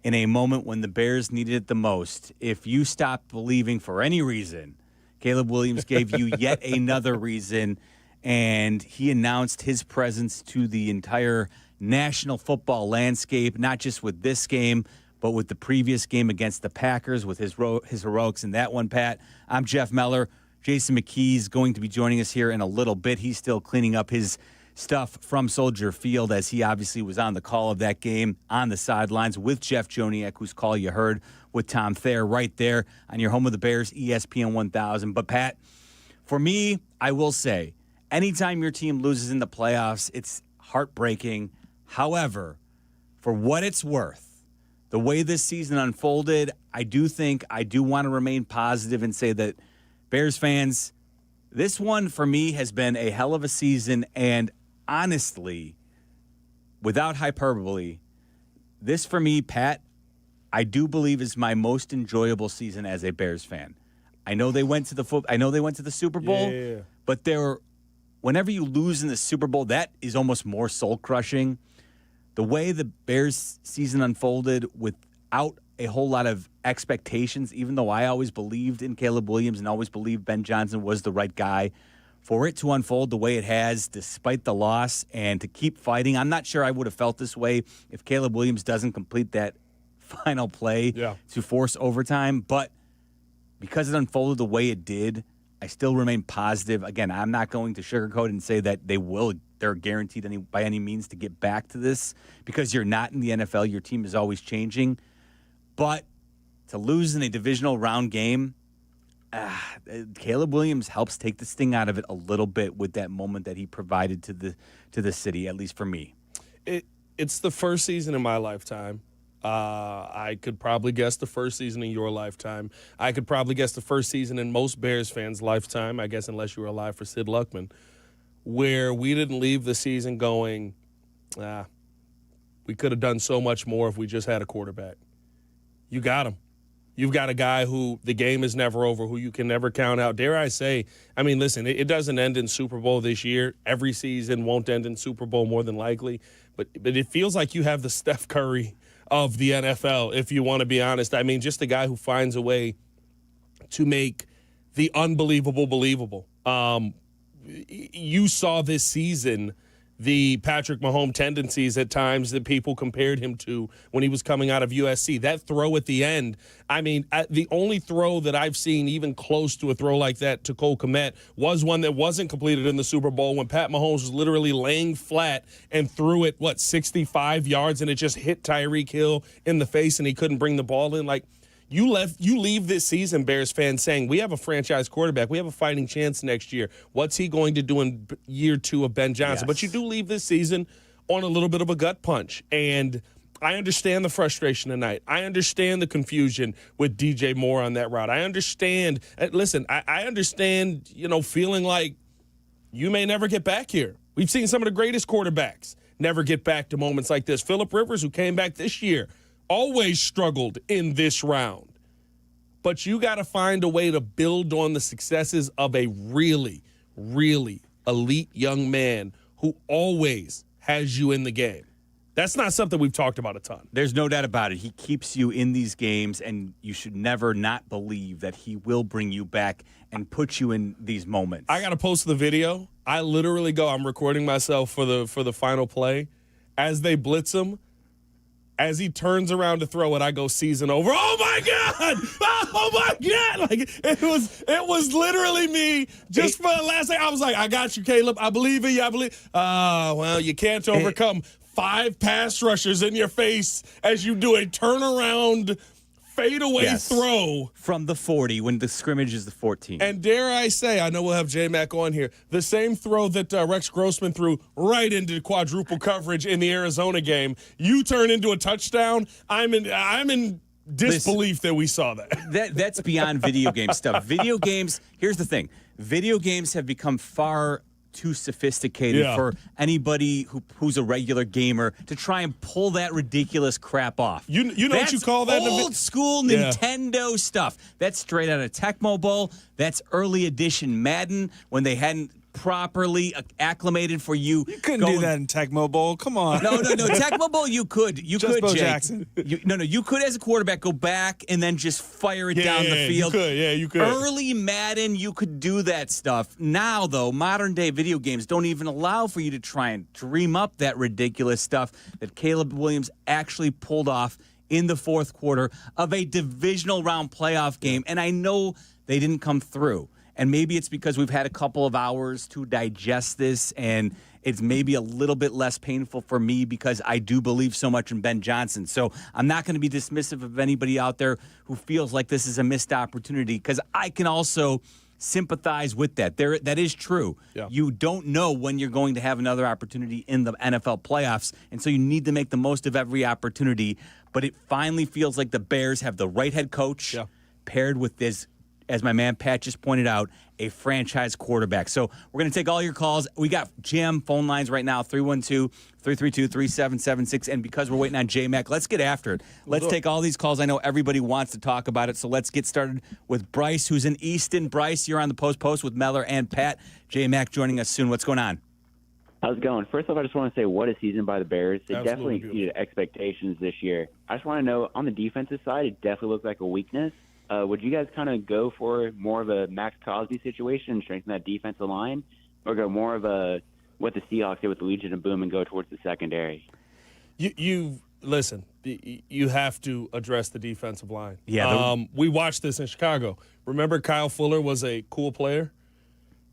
in a moment when the Bears needed it the most. If you stopped believing for any reason, Caleb Williams gave you yet another reason, and he announced his presence to the entire national football landscape, not just with this game, but with the previous game against the Packers, with his heroics in that one, Pat. I'm Jeff Meller. Jason McKee's going to be joining us here in a little bit. He's still cleaning up his stuff from Soldier Field, as he obviously was on the call of that game on the sidelines with Jeff Joniak, whose call you heard with Tom Thayer right there on your home of the Bears, ESPN 1000. But, Pat, for me, I will say, anytime your team loses in the playoffs, it's heartbreaking. However, for what it's worth, the way this season unfolded, I do want to remain positive and say that Bears fans, this one for me has been a hell of a season. And honestly, without hyperbole, this for me, Pat, I do believe is my most enjoyable season as a Bears fan. I know they went to the Super Bowl, but whenever you lose in the Super Bowl, that is almost more soul crushing. The way the Bears season unfolded without a whole lot of expectations, even though I always believed in Caleb Williams and always believed Ben Johnson was the right guy, for it to unfold the way it has despite the loss and to keep fighting. I'm not sure I would have felt this way if Caleb Williams doesn't complete that final play to force overtime, but because it unfolded the way it did, I still remain positive. Again, I'm not going to sugarcoat and say that they're guaranteed by any means to get back to this, because you're not in the NFL. Your team is always changing. But to lose in a divisional round game, Caleb Williams helps take the sting out of it a little bit with that moment that he provided to the city, at least for me. It's the first season in my lifetime. I could probably guess the first season in your lifetime. I could probably guess the first season in most Bears fans' lifetime, I guess unless you were alive for Sid Luckman, where we didn't leave the season going, we could have done so much more if we just had a quarterback. You got him. You've got a guy who the game is never over, who you can never count out. Dare I say, I mean, listen, it doesn't end in Super Bowl this year. Every season won't end in Super Bowl more than likely. But it feels like you have the Steph Curry of the NFL, if you want to be honest. I mean, just a guy who finds a way to make the unbelievable believable. You saw this season the Patrick Mahomes tendencies at times that people compared him to when he was coming out of USC. That throw at the end, I mean, the only throw that I've seen even close to a throw like that to Cole Kmet was one that wasn't completed in the Super Bowl when Pat Mahomes was literally laying flat and threw it, 65 yards, and it just hit Tyreek Hill in the face and he couldn't bring the ball in. Like, you leave this season, Bears fans, saying we have a franchise quarterback. We have a fighting chance next year. What's he going to do in year 2 of Ben Johnson? Yes. But you do leave this season on a little bit of a gut punch. And I understand the frustration tonight. I understand the confusion with DJ Moore on that route. I understand. Listen, I understand, feeling like you may never get back here. We've seen some of the greatest quarterbacks never get back to moments like this. Phillip Rivers, who came back this year, always struggled in this round. But you got to find a way to build on the successes of a really, really elite young man who always has you in the game. That's not something we've talked about a ton. There's no doubt about it. He keeps you in these games, and you should never not believe that he will bring you back and put you in these moments. I got to post the video. I literally I'm recording myself for the final play. As they blitz him, as he turns around to throw it, I go, season over. Oh my God! Oh my God! Like it was literally me just for the last thing. I was like, I got you, Caleb. I believe in you. I believe. Well, you can't overcome 5 pass rushers in your face as you do a turnaround fadeaway throw from the 40 when the scrimmage is the 14. And dare I say, I know we'll have J-Mac on here, the same throw that Rex Grossman threw right into quadruple coverage in the Arizona game, you turn into a touchdown. I'm in disbelief that we saw that. That's beyond video game stuff. Video games, here's the thing. Video games have become far too sophisticated for anybody who's a regular gamer to try and pull that ridiculous crap off. You know what you call that? Old school Nintendo stuff. That's straight out of Tecmo Bowl. That's early edition Madden when they hadn't properly acclimated for you. You couldn't do that in Tecmo Bowl. Come on. No. Tecmo Bowl, you could. You just could, Bo Jake. Jackson. You could, as a quarterback, go back and then just fire it down the field. You could. Early Madden, you could do that stuff. Now, though, modern-day video games don't even allow for you to try and dream up that ridiculous stuff that Caleb Williams actually pulled off in the fourth quarter of a divisional round playoff game. And I know they didn't come through. And maybe it's because we've had a couple of hours to digest this and it's maybe a little bit less painful for me because I do believe so much in Ben Johnson. So I'm not going to be dismissive of anybody out there who feels like this is a missed opportunity, because I can also sympathize with that. That is true. Yeah. You don't know when you're going to have another opportunity in the NFL playoffs, and so you need to make the most of every opportunity. But it finally feels like the Bears have the right head coach paired with this, as my man Pat just pointed out, a franchise quarterback. So we're going to take all your calls. We got jam phone lines right now, 312-332-3776. And because we're waiting on J-Mac, let's get after it. Let's take all these calls. I know everybody wants to talk about it, so let's get started with Bryce, who's in Easton. Bryce, you're on the Post with Meller and Pat. J-Mac joining us soon. What's going on? How's it going? First off, I just want to say what a season by the Bears. It Absolutely definitely exceeded expectations this year. I just want to know, on the defensive side, it definitely looked like a weakness. Would you guys kind of go for more of a Max Crosby situation and strengthen that defensive line, or go more of a what the Seahawks did with the Legion of Boom and go towards the secondary? Listen, you have to address the defensive line. Yeah. We watched this in Chicago. Remember, Kyle Fuller was a cool player?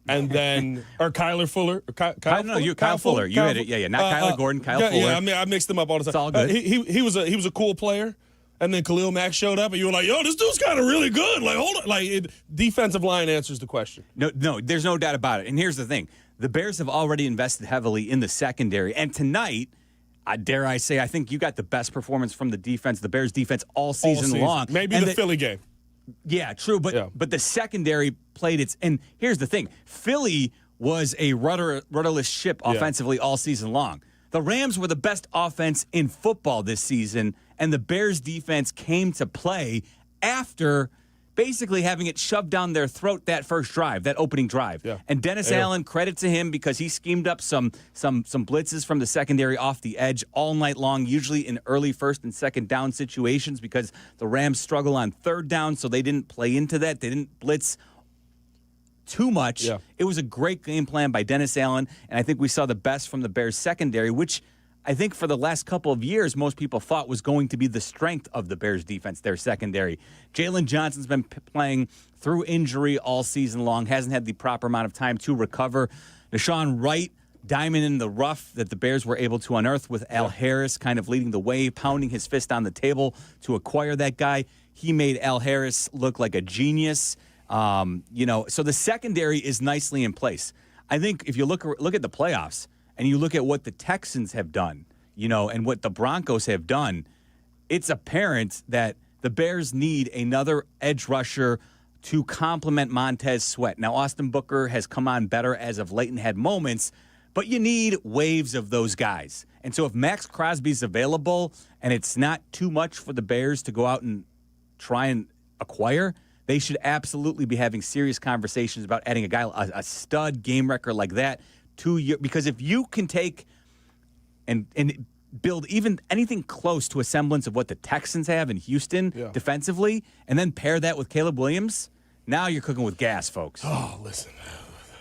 And then, or Kyler Fuller. Kyle Fuller. You hit it. Yeah. Not Kyler Gordon, Kyle Fuller. Yeah, I mean, I mixed them up all the time. It's all good. He was a cool player. And then Khalil Mack showed up, and you were like, yo, this dude's kind of really good. Like, hold on. Defensive line answers the question. No, there's no doubt about it. And here's the thing. The Bears have already invested heavily in the secondary. And tonight, dare I say, I think you got the best performance from the defense, the Bears defense, all season long. Maybe and the Philly game. Yeah, true. But the secondary played its – and here's the thing. Philly was a rudderless ship offensively all season long. The Rams were the best offense in football this season, and the Bears defense came to play after basically having it shoved down their throat that first drive, that opening drive. Yeah. And Dennis Allen, credit to him, because he schemed up some blitzes from the secondary off the edge all night long, usually in early first and second down situations, because the Rams struggle on third down, so they didn't play into that. They didn't blitz too much. Yeah. It was a great game plan by Dennis Allen, and I think we saw the best from the Bears secondary, which I think for the last couple of years most people thought was going to be the strength of the Bears defense, their secondary. Jalen Johnson's been playing through injury all season long, hasn't had the proper amount of time to recover. Deshaun Wright, diamond in the rough that the Bears were able to unearth with Al Harris kind of leading the way, pounding his fist on the table to acquire that guy. He made Al Harris look like a genius. So the secondary is nicely in place. I think if you look at the playoffs and you look at what the Texans have done, and what the Broncos have done, it's apparent that the Bears need another edge rusher to complement Montez Sweat. Now, Austin Booker has come on better as of late and had moments, but you need waves of those guys. And so if Max Crosby's available and it's not too much for the Bears to go out and try and acquire, they should absolutely be having serious conversations about adding a guy, a stud game wrecker like that to you. Because if you can take and build even anything close to a semblance of what the Texans have in Houston defensively, and then pair that with Caleb Williams, now you're cooking with gas, folks. Oh, listen.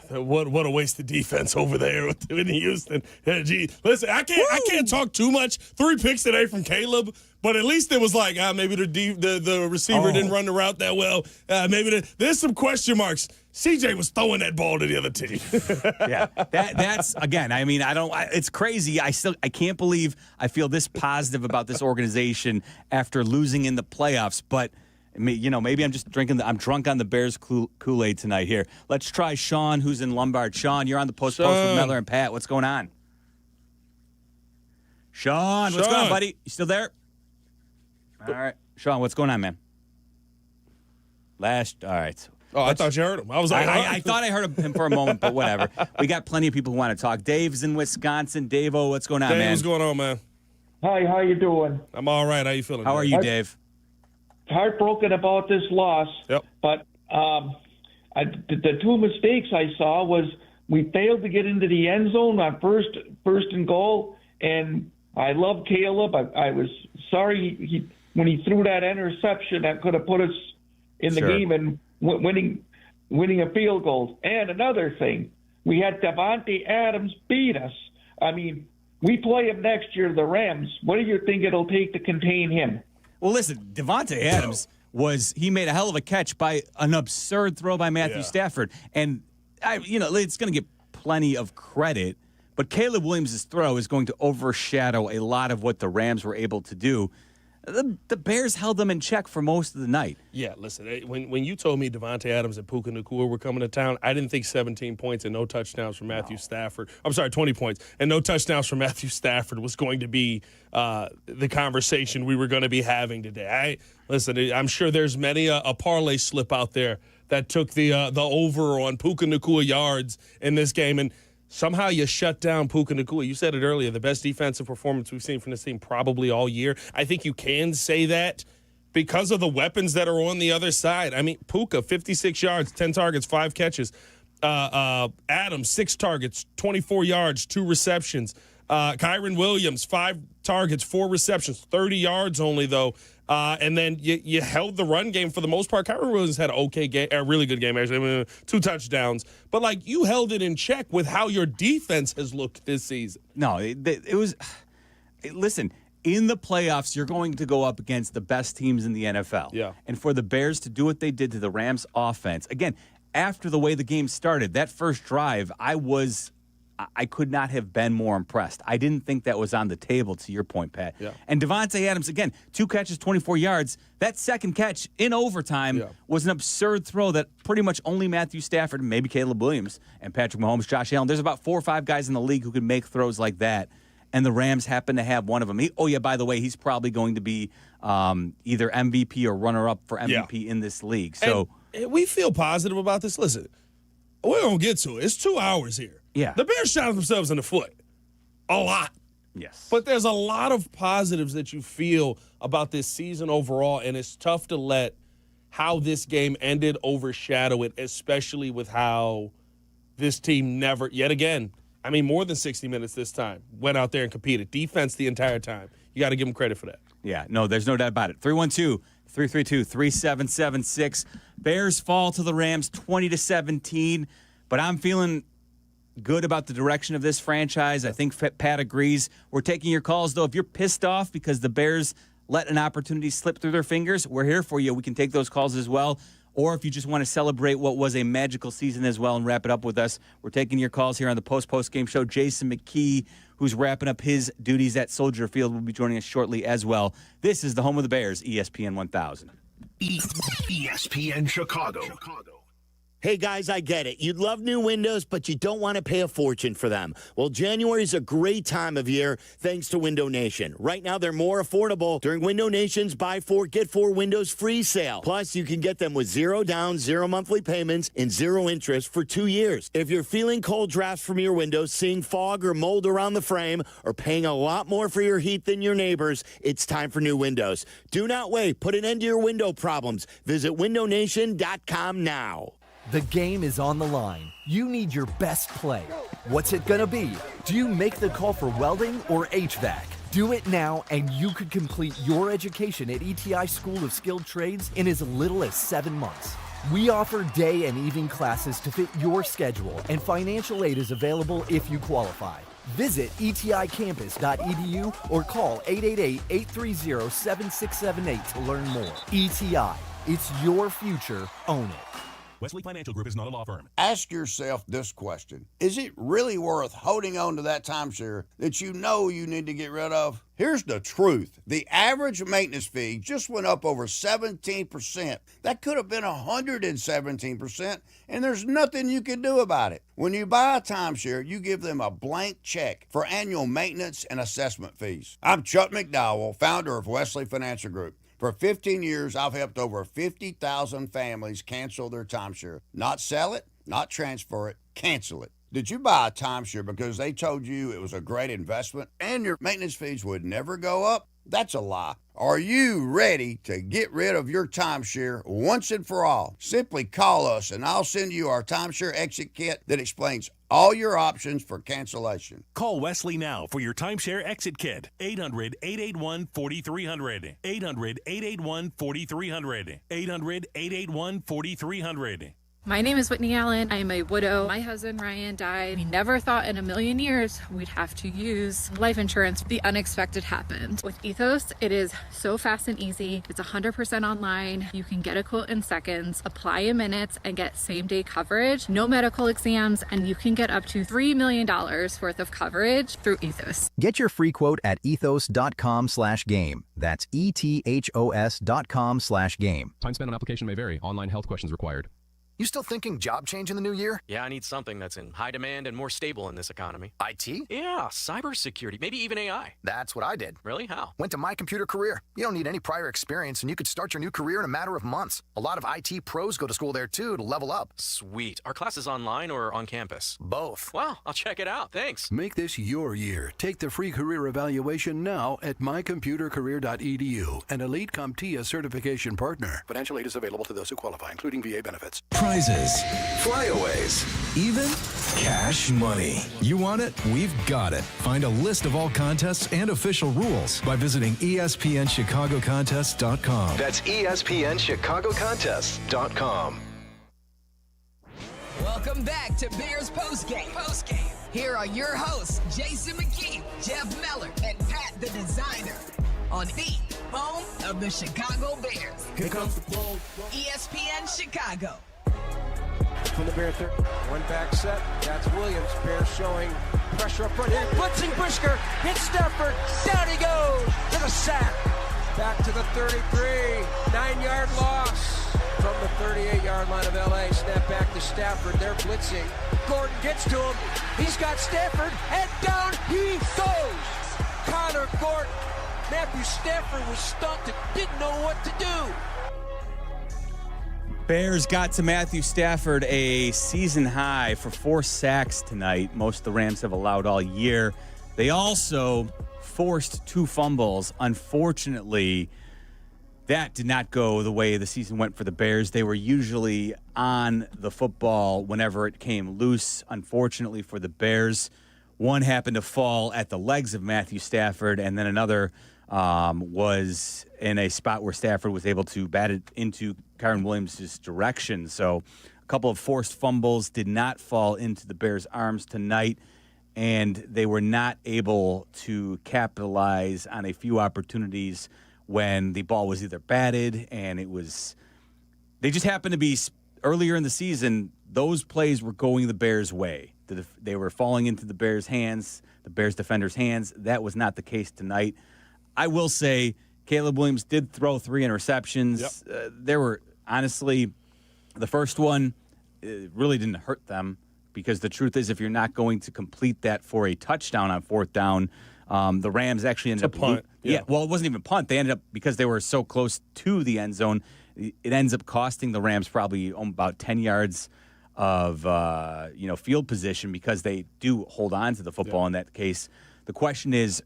What a waste of defense over there in Houston. Yeah, gee, listen, I can't talk too much. 3 picks today from Caleb, but at least it was like maybe the receiver didn't run the route that well. There's some question marks. CJ was throwing that ball to the other team. Yeah, that's again. I mean, it's crazy. I can't believe I feel this positive about this organization after losing in the playoffs, but. Maybe I'm just I'm drunk on the Bears Kool-Aid tonight here. Let's try Sean, who's in Lombard. Sean, you're on the Post with Meller and Pat. What's going on? Sean, what's going on, buddy? You still there? All right. Sean, what's going on, man? All right. Oh, I thought you heard him. I was like, I thought I heard him for a moment, but whatever. We got plenty of people who want to talk. Dave's in Wisconsin. Dave-O, what's going on, man? What's going on, man? Hi, how you doing? I'm all right. How you feeling? How are you, Dave? Heartbroken about this loss. Yep. But the 2 mistakes I saw was we failed to get into the end zone on first and goal, and I love Caleb. I was sorry when he threw that interception that could have put us in the game and winning a field goal. And another thing, we had Davante Adams beat us. I mean, we play him next year, the Rams. What do you think it'll take to contain him? Well, listen, Davante Adams he made a hell of a catch by an absurd throw by Matthew Stafford. And, it's going to get plenty of credit, But Caleb Williams' throw is going to overshadow a lot of what the Rams were able to do. The Bears held them in check for most of the night. Yeah, listen, when you told me Devontae Adams and Puka Nacua were coming to town, I didn't think 17 points and no touchdowns from Matthew Stafford. I'm sorry, 20 points and no touchdowns from Matthew Stafford was going to be the conversation we were going to be having today. Listen, I'm sure there's many a parlay slip out there that took the over on Puka Nacua yards in this game, and somehow you shut down Puka Nacua. You said it earlier, the best defensive performance we've seen from this team probably all year. I think you can say that because of the weapons that are on the other side. I mean, Puka, 56 yards, 10 targets, 5 catches. Adams, 6 targets, 24 yards, 2 receptions. Kyron Williams, 5 targets, 4 receptions, 30 yards only, though. And then you held the run game for the most part. Kyron Williams had a really good game, actually. I mean, 2 touchdowns. But, you held it in check with how your defense has looked this season. No, it was – listen, in the playoffs, you're going to go up against the best teams in the NFL. Yeah. And for the Bears to do what they did to the Rams offense, again, after the way the game started, that first drive, I could not have been more impressed. I didn't think that was on the table, to your point, Pat. Yeah. And Devontae Adams, again, 2 catches, 24 yards. That second catch in overtime was an absurd throw that pretty much only Matthew Stafford, maybe Caleb Williams, and Patrick Mahomes, Josh Allen. There's about 4 or 5 guys in the league who can make throws like that, and the Rams happen to have one of them. By the way, he's probably going to be either MVP or runner-up for MVP in this league. So and we feel positive about this. Listen, we're going to get to it. It's 2 hours here. Yeah. The Bears shot themselves in the foot. A lot. Yes. But there's a lot of positives that you feel about this season overall, and it's tough to let how this game ended overshadow it, especially with how this team never, yet again, more than 60 minutes this time, went out there and competed. Defense the entire time. You got to give them credit for that. Yeah, no, there's no doubt about it. 312-332-3776. Bears fall to the Rams 20-17, but I'm feeling good about the direction of this franchise. I think Pat agrees. We're taking your calls, though. If you're pissed off because the Bears let an opportunity slip through their fingers, we're here for you. We can take those calls as well. Or if you just want to celebrate what was a magical season as well and wrap it up with us, we're taking your calls here on the Post-Game Show. Jason McKee, who's wrapping up his duties at Soldier Field, will be joining us shortly as well. This is the home of the Bears, ESPN 1000. ESPN Chicago. Hey, guys, I get it. You'd love new windows, but you don't want to pay a fortune for them. Well, January is a great time of year thanks to Window Nation. Right now, they're more affordable during Window Nation's Buy 4, Get 4 Windows free sale. Plus, you can get them with 0 down, 0 monthly payments, and 0 interest for 2 years. If you're feeling cold drafts from your windows, seeing fog or mold around the frame, or paying a lot more for your heat than your neighbors, it's time for new windows. Do not wait. Put an end to your window problems. Visit windownation.com now. The game is on the line. You need your best play. What's it gonna be? Do you make the call for welding or HVAC? Do it now and you could complete your education at ETI School of Skilled Trades in as little as 7 months. We offer day and evening classes to fit your schedule, and financial aid is available if you qualify. Visit eticampus.edu or call 888-830-7678 to learn more. ETI, it's your future. Own it. Wesley Financial Group is not a law firm. Ask yourself this question. Is it really worth holding on to that timeshare that you know you need to get rid of? Here's the truth. The average maintenance fee just went up over 17%. That could have been 117%, and there's nothing you can do about it. When you buy a timeshare, you give them a blank check for annual maintenance and assessment fees. I'm Chuck McDowell, founder of Wesley Financial Group. For 15 years, I've helped over 50,000 families cancel their timeshare. Not sell it, not transfer it, cancel it. Did you buy a timeshare because they told you it was a great investment and your maintenance fees would never go up? That's a lie. Are you ready to get rid of your timeshare once and for all? Simply call us and I'll send you our timeshare exit kit that explains all your options for cancellation. Call Wesley now for your timeshare exit kit. 800-881-4300. 800-881-4300. 800-881-4300. My name is Whitney Allen. I am a widow. My husband, Ryan, died. We never thought in a million years we'd have to use life insurance. The unexpected happened. With Ethos, it is so fast and easy. It's 100% online. You can get a quote in seconds, apply in minutes, and get same-day coverage. No medical exams, and you can get up to $3 million worth of coverage through Ethos. Get your free quote at ethos.com/game. That's ETHOS.com/game. Time spent on application may vary. Online health questions required. You still thinking job change in the new year? Yeah, I need something that's in high demand and more stable in this economy. IT? Yeah, cybersecurity, maybe even AI. That's what I did. Really? How? Went to My Computer Career. You don't need any prior experience, and you could start your new career in a matter of months. A lot of IT pros go to school there, too, to level up. Sweet. Are classes online or on campus? Both. Wow, I'll check it out. Thanks. Make this your year. Take the free career evaluation now at mycomputercareer.edu, an Elite CompTIA certification partner. Financial aid is available to those who qualify, including VA benefits. Prizes, flyaways, even cash money. You want it? We've got it. Find a list of all contests and official rules by visiting ESPNChicagoContests.com. That's ESPNChicagoContests.com. Welcome back to Bears Postgame. Here are your hosts, Jason McKee, Jeff Meller, and Pat the Designer on the home of the Chicago Bears. Here comes the ball. ESPN Chicago. From the Bear third, one back set. That's Williams. Bear showing pressure up front here. Blitzing Brisker. Hits Stafford. Down he goes to the sack. Back to the 33. 9-yard loss from the 38-yard line of LA. Snap back to Stafford. They're blitzing. Gordon gets to him. He's got Stafford. And down he goes. Connor Gordon. Matthew Stafford was stumped and didn't know what to do. Bears got to Matthew Stafford a season high for 4 sacks tonight. Most the Rams have allowed all year. They also forced 2 fumbles. Unfortunately, that did not go the way the season went for the Bears. They were usually on the football whenever it came loose. Unfortunately for the Bears, one happened to fall at the legs of Matthew Stafford, and then another was in a spot where Stafford was able to bat it into Kyren Williams' direction. So a couple of forced fumbles did not fall into the Bears' arms tonight, and they were not able to capitalize on a few opportunities when the ball was either batted and they just happened to be earlier in the season, those plays were going the Bears' way. They were falling into the Bears' hands, the Bears' defenders' hands. That was not the case tonight. I will say Caleb Williams did throw 3 interceptions. Yep. There were, honestly, the first one really didn't hurt them because the truth is if you're not going to complete that for a touchdown on 4th down, the Rams actually ended up punt. Yeah, well, it wasn't even punt. They ended up, because they were so close to the end zone, it ends up costing the Rams probably about 10 yards of field position because they do hold on to the football in that case. The question is,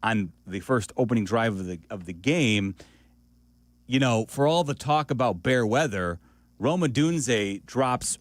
on the first opening drive of the game, for all the talk about Bear weather, Roma Dunze drops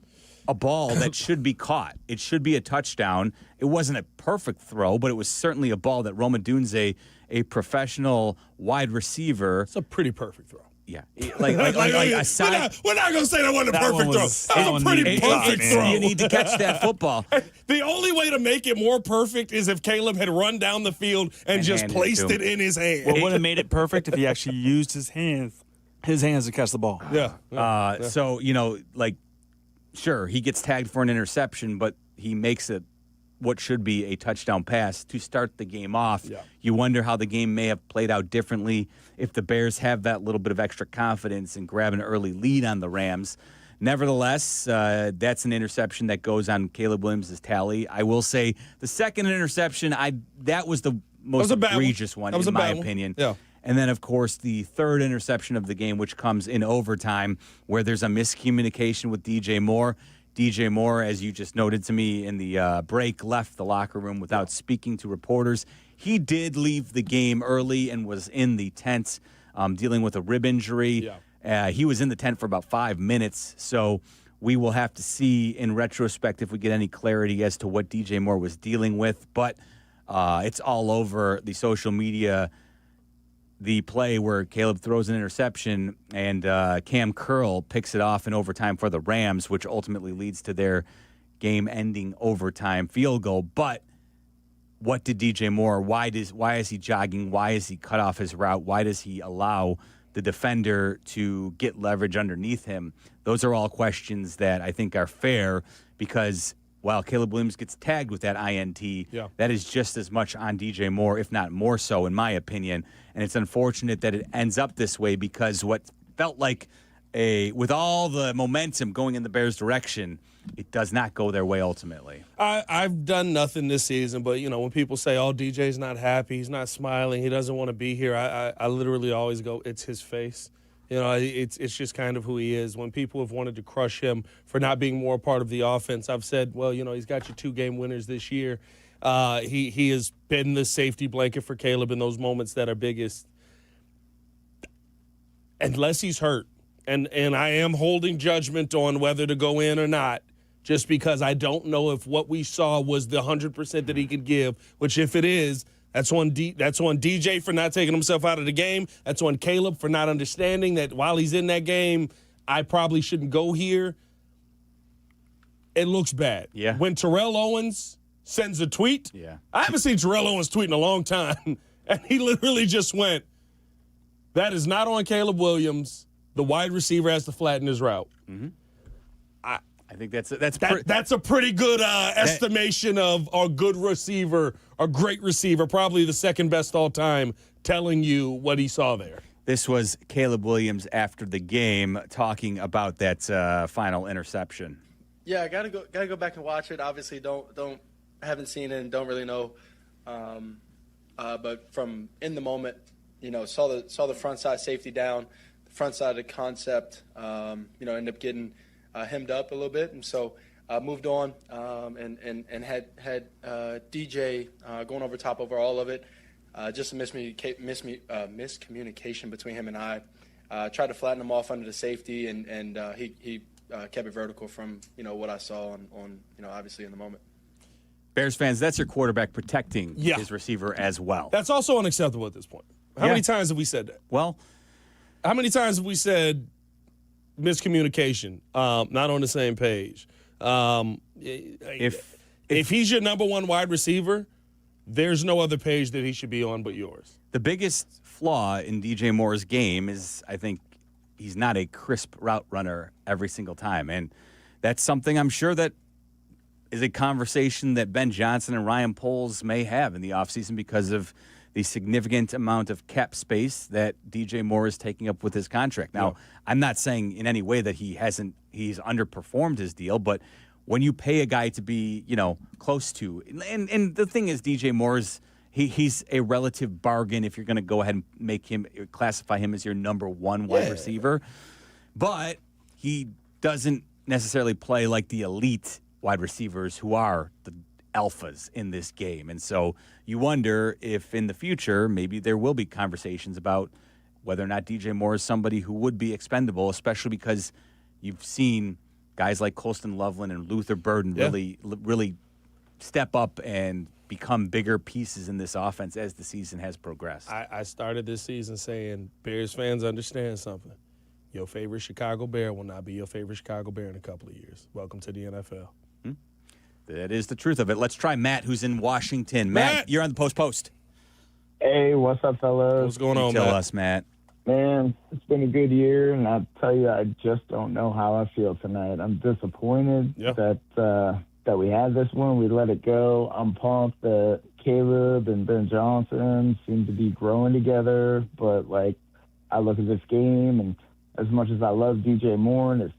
a ball that should be caught. It should be a touchdown. It wasn't a perfect throw, but it was certainly a ball that Roma Dunze, a professional wide receiver. It's a pretty perfect throw. Yeah. We're not going to say that wasn't a perfect throw. That was a pretty perfect throw. You need to catch that football. The only way to make it more perfect is if Caleb had run down the field and just placed it in his hand. Well, it would have made it perfect if he actually used his hands to catch the ball. Yeah. So, sure, he gets tagged for an interception, but he makes it what should be a touchdown pass to start the game off. Yeah. You wonder how the game may have played out differently if the Bears have that little bit of extra confidence and grab an early lead on the Rams. Nevertheless, that's an interception that goes on Caleb Williams' tally. I will say the second interception, that was the most egregious one in my opinion. Yeah. And then, of course, the third interception of the game, which comes in overtime, where there's a miscommunication with DJ Moore. DJ Moore, as you just noted to me in the break, left the locker room without speaking to reporters. He did leave the game early and was in the tent dealing with a rib injury. Yeah. He was in the tent for about 5 minutes, so we will have to see in retrospect if we get any clarity as to what DJ Moore was dealing with. But it's all over the social media the play where Caleb throws an interception and Cam Curl picks it off in overtime for the Rams, which ultimately leads to their game-ending overtime field goal. But what did DJ Moore? Why is he jogging? Why is he cut off his route? Why does he allow the defender to get leverage underneath him? Those are all questions that I think are fair because while Caleb Williams gets tagged with that INT, that is just as much on DJ Moore, if not more so, in my opinion. And it's unfortunate that it ends up this way because what felt like with all the momentum going in the Bears' direction, it does not go their way ultimately. I've done nothing this season, but, when people say, oh, DJ's not happy, he's not smiling, he doesn't want to be here, I literally always go, it's his face. It's just kind of who he is. When people have wanted to crush him for not being more a part of the offense, I've said, well, he's got your 2-game winners this year. He has been the safety blanket for Caleb in those moments that are biggest. Unless he's hurt. And I am holding judgment on whether to go in or not, just because I don't know if what we saw was the 100% that he could give, which if it is, that's on DJ for not taking himself out of the game. That's on Caleb for not understanding that while he's in that game, I probably shouldn't go here. It looks bad. Yeah. When Terrell Owens sends a tweet, I haven't seen Terrell Owens tweet in a long time, and he literally just went, that is not on Caleb Williams. The wide receiver has to flatten his route. Mm-hmm. I think that's a pretty good estimation of a good receiver, a great receiver, probably the second best all time, telling you what he saw there. This was Caleb Williams after the game talking about that final interception. Yeah, I gotta go back and watch it. Obviously, haven't seen it and don't really know. But from in the moment, saw the front side safety down, the front side of the concept. Ended up getting hemmed up a little bit, and so moved on and had DJ going over top over all of it. Just a miscommunication between him and I. Tried to flatten him off under the safety, and he kept it vertical from what I saw on obviously in the moment. Bears fans, that's your quarterback protecting his receiver as well. That's also unacceptable at this point. How many times have we said that? Well, how many times have we said miscommunication, not on the same page? If he's your number one wide receiver, there's no other page that he should be on but yours. The biggest flaw in DJ Moore's game is, I think, he's not a crisp route runner every single time. And that's something I'm sure that is a conversation that Ben Johnson and Ryan Poles may have in the offseason because of the significant amount of cap space that DJ Moore is taking up with his contract. Now, I'm not saying in any way that he's underperformed his deal, but when you pay a guy to be, close to, and the thing is, DJ Moore's he's a relative bargain if you're going to go ahead and classify him as your number one wide receiver, but he doesn't necessarily play like the elite wide receivers who are the alphas in this game. And so you wonder if in the future maybe there will be conversations about whether or not DJ Moore is somebody who would be expendable, especially because you've seen guys like Colston Loveland and Luther Burden really step up and become bigger pieces in this offense as the season has progressed. I started this season saying, Bears fans understand something. Your favorite Chicago Bear will not be your favorite Chicago Bear in a couple of years. Welcome to the NFL. That is the truth of it. Let's try Matt, who's in Washington. Matt, you're on the Post. Hey, what's up, fellas? What's going on, Tell Matt? us, Matt. Man, it's been a good year, and I'll tell you, I just don't know how I feel tonight. I'm disappointed that we had this one. We let it go. I'm pumped that Caleb and Ben Johnson seem to be growing together, but, I look at this game, and as much as I love DJ Moore and his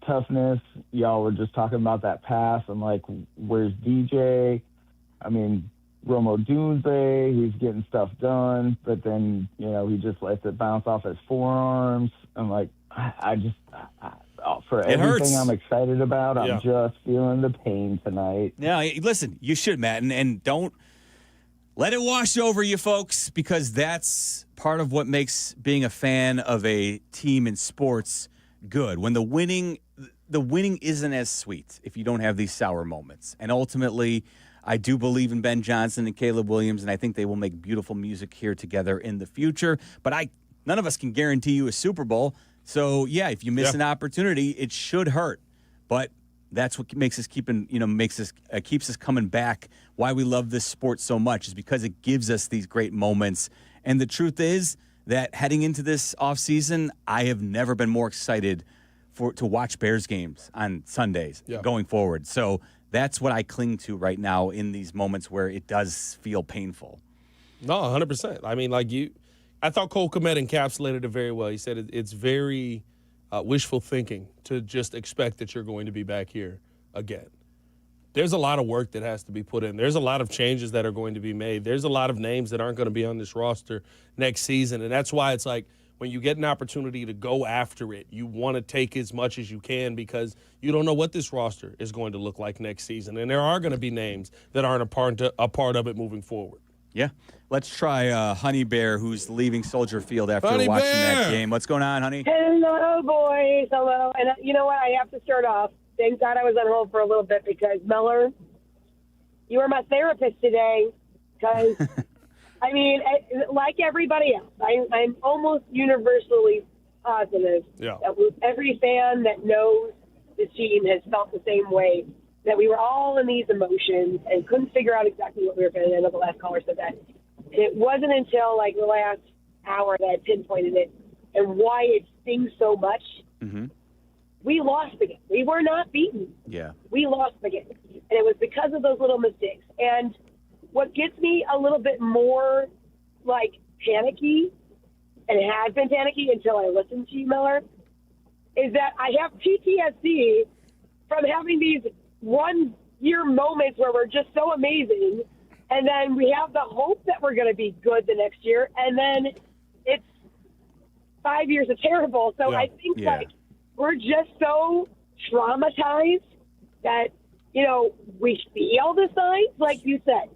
toughness, y'all were just talking about that pass. I'm like, where's DJ? I mean, Romo Dunze, he's getting stuff done, but then, he just lets it bounce off his forearms. I'm like, for everything I'm excited about, I'm just feeling the pain tonight. Yeah, listen, you should, Matt, and don't let it wash over you, folks, because that's part of what makes being a fan of a team in sports good. When the winning isn't as sweet if you don't have these sour moments. And ultimately, I do believe in Ben Johnson and Caleb Williams, and I think they will make beautiful music here together in the future. But none of us can guarantee you a Super Bowl. So, yeah, if you miss an opportunity, it should hurt. But that's what makes us keeps us coming back. Why we love this sport so much is because it gives us these great moments. And the truth is that heading into this offseason, I have never been more excited to watch Bears games on Sundays going forward. So that's what I cling to right now in these moments where it does feel painful. No, 100%. I mean, I thought Cole Kmet encapsulated it very well. He said it's very wishful thinking to just expect that you're going to be back here again. There's a lot of work that has to be put in. There's a lot of changes that are going to be made. There's a lot of names that aren't going to be on this roster next season. And that's why it's like when you get an opportunity to go after it, you want to take as much as you can because you don't know what this roster is going to look like next season. And there are going to be names that aren't a part of it moving forward. Yeah. Let's try Honey Bear, who's leaving Soldier Field after Honey watching Bear. that game. What's going on, honey? Hello, boys. Hello. And you know what? I have to start off. Thank God I was on hold for a little bit because, Miller, you were my therapist today because, I mean, like everybody else, I'm almost universally positive that every fan that knows the team has felt the same way, that we were all in these emotions and couldn't figure out exactly what we were feeling. I know the last caller said that. It wasn't until, the last hour that I pinpointed it and why it stings so much. Mm-hmm. We lost the game. We were not beaten. Yeah. We lost the game. And it was because of those little mistakes. And what gets me a little bit more, panicky, and has been panicky until I listened to you, Miller, is that I have PTSD from having these one-year moments where we're just so amazing, and then we have the hope that we're going to be good the next year, and then it's 5 years of terrible. So I think, we're just so traumatized that, we see all the signs, like you said.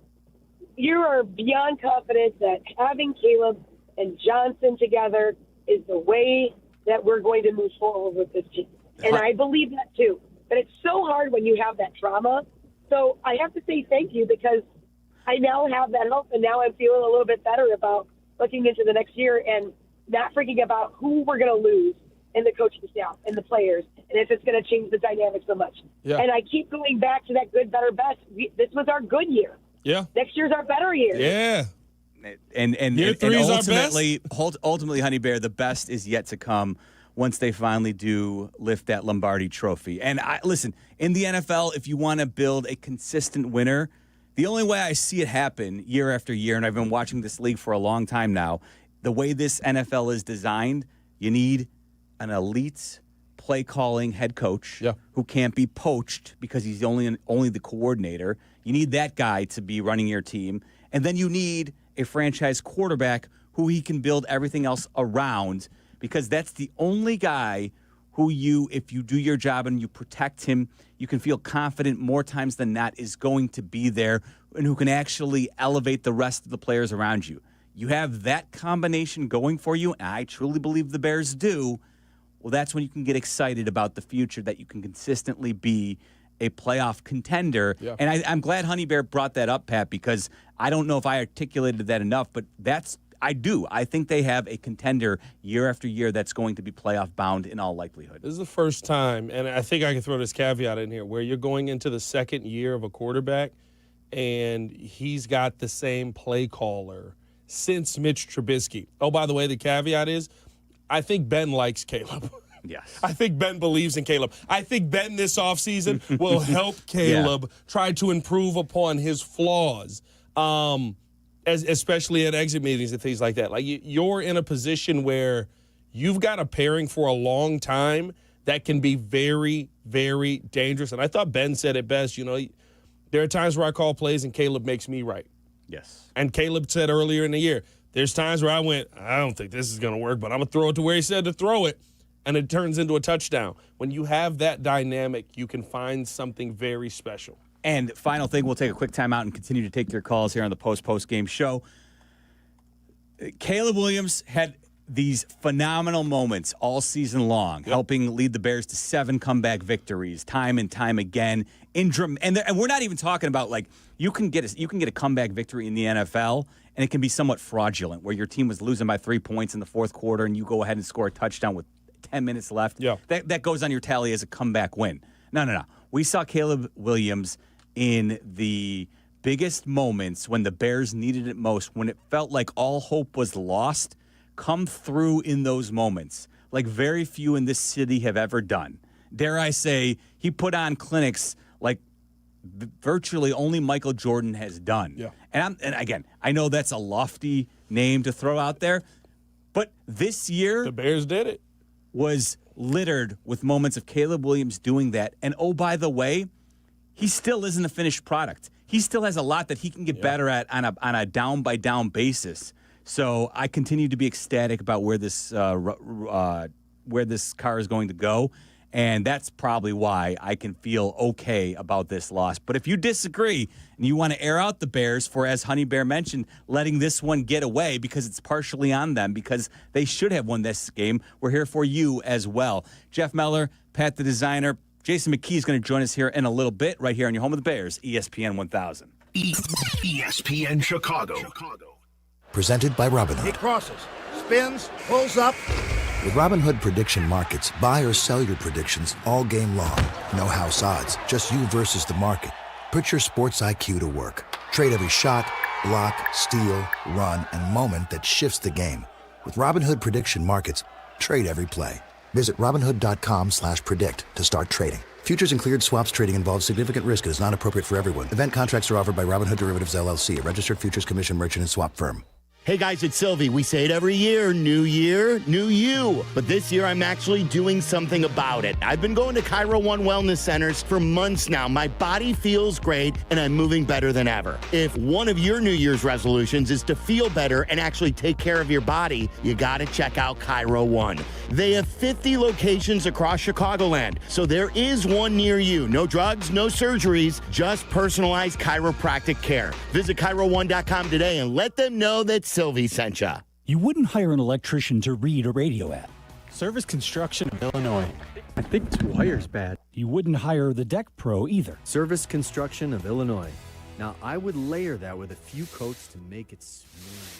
You are beyond confident that having Caleb and Johnson together is the way that we're going to move forward with this team. And I believe that, too. But it's so hard when you have that trauma. So I have to say thank you because I now have that hope, and now I'm feeling a little bit better about looking into the next year and not freaking about who we're going to lose and the coaching staff and the players, and if it's going to change the dynamic so much. Yeah. And I keep going back to that good, better, best. This was our good year. Yeah. Next year's our better year. Yeah. And ultimately, Honey Bear, the best is yet to come once they finally do lift that Lombardi trophy. And listen, in the NFL, if you want to build a consistent winner, the only way I see it happen year after year, and I've been watching this league for a long time now, the way this NFL is designed, you need an elite play-calling head coach who can't be poached because he's only the coordinator. You need that guy to be running your team. And then you need a franchise quarterback who he can build everything else around because that's the only guy who if you do your job and you protect him, you can feel confident more times than not is going to be there and who can actually elevate the rest of the players around you. You have that combination going for you, and I truly believe the Bears do. Well, that's when you can get excited about the future, that you can consistently be a playoff contender. Yeah. And I'm glad Honey Bear brought that up, Pat, because I don't know if I articulated that enough, but I do. I think they have a contender year after year that's going to be playoff bound in all likelihood. This is the first time, and I think I can throw this caveat in here, where you're going into the second year of a quarterback, and he's got the same play caller since Mitch Trubisky. Oh, by the way, the caveat is, I think Ben likes Caleb. Yes. I think Ben believes in Caleb. I think Ben this offseason will help Caleb try to improve upon his flaws, especially at exit meetings and things like that. You're in a position where you've got a pairing for a long time that can be very, very dangerous. And I thought Ben said it best. There are times where I call plays and Caleb makes me right. Yes. And Caleb said earlier in the year, there's times where I went, I don't think this is going to work, but I'm going to throw it to where he said to throw it, and it turns into a touchdown. When you have that dynamic, you can find something very special. And final thing, we'll take a quick timeout and continue to take your calls here on the Post-Game show. Caleb Williams had these phenomenal moments all season long, helping lead the Bears to 7 comeback victories time and time again. And we're not even talking about, like, you can get a comeback victory in the NFL, and it can be somewhat fraudulent, where your team was losing by 3 points in the fourth quarter, and you go ahead and score a touchdown with 10 minutes left. Yeah. That goes on your tally as a comeback win. No. We saw Caleb Williams in the biggest moments when the Bears needed it most, when it felt like all hope was lost, come through in those moments like very few in this city have ever done. Dare I say, he put on clinics like virtually only Michael Jordan has done. Yeah. And again, I know that's a lofty name to throw out there, but this year the Bears did it. Was littered with moments of Caleb Williams doing that. And oh, by the way, he still isn't a finished product. He still has a lot that he can get better at on a down-by-down basis. So I continue to be ecstatic about where this car is going to go, and that's probably why I can feel okay about this loss. But if you disagree and you want to air out the Bears for, as Honey Bear mentioned, letting this one get away because it's partially on them, because they should have won this game, we're here for you as well. Jeff Meller, Pat the Designer, Jason McKee is going to join us here in a little bit, right here on your home of the Bears, ESPN 1000. ESPN Chicago. Presented by Robinhood. He crosses, spins, pulls up. With Robinhood Prediction Markets, buy or sell your predictions all game long. No house odds, just you versus the market. Put your sports IQ to work. Trade every shot, block, steal, run, and moment that shifts the game. With Robinhood Prediction Markets, trade every play. Visit Robinhood.com/predict to start trading. Futures and cleared swaps trading involves significant risk and is not appropriate for everyone. Event contracts are offered by Robinhood Derivatives LLC, a registered futures commission merchant and swap firm. Hey guys, it's Sylvie. We say it every year, new you. But this year I'm actually doing something about it. I've been going to Cairo One Wellness Centers for months now. My body feels great and I'm moving better than ever. If one of your New Year's resolutions is to feel better and actually take care of your body, you gotta check out Cairo One. They have 50 locations across Chicagoland, so there is one near you. No drugs, no surgeries, just personalized chiropractic care. Visit CairoOne.com today and let them know that Sylvie sent ya. You wouldn't hire an electrician to read a radio ad. Service Construction of Illinois. I think this wire's bad. You wouldn't hire the deck pro either. Service Construction of Illinois. Now, I would layer that with a few coats to make it smooth.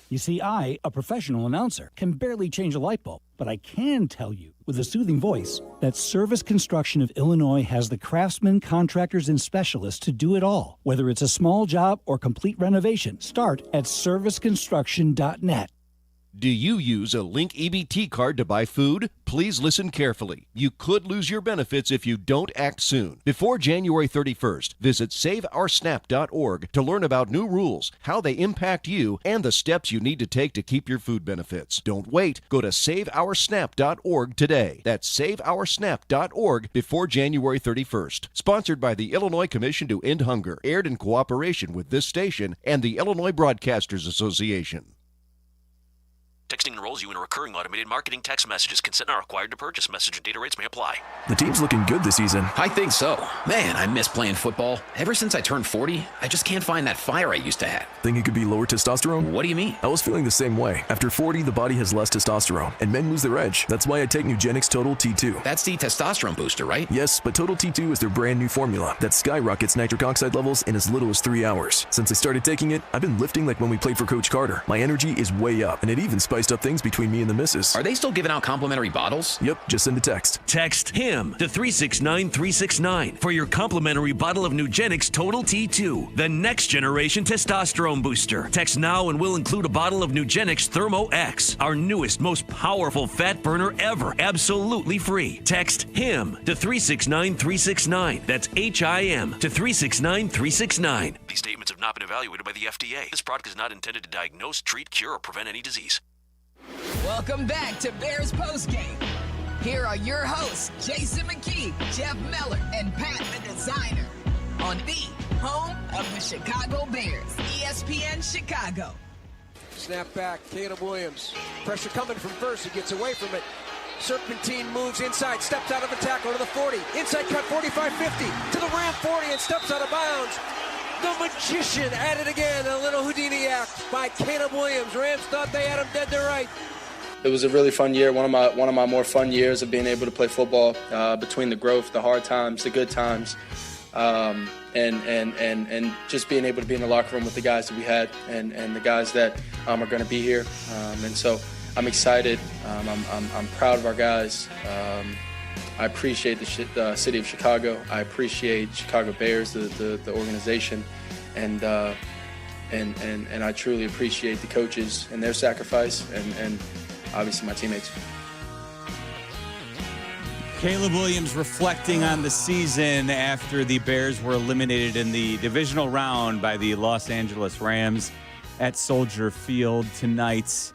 You see, I, a professional announcer, can barely change a light bulb, but I can tell you with a soothing voice that Service Construction of Illinois has the craftsmen, contractors, and specialists to do it all. Whether it's a small job or complete renovation, start at serviceconstruction.net. Do you use a Link EBT card to buy food? Please listen carefully. You could lose your benefits if you don't act soon. Before January 31st, visit SaveOurSnap.org to learn about new rules, how they impact you, and the steps you need to take to keep your food benefits. Don't wait. Go to SaveOurSnap.org today. That's SaveOurSnap.org before January 31st. Sponsored by the Illinois Commission to End Hunger. Aired in cooperation with this station and the Illinois Broadcasters Association. Texting enrolls you in a recurring automated marketing text messages. Consent not required to purchase. Message and data rates may apply. The team's looking good this season. I think so. Man, I miss playing football. Ever since I turned 40, I just can't find that fire I used to have. Think it could be lower testosterone? What do you mean? I was feeling the same way. After 40, the body has less testosterone, and men lose their edge. That's why I take Nugenix Total T2. That's the testosterone booster, right? Yes, but Total T2 is their brand new formula that skyrockets nitric oxide levels in as little as 3 hours. Since I started taking it, I've been lifting like when we played for Coach Carter. My energy is way up, and it even spiced up things between me and the missus. Are they still giving out complimentary bottles? Yep, just send a text. Text HIM to 369-369 for your complimentary bottle of Nugenix Total T2, the next generation testosterone booster. Text now and we'll include a bottle of Nugenix Thermo X, our newest, most powerful fat burner ever, absolutely free. Text HIM to 369-369. That's HIM to 369-369. These statements have not been evaluated by the FDA. This product is not intended to diagnose, treat, cure, or prevent any disease. Welcome back to Bears Postgame. Here are your hosts, Jason McKee, Jeff Meller, and Pat the Designer on the home of the Chicago Bears, ESPN Chicago. Snap back, Caleb Williams. Pressure coming from first. He gets away from it. Serpentine moves inside, steps out of a tackle to the 40. Inside cut 45-50 to the Ram 40 and steps out of bounds. The magician at it again. A little Houdini act by Caleb Williams. Rams thought they had him dead to right. It was a really fun year. One of my more fun years of being able to play football, between the growth, the hard times, the good times, and just being able to be in the locker room with the guys that we had and the guys that are going to be here. And so I'm excited. I'm proud of our guys. I appreciate the city of Chicago. I appreciate Chicago Bears, the organization, and I truly appreciate the coaches and their sacrifice, and obviously my teammates. Caleb Williams reflecting on the season after the Bears were eliminated in the divisional round by the Los Angeles Rams at Soldier Field tonight.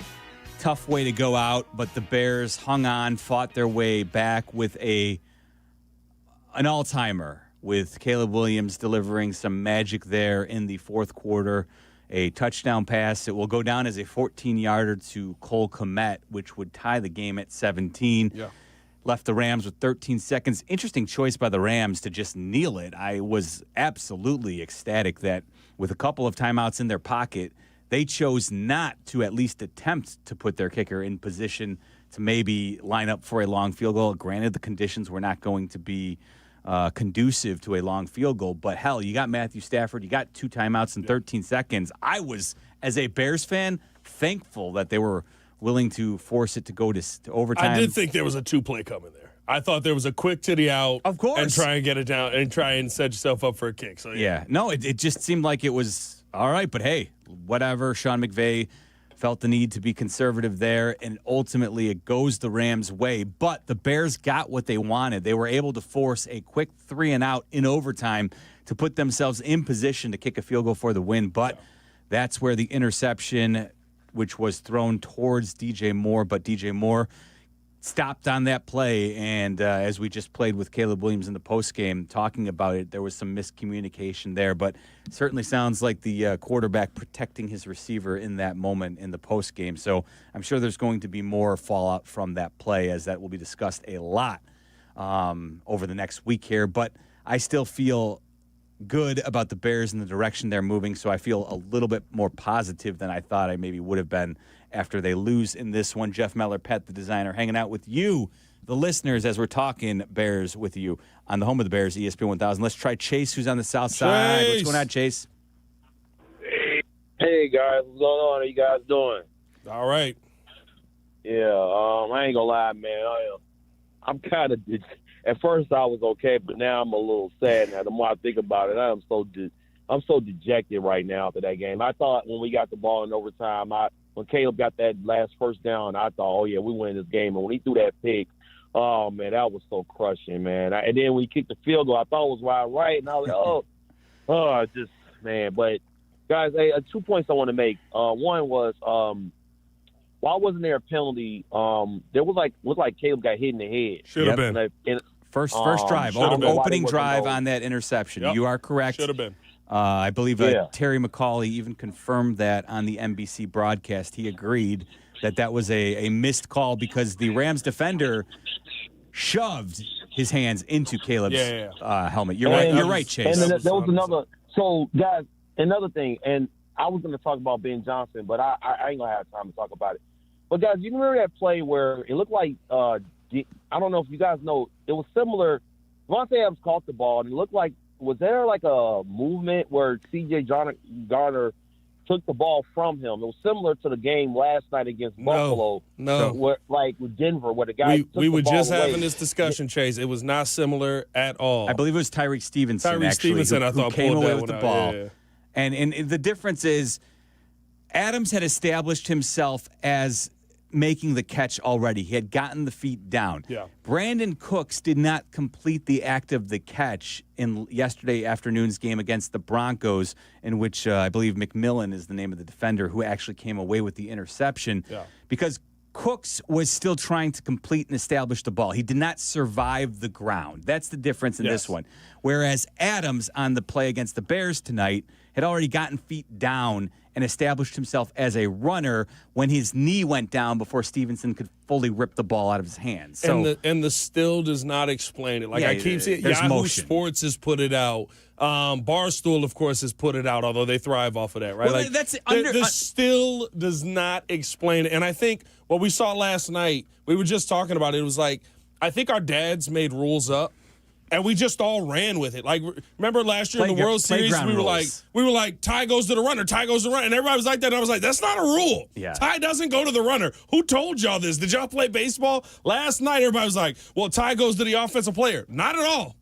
Tough way to go out, but the Bears hung on, fought their way back with an all-timer, with Caleb Williams delivering some magic there in the fourth quarter. A touchdown pass. It will go down as a 14-yarder to Cole Kmet, which would tie the game at 17. Yeah. Left the Rams with 13 seconds. Interesting choice by the Rams to just kneel it. I was absolutely ecstatic that with a couple of timeouts in their pocket, they chose not to at least attempt to put their kicker in position to maybe line up for a long field goal. Granted, the conditions were not going to be conducive to a long field goal, but hell, you got Matthew Stafford, you got 2 timeouts in 13 seconds. I was, as a Bears fan, thankful that they were willing to force it to go to overtime. I did think there was a 2-play coming there. I thought there was a quick titty out, of course, and try and get it down and try and set yourself up for a kick. So yeah. No, it just seemed like it was all right, but hey, whatever. Sean McVay felt the need to be conservative there, and ultimately it goes the Rams' way. But the Bears got what they wanted. They were able to force a quick 3-and-out in overtime to put themselves in position to kick a field goal for the win. But that's where the interception, which was thrown towards DJ Moore, but DJ Moore stopped on that play. And as we just played with Caleb Williams in the postgame talking about it, there was some miscommunication there, but certainly sounds like the quarterback protecting his receiver in that moment in the postgame. So I'm sure there's going to be more fallout from that play, as that will be discussed a lot over the next week here. But I still feel good about the Bears and the direction they're moving, so I feel a little bit more positive than I thought I maybe would have been after they lose in this one. Jeff Meller, Pet the Designer, hanging out with you, the listeners, as we're talking Bears with you on the home of the Bears, ESPN 1000. Let's try Chase, who's on the south side. What's going on, Chase? Hey, guys. What's going on? How you guys doing? All right. Yeah, I ain't gonna lie, man. I'm kind of at first I was okay, but now I'm a little sad. Now the more I think about it, I'm so dejected right now after that game. I thought when we got the ball in overtime, when Caleb got that last first down, I thought, oh yeah, we win this game. And when he threw that pick, oh man, that was so crushing, man. And then when he kicked the field goal, I thought it was wide right, and I was like, just man. But guys, 2 points I want to make. One was why wasn't there a penalty? There was looked like Caleb got hit in the head. Should have been. First drive, opening drive on that interception. Yep. You are correct. Should have been. I believe Terry McCauley even confirmed that on the NBC broadcast. He agreed that was a missed call because the Rams defender shoved his hands into Caleb's helmet. You're right, Chase. And then there was another. So, guys, another thing, and I was going to talk about Ben Johnson, but I ain't going to have time to talk about it. But, guys, you remember that play where it looked like I don't know if you guys know, it was similar. Devontae Adams caught the ball, and it looked like, was there like a movement where C.J. Garner took the ball from him? It was similar to the game last night against Buffalo. No. With Denver, where the guy took we the were ball just away. having this discussion, Chase. It was not similar at all. I believe it was Tyreek Stevenson, who came away with the ball. Yeah. And the difference is Adams had established himself as making the catch already. He had gotten the feet down. Yeah. Brandon Cooks did not complete the act of the catch in yesterday afternoon's game against the Broncos, in which I believe McMillan is the name of the defender who actually came away with the interception. Yeah. Because Cooks was still trying to complete and establish the ball. He did not survive the ground. That's the difference in this one. Whereas Adams on the play against the Bears tonight had already gotten feet down and established himself as a runner when his knee went down before Stevenson could fully rip the ball out of his hands. So, and the still does not explain it. Like I keep saying, Yahoo motion. Sports has put it out. Barstool, of course, has put it out, although they thrive off of that, right? Well, like that's the still does not explain it. And I think what we saw last night, we were just talking about it, it was like, I think our dads made rules up. And we just all ran with it. Like, remember last year in the World Series, we were like, tie goes to the runner, tie goes to the runner. And everybody was like that. And I was like, that's not a rule. Yeah. Tie doesn't go to the runner. Who told y'all this? Did y'all play baseball? Last night, everybody was like, well, tie goes to the offensive player. Not at all.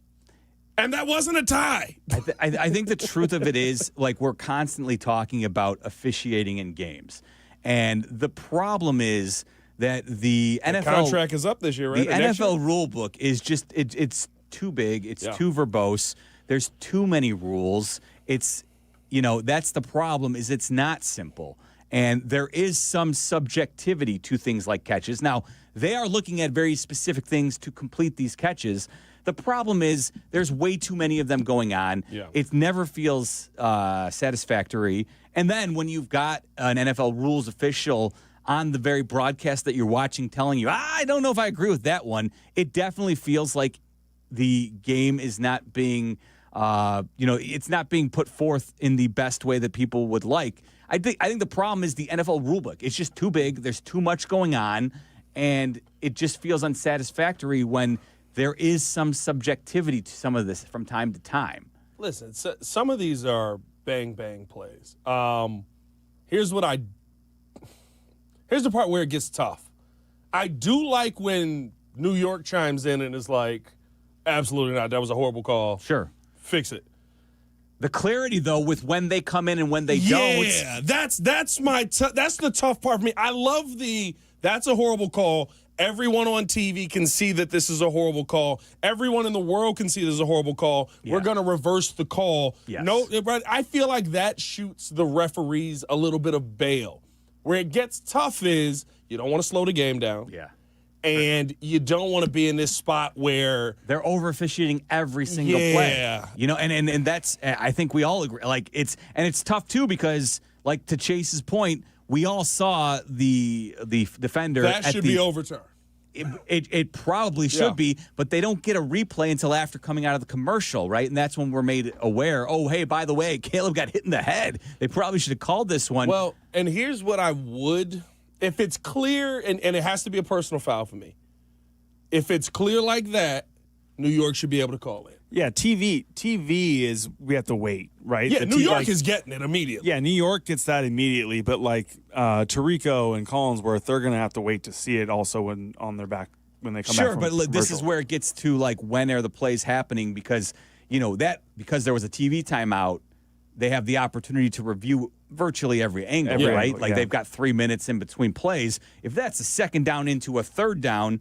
And that wasn't a tie. I think the truth of it is, like, we're constantly talking about officiating in games. And the problem is that the NFL contract is up this year, right? The NFL rule book is just, it's too big. It's too verbose. There's too many rules. It's, that's the problem, is it's not simple. And there is some subjectivity to things like catches. Now, they are looking at very specific things to complete these catches. The problem is there's way too many of them going on. Yeah. It never feels satisfactory. And then when you've got an NFL rules official on the very broadcast that you're watching telling you, I don't know if I agree with that one, it definitely feels like the game is not being, it's not being put forth in the best way that people would like. I think the problem is the NFL rulebook. It's just too big. There's too much going on, and it just feels unsatisfactory when there is some subjectivity to some of this from time to time. Listen, some of these are bang plays. Here's the part where it gets tough. I do like when New York chimes in and is like, absolutely not. That was a horrible call. Sure. Fix it. The clarity, though, with when they come in and when they don't. Yeah, that's the tough part for me. I love that's a horrible call. Everyone on TV can see that this is a horrible call. Everyone in the world can see this is a horrible call. Yeah. We're going to reverse the call. Yes. No, I feel like that shoots the referees a little bit of bail. Where it gets tough is you don't want to slow the game down. Yeah. And you don't want to be in this spot where they're over officiating every single play. And that's, I think we all agree. Like it's tough too because, like, to Chase's point, we all saw the defender. That should be overturned. It probably should be, but they don't get a replay until after coming out of the commercial, right? And that's when we're made aware. Oh, hey, by the way, Caleb got hit in the head. They probably should have called this one. Well, and here's what I would. If it's clear, and it has to be a personal foul for me, if it's clear like that, New York should be able to call it. Yeah, TV is, we have to wait, right? Yeah, New York is getting it immediately. Yeah, New York gets that immediately, but like Tirico and Collinsworth, they're going to have to wait to see it also when on their back when they come back from but this is where it gets to, like, when are the plays happening, because because there was a TV timeout, they have the opportunity to review virtually every angle, right? Like they've got 3 minutes in between plays. If that's a second down into a third down,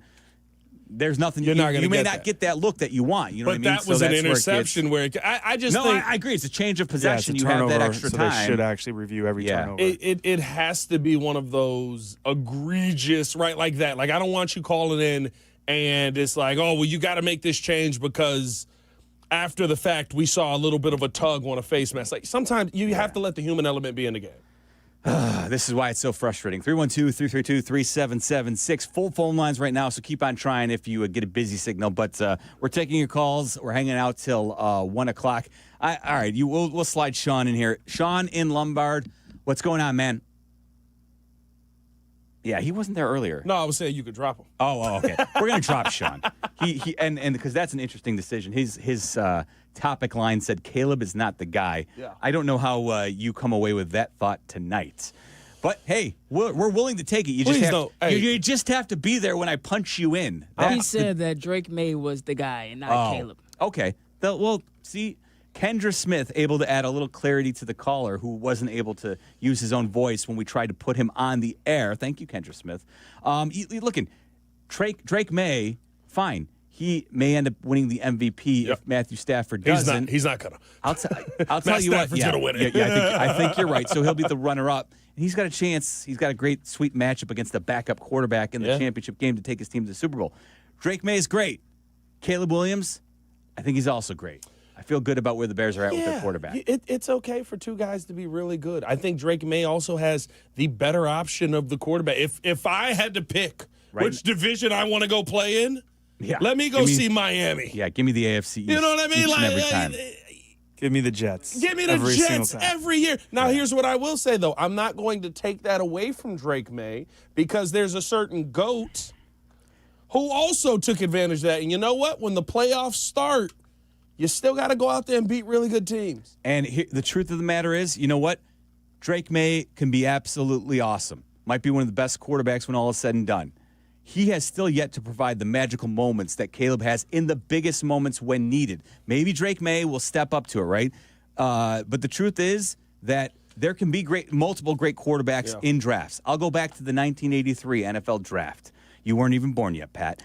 there's nothing. You may not get that look that you want. You know what I mean? That was an interception where I just think I agree. It's a change of possession. You have that extra time. They should actually review every turnover. It has to be one of those egregious, right, like that. Like, I don't want you calling in and it's like, oh, well, you got to make this change because after the fact, we saw a little bit of a tug on a face mask. Like, sometimes you have to let the human element be in the game. This is why it's so frustrating. 312-332-3776. Full phone lines right now, so keep on trying if you get a busy signal. But we're taking your calls. We're hanging out till 1 o'clock. All right, we'll slide Sean in here. Sean in Lombard, what's going on, man? Yeah, he wasn't there earlier. No, I was saying you could drop him. Oh, okay. We're gonna drop Sean. He because that's an interesting decision. His topic line said Caleb is not the guy. Yeah. I don't know how you come away with that thought tonight, but hey, we're willing to take it. You just have to be there when I punch you in. He said that Drake May was the guy and not Caleb. Okay. Well, see. Kendra Smith able to add a little clarity to the caller who wasn't able to use his own voice when we tried to put him on the air. Thank you, Kendra Smith. Looking, Drake May, fine. He may end up winning the MVP if Matthew Stafford doesn't. He's not gonna. I'll tell you what. Stafford's gonna win it. I think you're right. So he'll be the runner-up. And he's got a chance. He's got a great, sweet matchup against the backup quarterback in the championship game to take his team to the Super Bowl. Drake May is great. Caleb Williams, I think he's also great. I feel good about where the Bears are at with their quarterback. It's okay for two guys to be really good. I think Drake May also has the better option of the quarterback. If I had to pick which division I want to go play in, let me go see Miami. Yeah, give me the AFC East. You know what I mean? Each and every time. Give me the Jets. Give me the Jets every year. Now, here's what I will say, though. I'm not going to take that away from Drake May because there's a certain GOAT who also took advantage of that. And you know what? When the playoffs start, you still got to go out there and beat really good teams. And the truth of the matter is, you know what? Drake May can be absolutely awesome. Might be one of the best quarterbacks when all is said and done. He has still yet to provide the magical moments that Caleb has in the biggest moments when needed. Maybe Drake May will step up to it, right? But the truth is that there can be multiple great quarterbacks in drafts. I'll go back to the 1983 NFL draft. You weren't even born yet, Pat.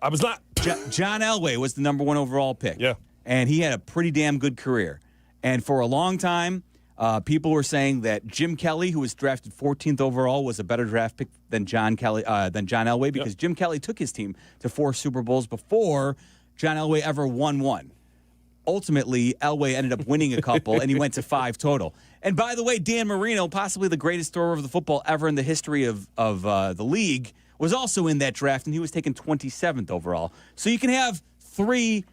I was not. John Elway was the number 1 overall pick. Yeah. And he had a pretty damn good career. And for a long time, people were saying that Jim Kelly, who was drafted 14th overall, was a better draft pick than John Elway because Jim Kelly took his team to 4 Super Bowls before John Elway ever won one. Ultimately, Elway ended up winning a couple, and he went to 5 total. And by the way, Dan Marino, possibly the greatest thrower of the football ever in the history of the league, was also in that draft, and he was taken 27th overall. So you can have 3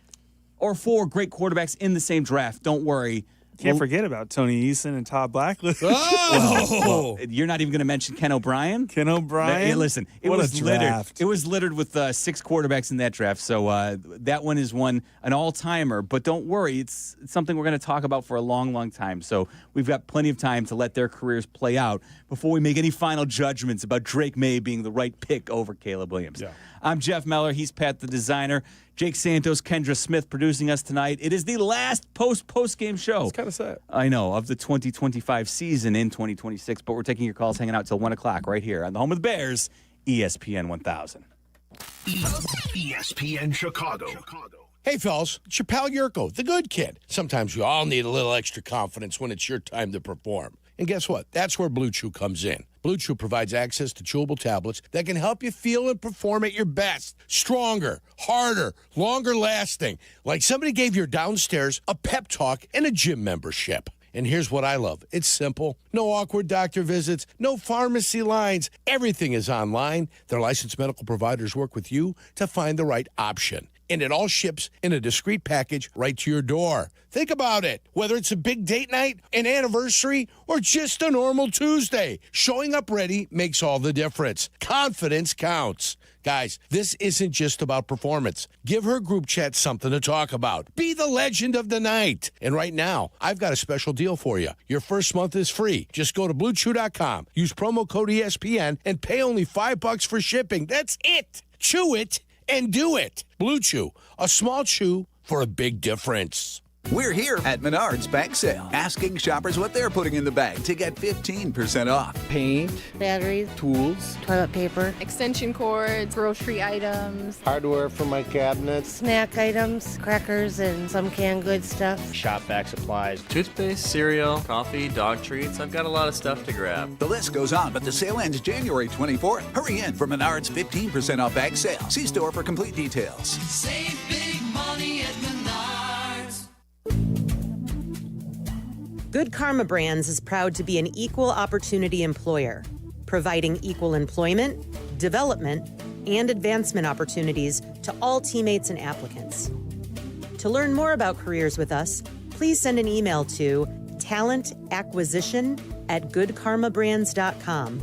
or 4 great quarterbacks in the same draft. Don't worry. Can't forget about Tony Eason and Todd Blackley. Well, you're not even going to mention Ken O'Brien? Ken O'Brien? Hey, listen, it was littered. It was littered with 6 quarterbacks in that draft. So that one is an all-timer. But don't worry, it's something we're going to talk about for a long, long time. So we've got plenty of time to let their careers play out before we make any final judgments about Drake May being the right pick over Caleb Williams. Yeah. I'm Jeff Meller. He's Pat the designer. Jake Santos, Kendra Smith producing us tonight. It is the last post-game show. It's kind of sad. I know, of the 2025 season in 2026, but we're taking your calls hanging out till 1 o'clock right here on the home of the Bears, ESPN 1000. ESPN Chicago. Hey, fellas, it's your pal Yurko, the good kid. Sometimes you all need a little extra confidence when it's your time to perform. And guess what? That's where Blue Chew comes in. Blue Chew provides access to chewable tablets that can help you feel and perform at your best. Stronger, harder, longer lasting. Like somebody gave your downstairs a pep talk and a gym membership. And here's what I love. It's simple. No awkward doctor visits, no pharmacy lines. Everything is online. Their licensed medical providers work with you to find the right option. And it all ships in a discreet package right to your door. Think about it. Whether it's a big date night, an anniversary, or just a normal Tuesday, showing up ready makes all the difference. Confidence counts. Guys, this isn't just about performance. Give her group chat something to talk about. Be the legend of the night. And right now, I've got a special deal for you. Your first month is free. Just go to BlueChew.com, use promo code ESPN, and pay only $5 for shipping. That's it. Chew it and do it. Blue Chew, a small chew for a big difference. We're here at Menards Bag Sale, asking shoppers what they're putting in the bag to get 15% off. Paint, batteries, tools, toilet paper, extension cords, grocery items, hardware for my cabinets, snack items, crackers, and some canned goods stuff. Shop vac supplies, toothpaste, cereal, coffee, dog treats. I've got a lot of stuff to grab. The list goes on, but the sale ends January 24th. Hurry in for Menards 15% off bag sale. See store for complete details. Save big money at Menards. Good Karma Brands is proud to be an equal opportunity employer, providing equal employment, development, and advancement opportunities to all teammates and applicants. To learn more about careers with us, please send an email to talentacquisition@goodkarmabrands.com.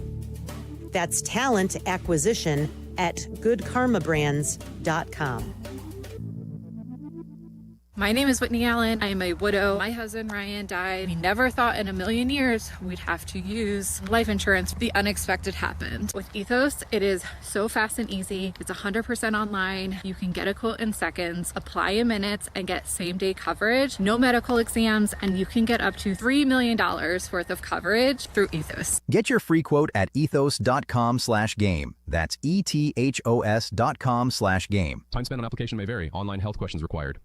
That's talentacquisition@goodkarmabrands.com. My name is Whitney Allen. I am a widow. My husband, Ryan, died. We never thought in a million years we'd have to use life insurance. The unexpected happened. With Ethos, it is so fast and easy. It's 100% online. You can get a quote in seconds, apply in minutes, and get same-day coverage. No medical exams, and you can get up to $3 million worth of coverage through Ethos. Get your free quote at ethos.com/game. That's ETHOS.com/game. Time spent on application may vary. Online health questions required.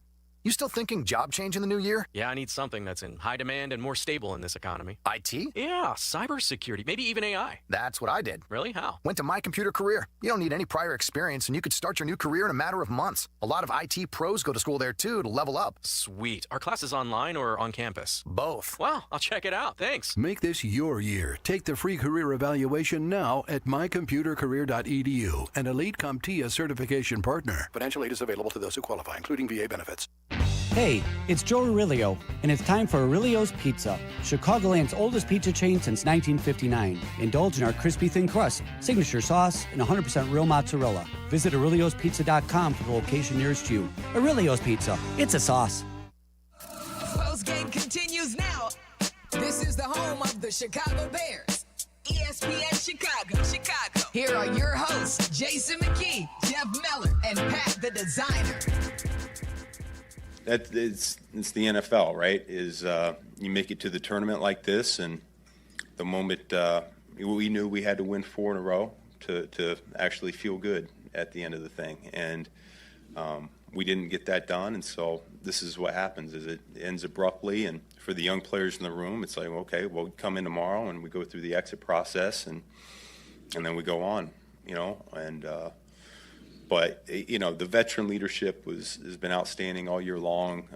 You still thinking job change in the new year? Yeah, I need something that's in high demand and more stable in this economy. IT? Yeah, cybersecurity, maybe even AI. That's what I did. Really? How? Went to My Computer Career. You don't need any prior experience, and you could start your new career in a matter of months. A lot of IT pros go to school there, too, to level up. Sweet. Are classes online or on campus? Both. Wow, I'll check it out. Thanks. Make this your year. Take the free career evaluation now at mycomputercareer.edu, an Elite CompTIA certification partner. Financial aid is available to those who qualify, including VA benefits. Hey, it's Joe Aurelio, and it's time for Aurelio's Pizza, Chicagoland's oldest pizza chain since 1959. Indulge in our crispy thin crust, signature sauce, and 100% real mozzarella. Visit Aurelio'sPizza.com for the location nearest you. Aurelio's Pizza, it's a sauce. Postgame continues now. This is the home of the Chicago Bears. ESPN Chicago. Here are your hosts, Jason McKee, Jeff Meller, and Pat the Designer. It's the NFL, right? You make it to the tournament like this, and the moment we knew we had to win 4 in a row to actually feel good at the end of the thing, and we didn't get that done, and so this is what happens: is it ends abruptly, and for the young players in the room, it's like, okay, well, we come in tomorrow and we go through the exit process, and then we go on, and. But, the veteran leadership has been outstanding all year long.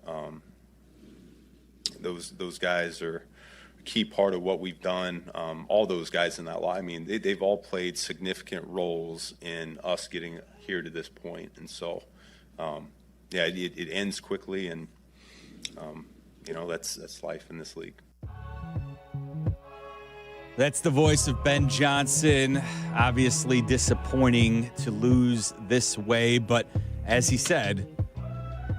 Those guys are a key part of what we've done. All those guys in that line, they've all played significant roles in us getting here to this point. And so, it ends quickly, and, that's life in this league. That's the voice of Ben Johnson. Obviously disappointing to lose this way, but as he said,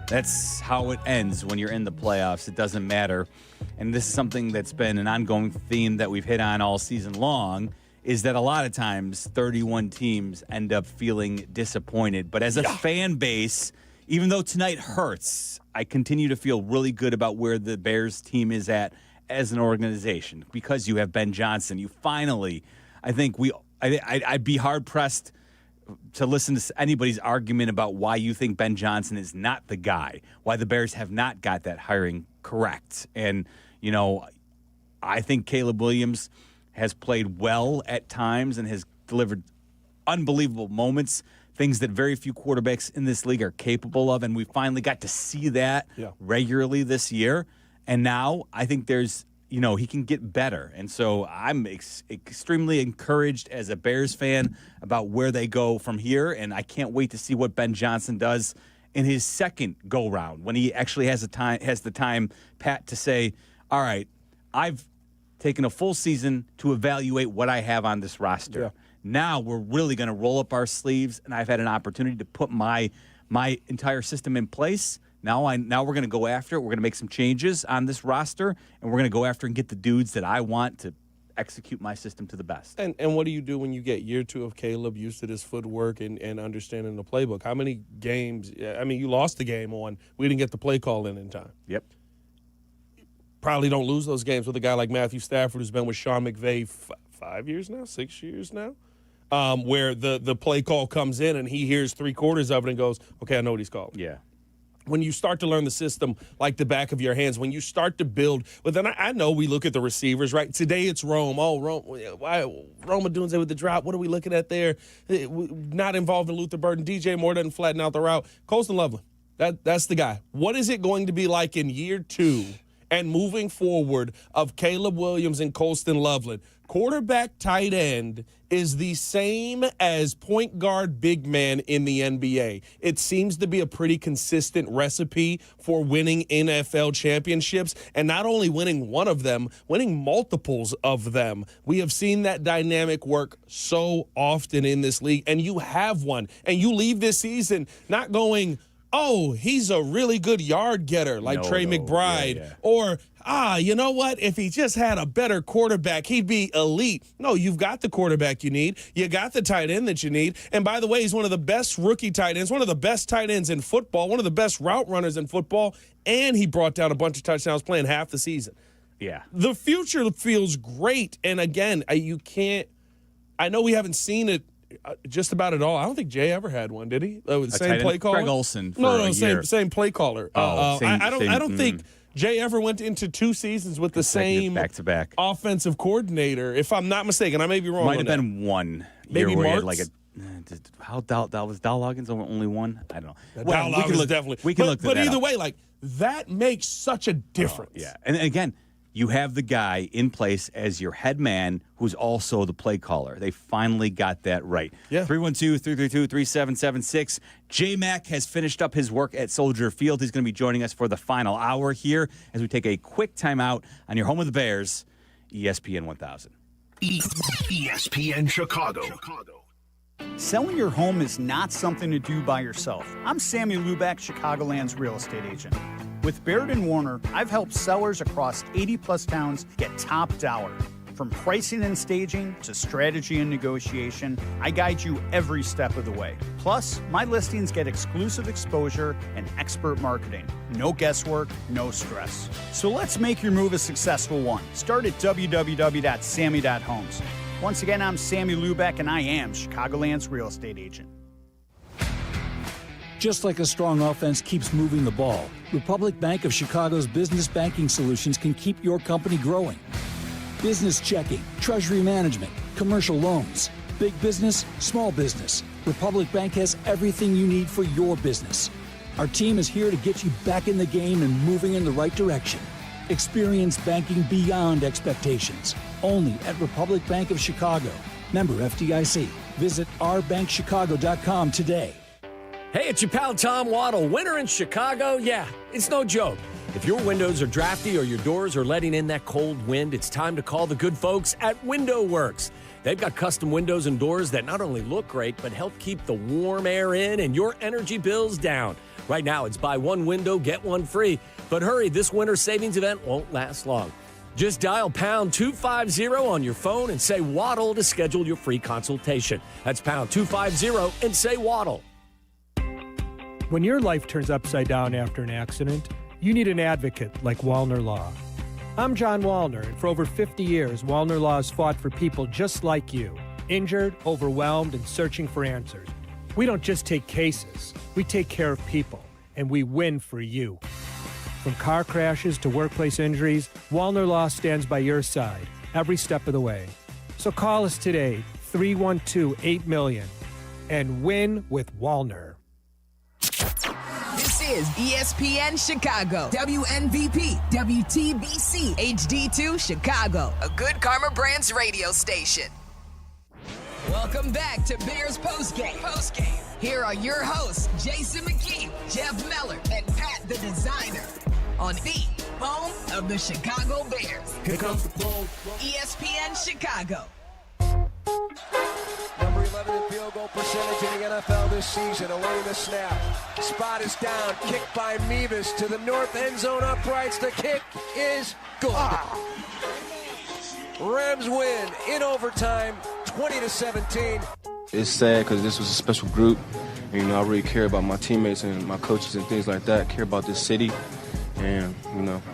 that's how it ends when you're in the playoffs. It doesn't matter. And this is something that's been an ongoing theme that we've hit on all season long, is that a lot of times 31 teams end up feeling disappointed. But as a fan base, even though tonight hurts, I continue to feel really good about where the Bears team is at as an organization, because you have Ben Johnson. You finally, I think I'd be hard pressed to listen to anybody's argument about why you think Ben Johnson is not the guy, why the Bears have not got that hiring correct. And, I think Caleb Williams has played well at times and has delivered unbelievable moments, things that very few quarterbacks in this league are capable of. And we finally got to see that regularly this year. And now I think there's, he can get better. And so I'm extremely encouraged as a Bears fan about where they go from here. And I can't wait to see what Ben Johnson does in his second go-round, when he actually has the time, Pat, to say, all right, I've taken a full season to evaluate what I have on this roster. Yeah. Now we're really going to roll up our sleeves, and I've had an opportunity to put my entire system in place. Now we're going to go after it. We're going to make some changes on this roster, and we're going to go after and get the dudes that I want to execute my system to the best. And what do you do when you get year 2 of Caleb, used to his footwork and understanding the playbook? How many games? You lost the game on we didn't get the play call in time. Yep. Probably don't lose those games with a guy like Matthew Stafford, who's been with Sean McVay 5 years now, 6 years now, where the play call comes in and he hears 3/4 of it and goes, okay, I know what he's called. Yeah. When you start to learn the system like the back of your hands, when you start to build, but then I know we look at the receivers, right? Today it's Rome. Oh, Rome Odunze with the drop. What are we looking at there? Not involved in Luther Burden. DJ Moore doesn't flatten out the route. Colston Loveland, that's the guy. What is it going to be like in year 2 and moving forward of Caleb Williams and Colston Loveland? Quarterback, tight end is the same as point guard, big man in the NBA. It seems to be a pretty consistent recipe for winning NFL championships, and not only winning one of them, winning multiples of them. We have seen that dynamic work so often in this league, and you have one. And you leave this season not going, oh, he's a really good yard getter like Trey McBride, or, you know what? If he just had a better quarterback, he'd be elite. No, you've got the quarterback you need. You got the tight end that you need. And by the way, he's one of the best rookie tight ends, one of the best tight ends in football, one of the best route runners in football, and he brought down a bunch of touchdowns playing half the season. Yeah. The future feels great. And again, you can't – I know we haven't seen it just about it all. I don't think Jay ever had one, did he? The same tight play end? caller? Greg Olson for a year. Same play caller. I don't think Jay ever went into 2 seasons with the same back-to-back offensive coordinator, if I'm not mistaken. I may be wrong. Might have been one Maybe year where he had Marks? how was Dow Loggins only one? I don't know. Well, we can look, definitely. We can look But that either up. way, like, that makes such a difference. Yeah. And again, you have the guy in place as your head man who's also the play caller. They finally got that right. Yeah. 312-332-3776. J-Mac has finished up his work at Soldier Field. He's going to be joining us for the final hour here as we take a quick timeout on your home of the Bears, ESPN 1000. ESPN Chicago. Selling your home is not something to do by yourself. I'm Sammy Luback, Chicagoland's real estate agent. With Baird & Warner, I've helped sellers across 80-plus towns get top dollar. From pricing and staging to strategy and negotiation, I guide you every step of the way. Plus, my listings get exclusive exposure and expert marketing. No guesswork, no stress. So let's make your move a successful one. Start at www.sammy.homes. Once again, I'm Sammy Luback, and I am Chicagoland's real estate agent. Just like a strong offense keeps moving the ball, Republic Bank of Chicago's business banking solutions can keep your company growing. Business checking, treasury management, commercial loans, big business, small business. Republic Bank has everything you need for your business. Our team is here to get you back in the game and moving in the right direction. Experience banking beyond expectations. Only at Republic Bank of Chicago. Member FDIC. Visit ourbankchicago.com today. Hey, it's your pal Tom Waddle. Winter in Chicago? Yeah, it's no joke. If your windows are drafty or your doors are letting in that cold wind, it's time to call the good folks at Window Works. They've got custom windows and doors that not only look great, but help keep the warm air in and your energy bills down. Right now, it's buy one window, get one free. But hurry, this winter savings event won't last long. Just dial pound 250 on your phone and say Waddle to schedule your free consultation. That's pound 250 and say Waddle. When your life turns upside down after an accident, you need an advocate like Wallner Law. I'm John Wallner, and for over 50 years, Wallner Law has fought for people just like you, injured, overwhelmed, and searching for answers. We don't just take cases, we take care of people, and we win for you. From car crashes to workplace injuries, Wallner Law stands by your side every step of the way. So call us today, 312-8-MILLION, and win with Wallner. This is ESPN Chicago, WNVP, WTBC, HD2 Chicago, a Good Karma Brands radio station. Welcome back to Bears Postgame. Here are your hosts, Jason McKee, Jeff Meller, and Pat the Designer on the home of the Chicago Bears. Here comes the ball. ESPN Chicago. Number 11 in field goal percentage in the NFL this season. Away the snap. Spot is down. Kick by Mevis to the north end zone uprights. The kick is good. Rams win in overtime, 20-17. It's sad because this was a special group. And, I really care about my teammates and my coaches and things like that. I care about this city. And,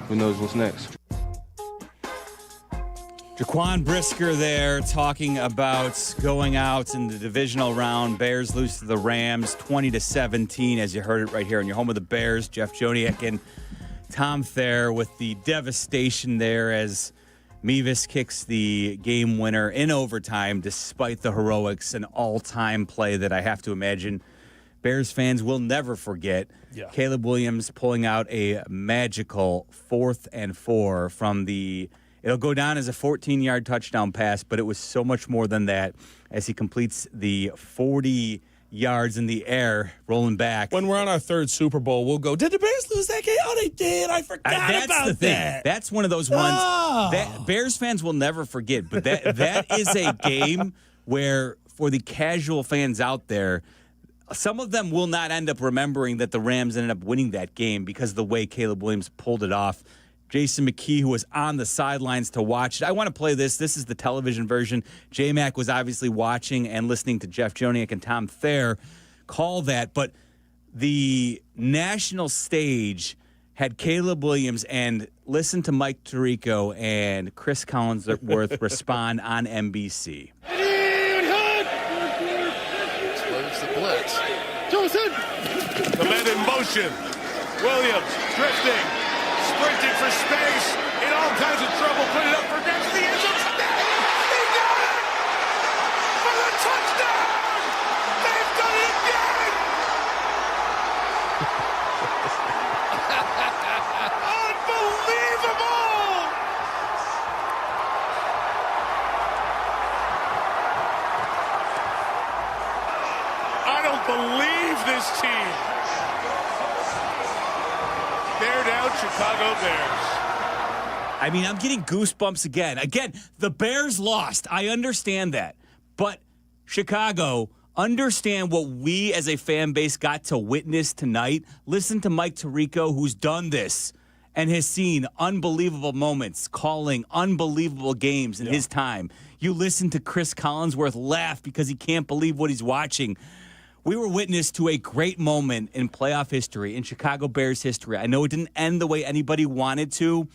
who knows what's next. Jaquan Brisker there talking about going out in the divisional round. Bears lose to the Rams 20-17, as you heard it right here on your home of the Bears. Jeff Joniak and Tom Thayer with the devastation there as Mevis kicks the game winner in overtime despite the heroics, an all-time play that I have to imagine Bears fans will never forget. Yeah. Caleb Williams pulling out a magical 4th and 4 from the... It'll go down as a 14-yard touchdown pass, but it was so much more than that as he completes the 40 yards in the air, rolling back. When we're on our 3rd Super Bowl, we'll go, did the Bears lose that game? Oh, they did. I forgot that's about the thing. that. That's one of those ones that Bears fans will never forget. But that is a game where, for the casual fans out there, some of them will not end up remembering that the Rams ended up winning that game because of the way Caleb Williams pulled it off. Jason McKee, who was on the sidelines to watch it. I want to play this. This is the television version. J-Mac was obviously watching and listening to Jeff Joniak and Tom Thayer call that. But the national stage had Caleb Williams, and listen to Mike Tirico and Chris Collinsworth respond on NBC. a blitz. Joseph! The men in motion. Williams drifting, sprinting for space, in all kinds of trouble, put it up for grabs the end zone. He got it! For the touchdown! They've done it again! Unbelievable! I don't believe this team. They're down, Chicago Bears. I mean, I'm getting goosebumps again. Again, the Bears lost. I understand that. But Chicago, understand what we as a fan base got to witness tonight. Listen to Mike Tirico, who's done this and has seen unbelievable moments, calling unbelievable games in his time. You listen to Chris Collinsworth laugh because he can't believe what he's watching. We were witness to a great moment in playoff history, in Chicago Bears history. I know it didn't end the way anybody wanted to,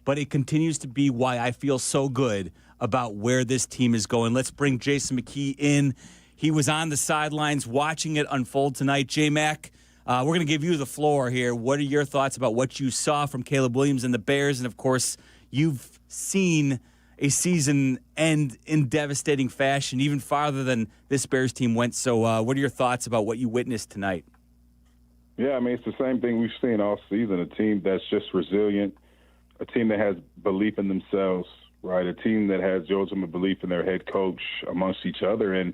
but it continues to be why I feel so good about where this team is going. Let's bring Jason McKee in. He was on the sidelines watching it unfold tonight. J-Mac, we're going to give you the floor here. What are your thoughts about what you saw from Caleb Williams and the Bears? And, of course, you've seen a season end in devastating fashion, even farther than this Bears team went. So what are your thoughts about what you witnessed tonight? Yeah, I mean, it's the same thing we've seen all season, a team that's just resilient, a team that has belief in themselves, right, a team that has the ultimate belief in their head coach amongst each other and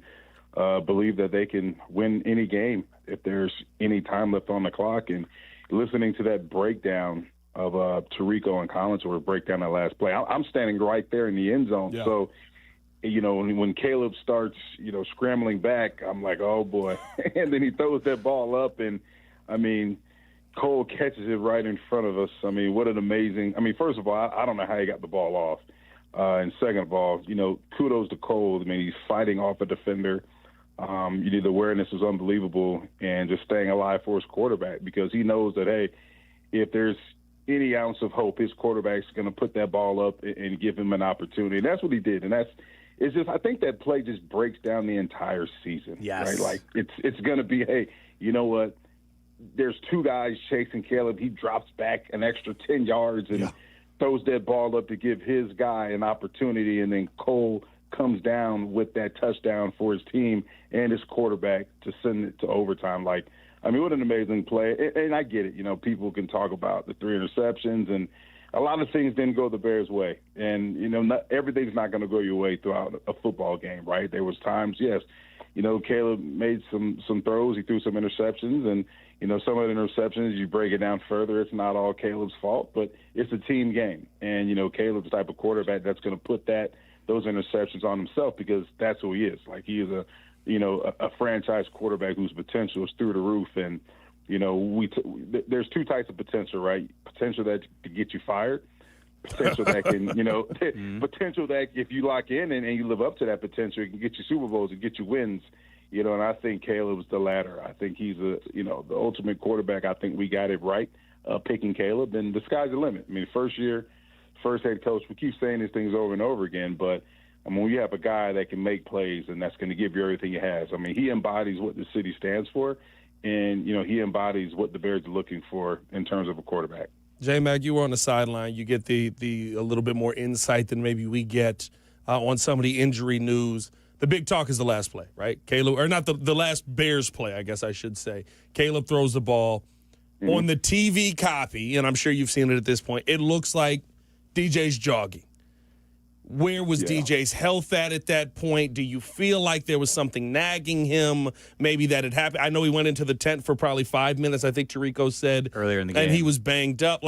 believe that they can win any game if there's any time left on the clock. And listening to that breakdown of Tirico and Collinsworth break down that last play. I'm standing right there in the end zone. Yeah. So, when Caleb starts, scrambling back, I'm like, oh, boy. And then he throws that ball up, and, Cole catches it right in front of us. What an amazing – first of all, I don't know how he got the ball off. And second of all, kudos to Cole. He's fighting off a defender. The awareness is unbelievable, and just staying alive for his quarterback because he knows that, hey, if there's – any ounce of hope, his quarterback's going to put that ball up and give him an opportunity. And that's what he did. And I think that play just breaks down the entire season. Yes. Right? Like it's going to be, hey, you know what? There's two guys chasing Caleb. He drops back an extra 10 yards and throws that ball up to give his guy an opportunity. And then Cole comes down with that touchdown for his team and his quarterback to send it to overtime. What an amazing play. And I get it. People can talk about the 3 interceptions, and a lot of things didn't go the Bears' way. And, not everything's not going to go your way throughout a football game, right? There was times, yes, Caleb made some throws. He threw some interceptions. And, some of the interceptions, you break it down further, it's not all Caleb's fault, but it's a team game. And, Caleb's the type of quarterback that's going to put those interceptions on himself because that's who he is. Like, he is a franchise quarterback whose potential is through the roof. And, there's two types of potential, right? Potential that can get you fired, potential that can, potential that if you lock in and you live up to that potential, it can get you Super Bowls and get you wins, and I think Caleb's the latter. I think he's the ultimate quarterback. I think we got it right picking Caleb, and the sky's the limit. First year, first head coach, we keep saying these things over and over again, but when you have a guy that can make plays and that's going to give you everything he has, he embodies what the city stands for, and, he embodies what the Bears are looking for in terms of a quarterback. J-Mac, you were on the sideline. You get the a little bit more insight than maybe we get on some of the injury news. The big talk is the last play, right? Caleb, or not the last Bears play, I guess I should say. Caleb throws the ball. Mm-hmm. On the TV copy, and I'm sure you've seen it at this point, it looks like DJ's jogging. Where was DJ's health at that point? Do you feel like there was something nagging him? Maybe that had happened. I know he went into the tent for probably 5 minutes, I think Tirico said. Earlier in the game. And he was banged up.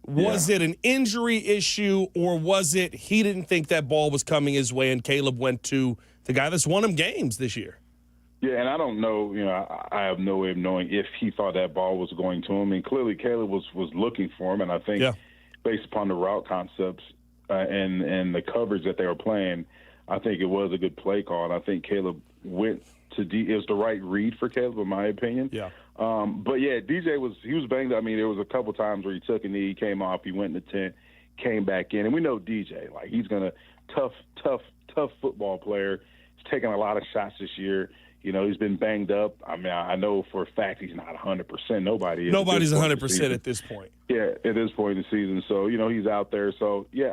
Was it an injury issue, or was it he didn't think that ball was coming his way and Caleb went to the guy that's won him games this year? Yeah, and I don't know, I have no way of knowing if he thought that ball was going to him. Clearly Caleb was looking for him, and I think based upon the route concepts, and the coverage that they were playing, I think it was a good play call. And I think Caleb went to it was the right read for Caleb, in my opinion. Yeah. DJ was banged up. There was a couple times where he took a knee, he came off, he went in the tent, came back in, and we know DJ, he's tough football player. He's taken a lot of shots this year. He's been banged up. I mean, I know for a fact he's not 100%. Nobody's 100% at this point. Yeah, at this point in the season. So, he's out there. So, yeah,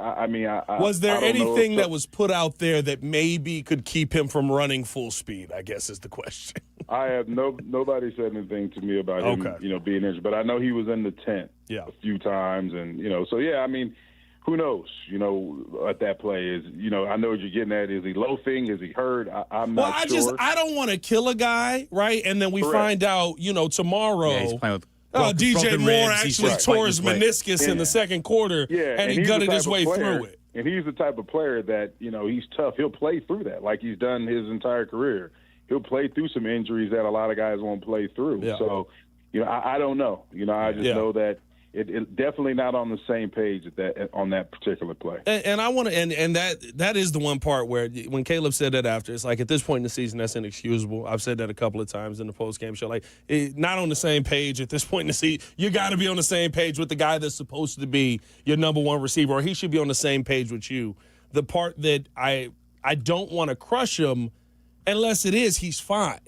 was there I don't know anything that was put out there that maybe could keep him from running full speed, I guess is the question. I have nobody said anything to me about him, being injured. But I know he was in the tent a few times. And, so, yeah, I mean, who knows, what that play is. I know what you're getting at. Is he loafing? Is he hurt? I'm not sure. I don't want to kill a guy, right? And then we find out, tomorrow. Yeah, he's playing with DJ Moore ribs. actually tore his meniscus in the second quarter, and he gutted his way through it. And he's the type of player that, he's tough. He'll play through that like he's done his entire career. He'll play through some injuries that a lot of guys won't play through. Yeah. So, I don't know. I just know that it definitely not on the same page on that particular play. And I want to, and that is the one part where when Caleb said that after, it's like at this point in the season, that's inexcusable. I've said that a couple of times in the post-game show. Like, not on the same page at this point in the season. You got to be on the same page with the guy that's supposed to be your number one receiver, or he should be on the same page with you. The part that I don't want to crush him unless it is he's fine.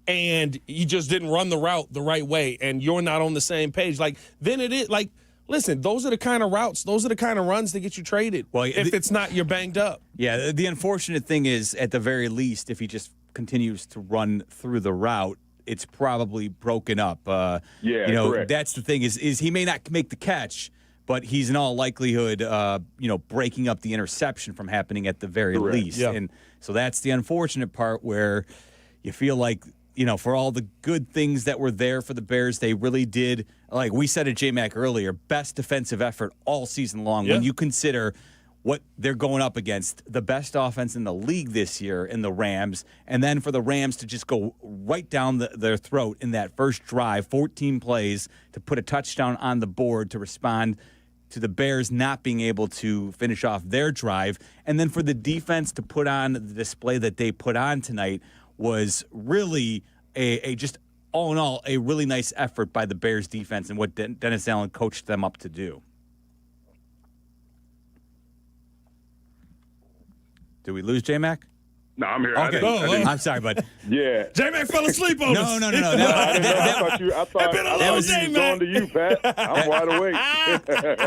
And you just didn't run the route the right way, and you're not on the same page. Like, then it is like, listen, those are the kind of routes, those are the kind of runs that get you traded. Well, if it's not, you're banged up. Yeah, the unfortunate thing is, at the very least, if he just continues to run through the route, it's probably broken up. Correct. That's the thing is he may not make the catch, but he's in all likelihood, breaking up the interception from happening at the very least. Yeah. And so that's the unfortunate part where you feel like, for all the good things that were there for the Bears, they really did, like we said at J-Mac earlier, best defensive effort all season long. Yeah. When you consider what they're going up against, the best offense in the league this year in the Rams, and then for the Rams to just go right down their throat in that first drive, 14 plays, to put a touchdown on the board to respond to the Bears not being able to finish off their drive, and then for the defense to put on the display that they put on tonight was really a just all in all a really nice effort by the Bears defense and what Dennis Allen coached them up to do. Did we lose J-Mac? No, I'm here. Okay. I'm sorry, but yeah, J-Mac fell asleep on us. No. I thought you was going to you, Pat. I'm wide awake.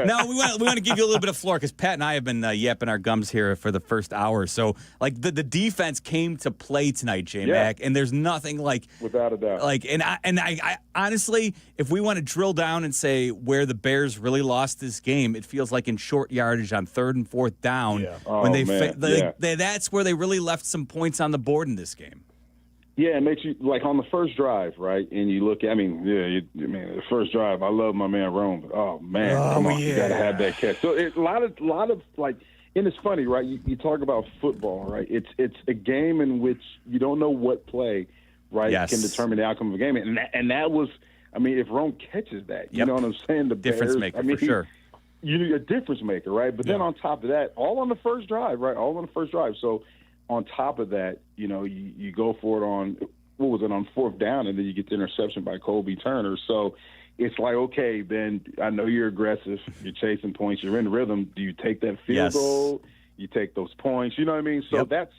No, we want to give you a little bit of floor because Pat and I have been yapping our gums here for the first hour. So, like, the defense came to play tonight, J-Mac, and there's nothing like without a doubt. Like, and I honestly, if we want to drill down and say where the Bears really lost this game, it feels like in short yardage on 3rd and 4th down when that's where they really left some points on the board in this game. Yeah, it makes you, like, on the first drive, right? And you look at, the first drive, I love my man Rome, but come on, you got to have that catch. So a lot of like, and it's funny, right? You talk about football, right? It's a game in which you don't know what play, right, can determine the outcome of a game. And that was, if Rome catches that, you know what I'm saying? The difference Bears, maker for sure. You're a difference maker, right? But then on top of that, all on the first drive, right? All on the first drive. So on top of that, you go for it on, what was it, on 4th down, and then you get the interception by Colby Turner. So it's like, okay, then I know you're aggressive. You're chasing points. You're in rhythm. Do you take that field goal? You take those points. You know what I mean? So that's,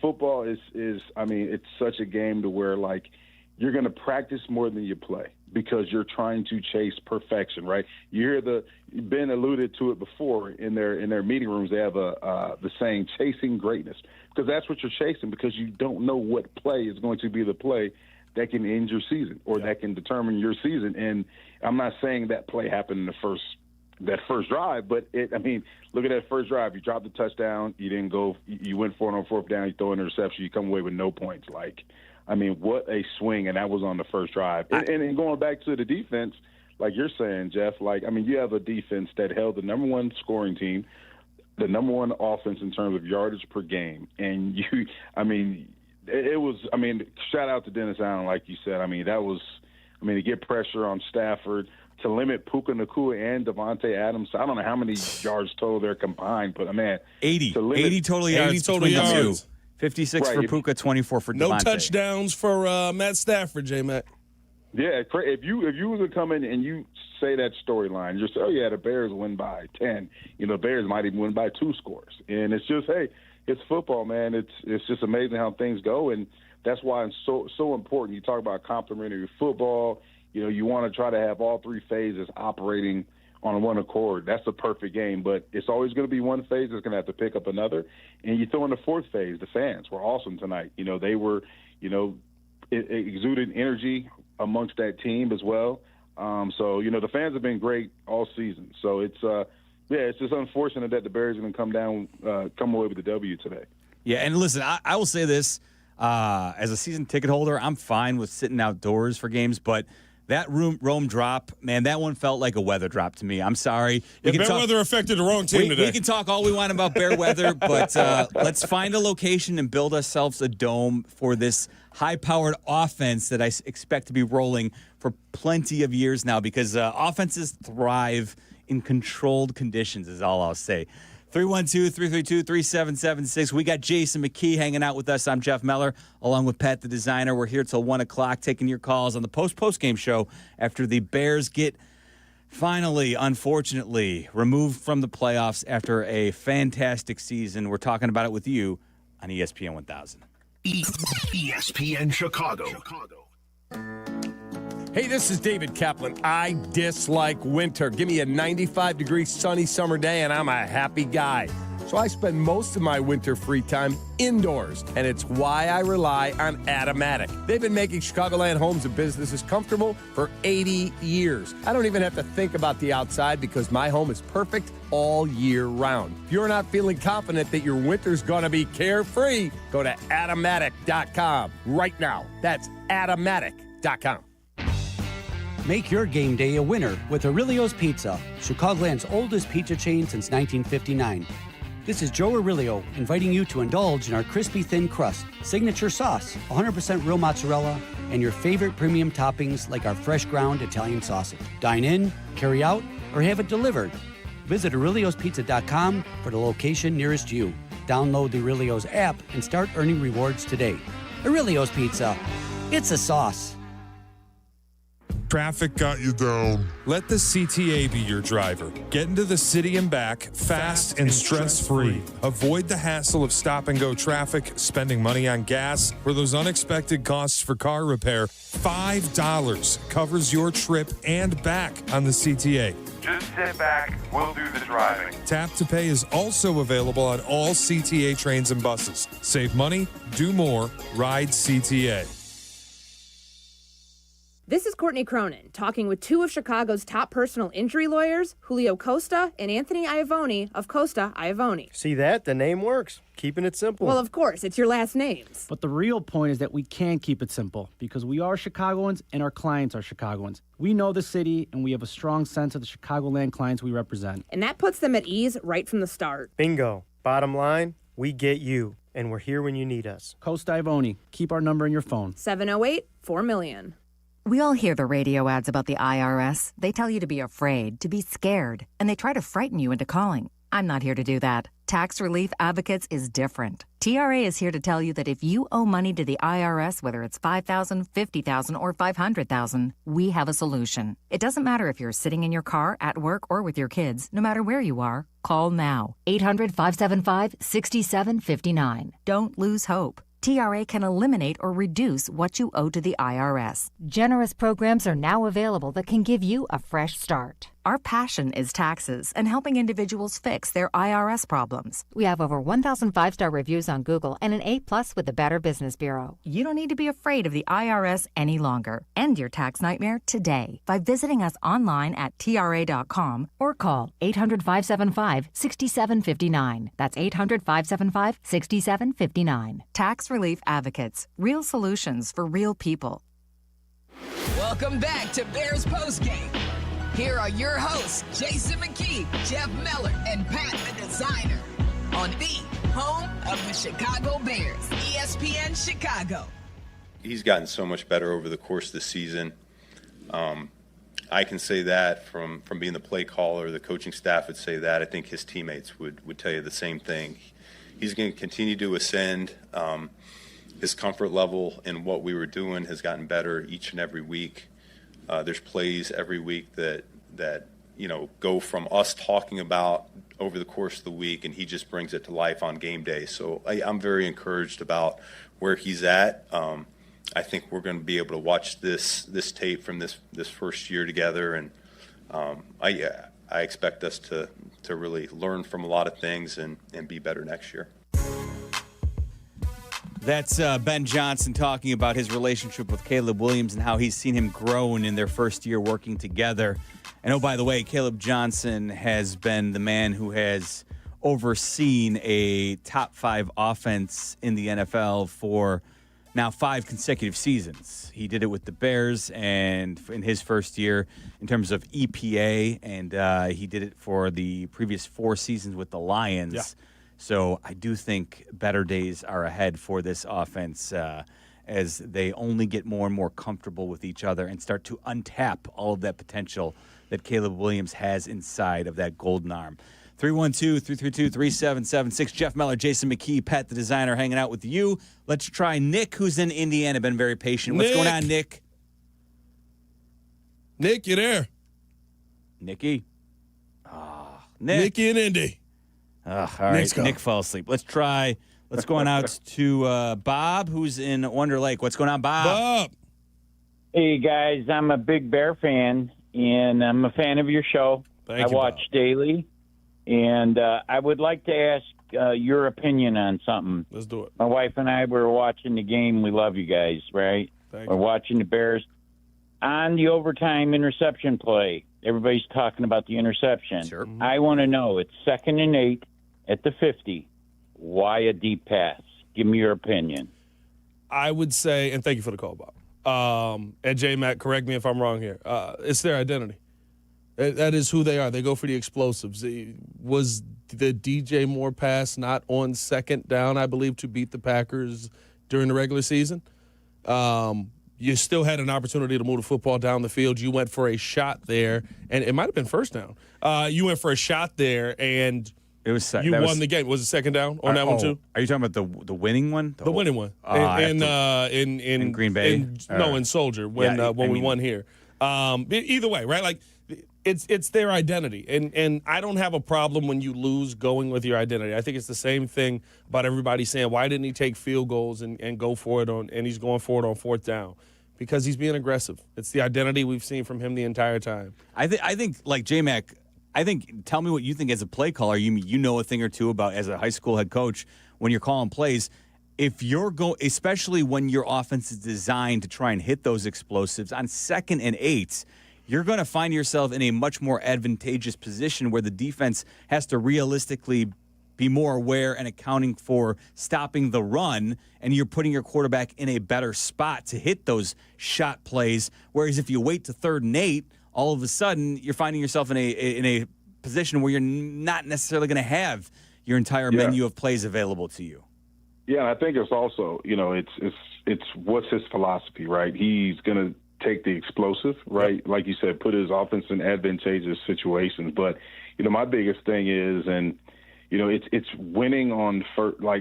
football is it's such a game to where, like, you're going to practice more than you play because you're trying to chase perfection, right? You hear Ben alluded to it before in their meeting rooms. They have the saying, chasing greatness, because that's what you're chasing, because you don't know what play is going to be the play that can end your season or that can determine your season. And I'm not saying that play happened in that first drive, but look at that first drive. You dropped the touchdown. You didn't go. You went for it on 4th down. You throw an interception. You come away with no points. What a swing, and that was on the first drive. And going back to the defense, like you're saying, Jeff, you have a defense that held the number one scoring team, the number one offense in terms of yardage per game. And it was, shout out to Dennis Allen, like you said. That was, to get pressure on Stafford, to limit Puka Nacua and Devontae Adams. I don't know how many yards total they're combined, but 80 total yards. 80 total yards. 56 for Puka, 24 for Devontae. No touchdowns for Matt Stafford, J-Mac. Yeah, if you was to come in and you say that storyline, you say, the Bears win by 10. The Bears might even win by 2 scores. And it's just, hey, it's football, man. It's just amazing how things go. And that's why it's so important. You talk about complementary football. You want to try to have all three phases operating on one accord. That's the perfect game, but it's always going to be one phase that's going to have to pick up another. And you throw in the fourth phase. The fans were awesome tonight. They were, it exuded energy amongst that team as well. So the fans have been great all season. So it's just unfortunate that the Bears are going to come away with the W today. Yeah, and listen, I will say this. As a season ticket holder, I'm fine with sitting outdoors for games, but that Rome drop, man, that one felt like a weather drop to me. I'm sorry. Bear weather affected the wrong team today. We can talk all we want about bear weather, but let's find a location and build ourselves a dome for this high-powered offense that I expect to be rolling for plenty of years now, because offenses thrive in controlled conditions is all I'll say. 312-332-3776. We got Jason McKee hanging out with us. I'm Jeff Meller, along with Pat the Designer. We're here till 1 o'clock taking your calls on the post-game show after the Bears get finally, unfortunately, removed from the playoffs after a fantastic season. We're talking about it with you on ESPN 1000. ESPN Chicago. Hey, this is David Kaplan. I dislike winter. Give me a 95-degree sunny summer day, and I'm a happy guy. So I spend most of my winter free time indoors, and it's why I rely on Atomatic. They've been making Chicagoland homes and businesses comfortable for 80 years. I don't even have to think about the outside because my home is perfect all year round. If you're not feeling confident that your winter's going to be carefree, go to Atomatic.com right now. That's Atomatic.com. Make your game day a winner with Aurelio's Pizza, Chicagoland's oldest pizza chain since 1959. This is Joe Aurelio inviting you to indulge in our crispy thin crust, signature sauce, 100% real mozzarella, and your favorite premium toppings like our fresh ground Italian sausage. Dine in, carry out, or have it delivered. Visit Aurelio'sPizza.com for the location nearest you. Download the Aurelio's app and start earning rewards today. Aurelio's Pizza. It's a sauce. Traffic got you down. Let the CTA be your driver. Get into the city and back fast and stress-free. Avoid the hassle of stop-and-go traffic, spending money on gas, or those unexpected costs for car repair. $5 covers your trip and back on the CTA. Just sit back, we'll do the driving. Tap to Pay is also available on all CTA trains and buses. Save money, do more, ride CTA. This is Courtney Cronin, talking with two of Chicago's top personal injury lawyers, Julio Costa and Anthony Iavone of Costa Iavone. See that? The name works. Keeping it simple. Well, of course, it's your last names. But the real point is that we can keep it simple because we are Chicagoans and our clients are Chicagoans. We know the city and we have a strong sense of the Chicagoland clients we represent. And that puts them at ease right from the start. Bingo. Bottom line, we get you, and we're here when you need us. Costa Iavone. Keep our number in your phone. 708-4 We all hear the radio ads about the IRS. They tell you to be afraid, to be scared, and they try to frighten you into calling. I'm not here to do that. Tax Relief Advocates is different. TRA is here to tell you that if you owe money to the IRS, whether it's $5,000, $50,000, or $500,000, we have a solution. It doesn't matter if you're sitting in your car, at work, or with your kids. No matter where you are, call now. 800-575-6759. Don't lose hope. TRA can eliminate or reduce what you owe to the IRS. Generous programs are now available that can give you a fresh start. Our passion is taxes and helping individuals fix their IRS problems. We have over 1,000 5-star reviews on Google and an A+ with the Better Business Bureau. You don't need to be afraid of the IRS any longer. End your tax nightmare today by visiting us online at TRA.com or call 800-575-6759. That's 800-575-6759. Tax Relief Advocates. Real solutions for real people. Welcome back to Bears Postgame. Here are your hosts, Jason McKee, Jeff Meller, and Pat the Designer on the home of the Chicago Bears, ESPN Chicago. He's gotten so much better over the course of the season. I can say that from being the play caller. The coaching staff would say that. I think his teammates would tell you the same thing. He's going to continue to ascend. His comfort level in what we were doing has gotten better each and every week. There's plays every week that go from us talking about over the course of the week, and he just brings it to life on game day. So I'm very encouraged about where he's at. I think we're going to be able to watch this tape from this first year together, and I expect us to really learn from a lot of things and be better next year. That's Ben Johnson talking about his relationship with Caleb Williams and how he's seen him grow in their first year working together. And oh, by the way, Caleb Johnson has been the man who has overseen a top 5 offense in the NFL for now 5 consecutive seasons. He did it with the Bears and in his first year in terms of EPA, and he did it for the previous 4 seasons with the Lions. Yeah. So I do think better days are ahead for this offense as they only get more and more comfortable with each other and start to untap all of that potential that Caleb Williams has inside of that golden arm. 312-332-3776. Jeff Meller, Jason McKee, Pat the designer hanging out with you. Let's try Nick, who's in Indiana. Been very patient. What's going on, Nick? Nick, you there? Nicky. Nick. Nicky and Indy. All right, Nick fell asleep. Let's go on out to Bob, who's in Wonder Lake. What's going on, Bob? Bob. Hey, guys, I'm a big Bear fan, and I'm a fan of your show. Thank you, watch daily, and I would like to ask your opinion on something. Let's do it. My wife and I were watching the game. We love you guys, right? We're watching the Bears. On the overtime interception play, everybody's talking about the interception. Sure. I want to know, it's 2nd and 8 at the 50. Why a deep pass? Give me your opinion. I would say, and thank you for the call, Bob. And J-Mac, correct me if I'm wrong here. It's their identity. That is who they are. They go for the explosives. Was the DJ Moore pass not on 2nd down, I believe, to beat the Packers during the regular season? You still had an opportunity to move the football down the field. You went for a shot there, and it might have been 1st down. You went for a shot there, and it was you won the game. Was it 2nd down on that one too? Are you talking about the winning one? The winning one in Green Bay? In Soldier when we won here. Either way, right? Like it's their identity, and I don't have a problem when you lose going with your identity. I think it's the same thing about everybody saying, why didn't he take field goals and go for it and he's going for it on 4th down? Because he's being aggressive. It's the identity we've seen from him the entire time. I think like J-Mac, tell me what you think as a play caller. You know a thing or two about as a high school head coach when you're calling plays. If you're especially when your offense is designed to try and hit those explosives on 2nd and 8, you're going to find yourself in a much more advantageous position where the defense has to realistically be more aware and accounting for stopping the run, and you're putting your quarterback in a better spot to hit those shot plays. Whereas if you wait to 3rd and 8, all of a sudden you're finding yourself in a position where you're not necessarily going to have your entire menu of plays available to you. Yeah, and I think it's also, it's what's his philosophy, right? He's going to take the explosive, right? Yep. Like you said, put his offense in advantageous situations. But, my biggest thing is, and, it's winning on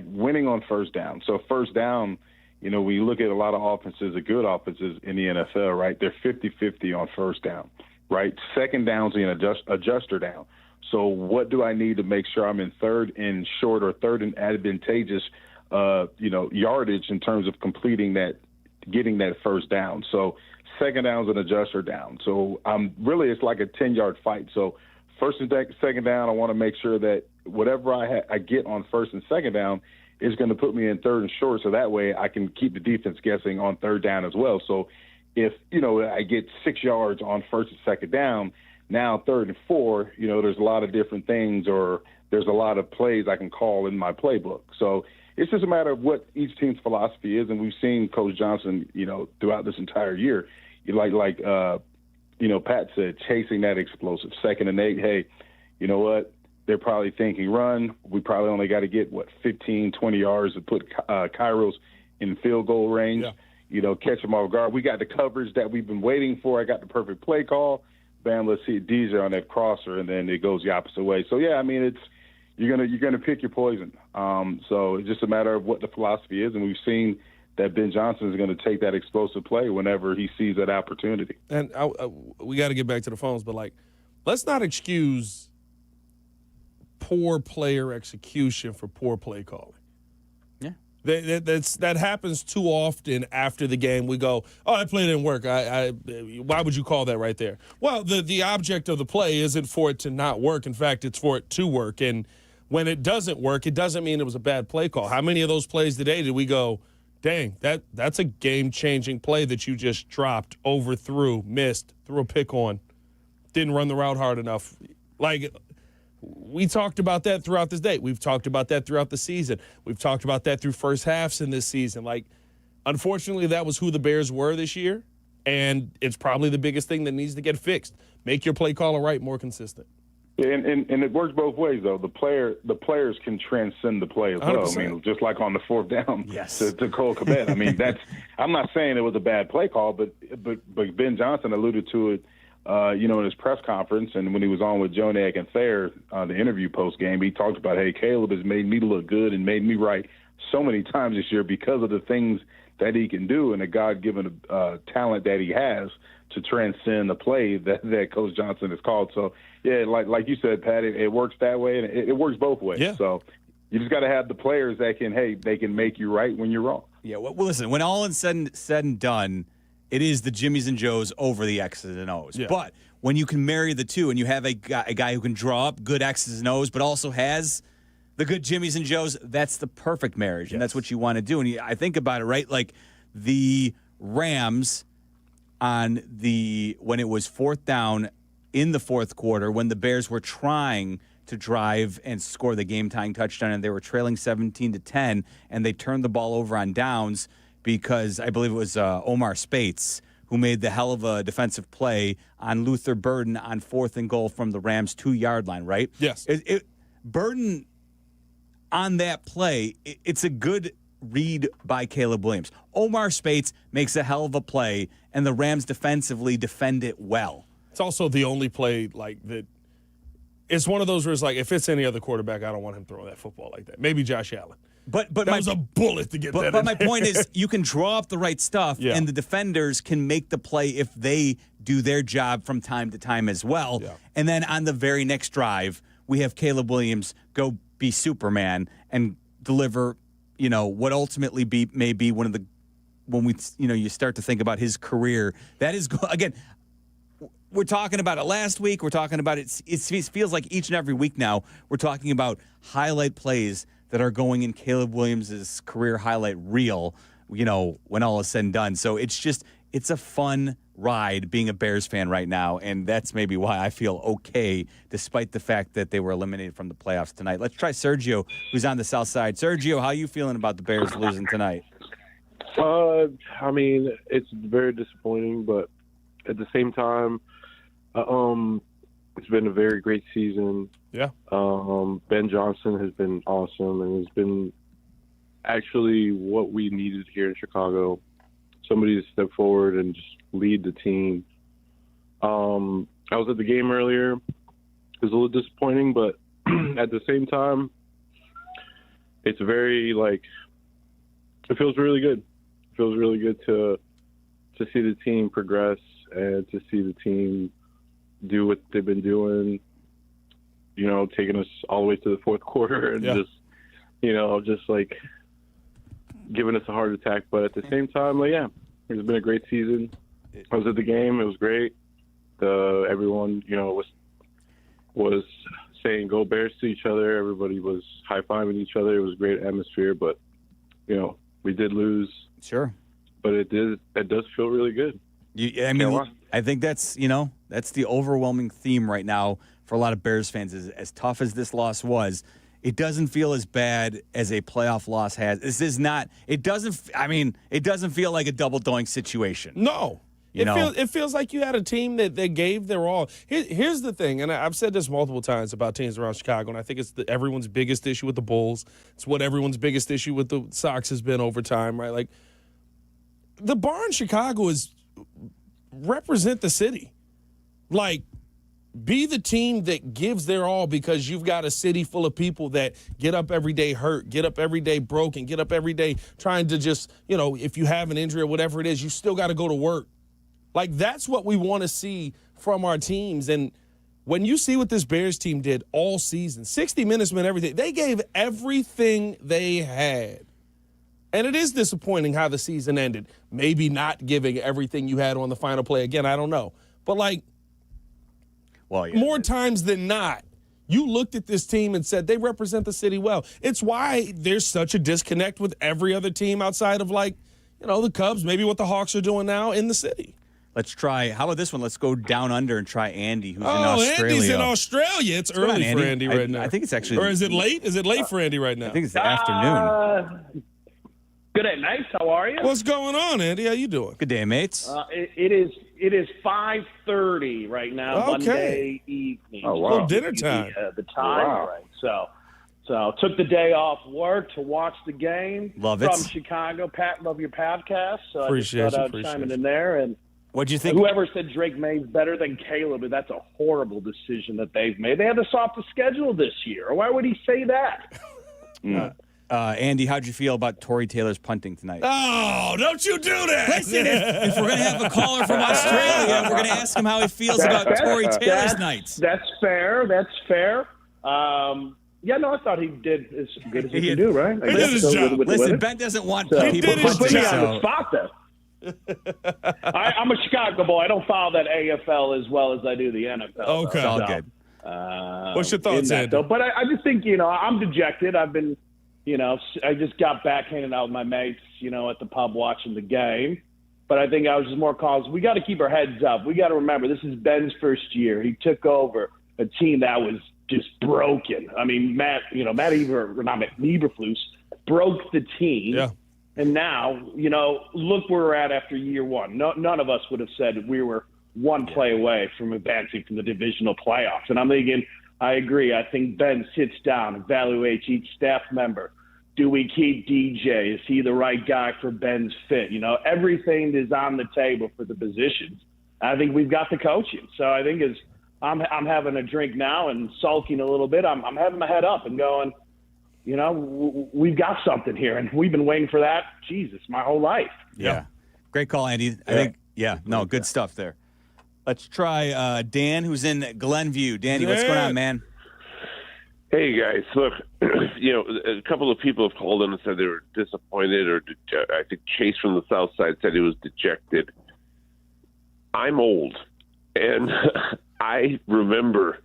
winning on 1st down. So 1st down, we look at a lot of offenses, the good offenses in the NFL, right? They're 50-50 on 1st down, right? 2nd down's an adjuster down. So what do I need to make sure I'm in 3rd and short or 3rd and advantageous yardage in terms of completing that, getting that 1st down. So 2nd down's an adjuster down. So really it's like a 10-yard fight. So 1st and 2nd down, I want to make sure that whatever I get on 1st and 2nd down is going to put me in 3rd and short, so that way I can keep the defense guessing on 3rd down as well. So if, I get 6 yards on 1st and 2nd down, now 3rd and 4, there's a lot of different things, or there's a lot of plays I can call in my playbook. So it's just a matter of what each team's philosophy is, and we've seen Coach Johnson, throughout this entire year, Pat said, chasing that explosive 2nd and 8. Hey, you know what? They're probably thinking run. We probably only got to get, 15, 20 yards to put Kairos in field goal range, catch them off guard. We got the coverage that we've been waiting for. I got the perfect play call. Bam, let's see DJ on that crosser, and then it goes the opposite way. So, yeah, I mean, it's you're gonna pick your poison. So it's just a matter of what the philosophy is, and we've seen that Ben Johnson is going to take that explosive play whenever he sees that opportunity. And we got to get back to the phones, but, let's not excuse poor player execution for poor play calling. Yeah. That happens too often after the game. We go, oh, that play didn't work. Why would you call that right there? Well, the object of the play isn't for it to not work. In fact, it's for it to work. And when it doesn't work, it doesn't mean it was a bad play call. How many of those plays today did we go, dang, that's a game-changing play that you just dropped, overthrew, missed, threw a pick on, didn't run the route hard enough? Like, we talked about that throughout this day. We've talked about that throughout the season. We've talked about that through first halves in this season. Like, unfortunately, that was who the Bears were this year, and it's probably the biggest thing that needs to get fixed. Make your play caller right more consistent. And it works both ways, though. The players can transcend the play as well. 100%. I mean, just like on the fourth down yes. to Cole Kmet. I mean, I'm not saying it was a bad play call, but Ben Johnson alluded to it, in his press conference, and when he was on with Jonak and Thayer, the interview post-game, he talked about, hey, Caleb has made me look good and made me right so many times this year because of the things that he can do and the God-given talent that he has to transcend the play that Coach Johnson has called. So, yeah, like you said, Pat, it works that way, and it works both ways. Yeah. So you just got to have the players that they can make you right when you're wrong. Yeah, well, listen, when all is said and done, it is the Jimmies and Joes over the X's and O's. Yeah. But when you can marry the two and you have a guy who can draw up good X's and O's but also has the good Jimmies and Joes, that's the perfect marriage, and that's what you want to do. And I think about it, right? Like the Rams when it was fourth down in the fourth quarter, when the Bears were trying to drive and score the game-tying touchdown, and they were trailing 17-10, and they turned the ball over on downs because I believe it was Omar Spates who made the hell of a defensive play on Luther Burden on 4th and goal from the Rams' 2-yard line, right? Yes. Burden on that play, it's a good read by Caleb Williams. Omar Spates makes a hell of a play, and the Rams defensively defend it well. It's also the only play like that. It's one of those where it's like, if it's any other quarterback, I don't want him throwing that football like that. Maybe Josh Allen. But that was a bullet to get that in. But my point is, you can draw up the right stuff, and the defenders can make the play if they do their job from time to time as well. Yeah. And then on the very next drive, we have Caleb Williams go be Superman and deliver, what ultimately may be one of the, when we, you start to think about his career. That is, again, we're talking about it last week. We're talking about it. It feels like each and every week now we're talking about highlight plays that are going in Caleb Williams' career highlight reel, when all is said and done. So it's a fun ride being a Bears fan right now, and that's maybe why I feel okay, despite the fact that they were eliminated from the playoffs tonight. Let's try Sergio, who's on the south side. Sergio, how are you feeling about the Bears losing tonight? I mean, it's very disappointing, but at the same time, it's been a very great season. Yeah. Ben Johnson has been awesome and has been actually what we needed here in Chicago. Somebody to step forward and just lead the team. I was at the game earlier. It was a little disappointing, but at the same time, it's very, it feels really good. It feels really good to see the team progress and to see the team do what they've been doing, taking us all the way to the fourth quarter and just giving us a heart attack. But at the same time, it's been a great season. I was at the game. It was great. Everyone, was saying "Go Bears" to each other. Everybody was high-fiving each other. It was a great atmosphere, but, we did lose. Sure. But it does feel really good. I think that's the overwhelming theme right now for a lot of Bears fans. Is as tough as this loss was, it doesn't feel as bad as a playoff loss has. This is not. It doesn't feel like a double doink situation. No. It feels like you had a team that gave their all. Here's the thing, and I've said this multiple times about teams around Chicago, and I think it's everyone's biggest issue with the Bulls. It's what everyone's biggest issue with the Sox has been over time, right? Like, the bar in Chicago is represent the city. Like, be the team that gives their all, because you've got a city full of people that get up every day hurt, get up every day broken, get up every day trying to just, if you have an injury or whatever it is, you still got to go to work. Like, that's what we want to see from our teams. And when you see what this Bears team did all season, 60 minutes meant everything. They gave everything they had. And it is disappointing how the season ended. Maybe not giving everything you had on the final play. Again, I don't know. But, more times than not, you looked at this team and said they represent the city well. It's why there's such a disconnect with every other team outside of, the Cubs, maybe what the Hawks are doing now in the city. Let's try. How about this one? Let's go down under and try Andy, who's in Australia. Andy's in Australia. It's early for Andy right now. I think it's actually. Or is it late? Is it late for Andy right now? I think it's the afternoon. Good day, mates. How are you? What's going on, Andy? How you doing? Good day, mates. It is 5:30 right now, Monday evening. Oh, wow. Well, dinner time. The time, right? So took the day off work to watch the game. Love it. From Chicago. Pat, love your podcast. So Appreciate I just thought I'd chime in there. And what'd you think? Whoever said Drake May's better than Caleb, that's a horrible decision that they've made. They had the softest schedule this year. Why would he say that? Andy, how'd you feel about Tory Taylor's punting tonight? Oh, don't you do that. Listen, if we're going to have a caller from Australia, we're going to ask him how he feels about Tory Taylor's nights. That's fair. I thought he did as good as he could do, right? He did his job. Listen, Ben doesn't want people punting. Put me on so. the spot, though. I'm a Chicago boy. I don't follow that AFL as well as I do the NFL. Okay. It's all good. What's your thoughts, Andy? But I just think, I'm dejected. I've been, I just got back hanging out with my mates, at the pub watching the game. But I think I was just more caused. We got to keep our heads up. We got to remember, this is Ben's first year. He took over a team that was just broken. I mean, Matt Eberflus broke the team. Yeah. And now, look where we're at after year one. None of us would have said we were one play away from advancing from the divisional playoffs. And I'm thinking, I agree. I think Ben sits down, evaluates each staff member. Do we keep DJ? Is he the right guy for Ben's fit? Everything is on the table for the positions. I think we've got the coaching. So I think as I'm having a drink now and sulking a little bit, I'm having my head up and going, we've got something here, and we've been waiting for that, Jesus, my whole life. Yeah. Great call, Andy. I think, good stuff there. Let's try Dan, who's in Glenview. Danny, what's going on, man? Hey, guys. Look, a couple of people have called in and said they were disappointed, or I think Chase from the South Side said he was dejected. I'm old, and I remember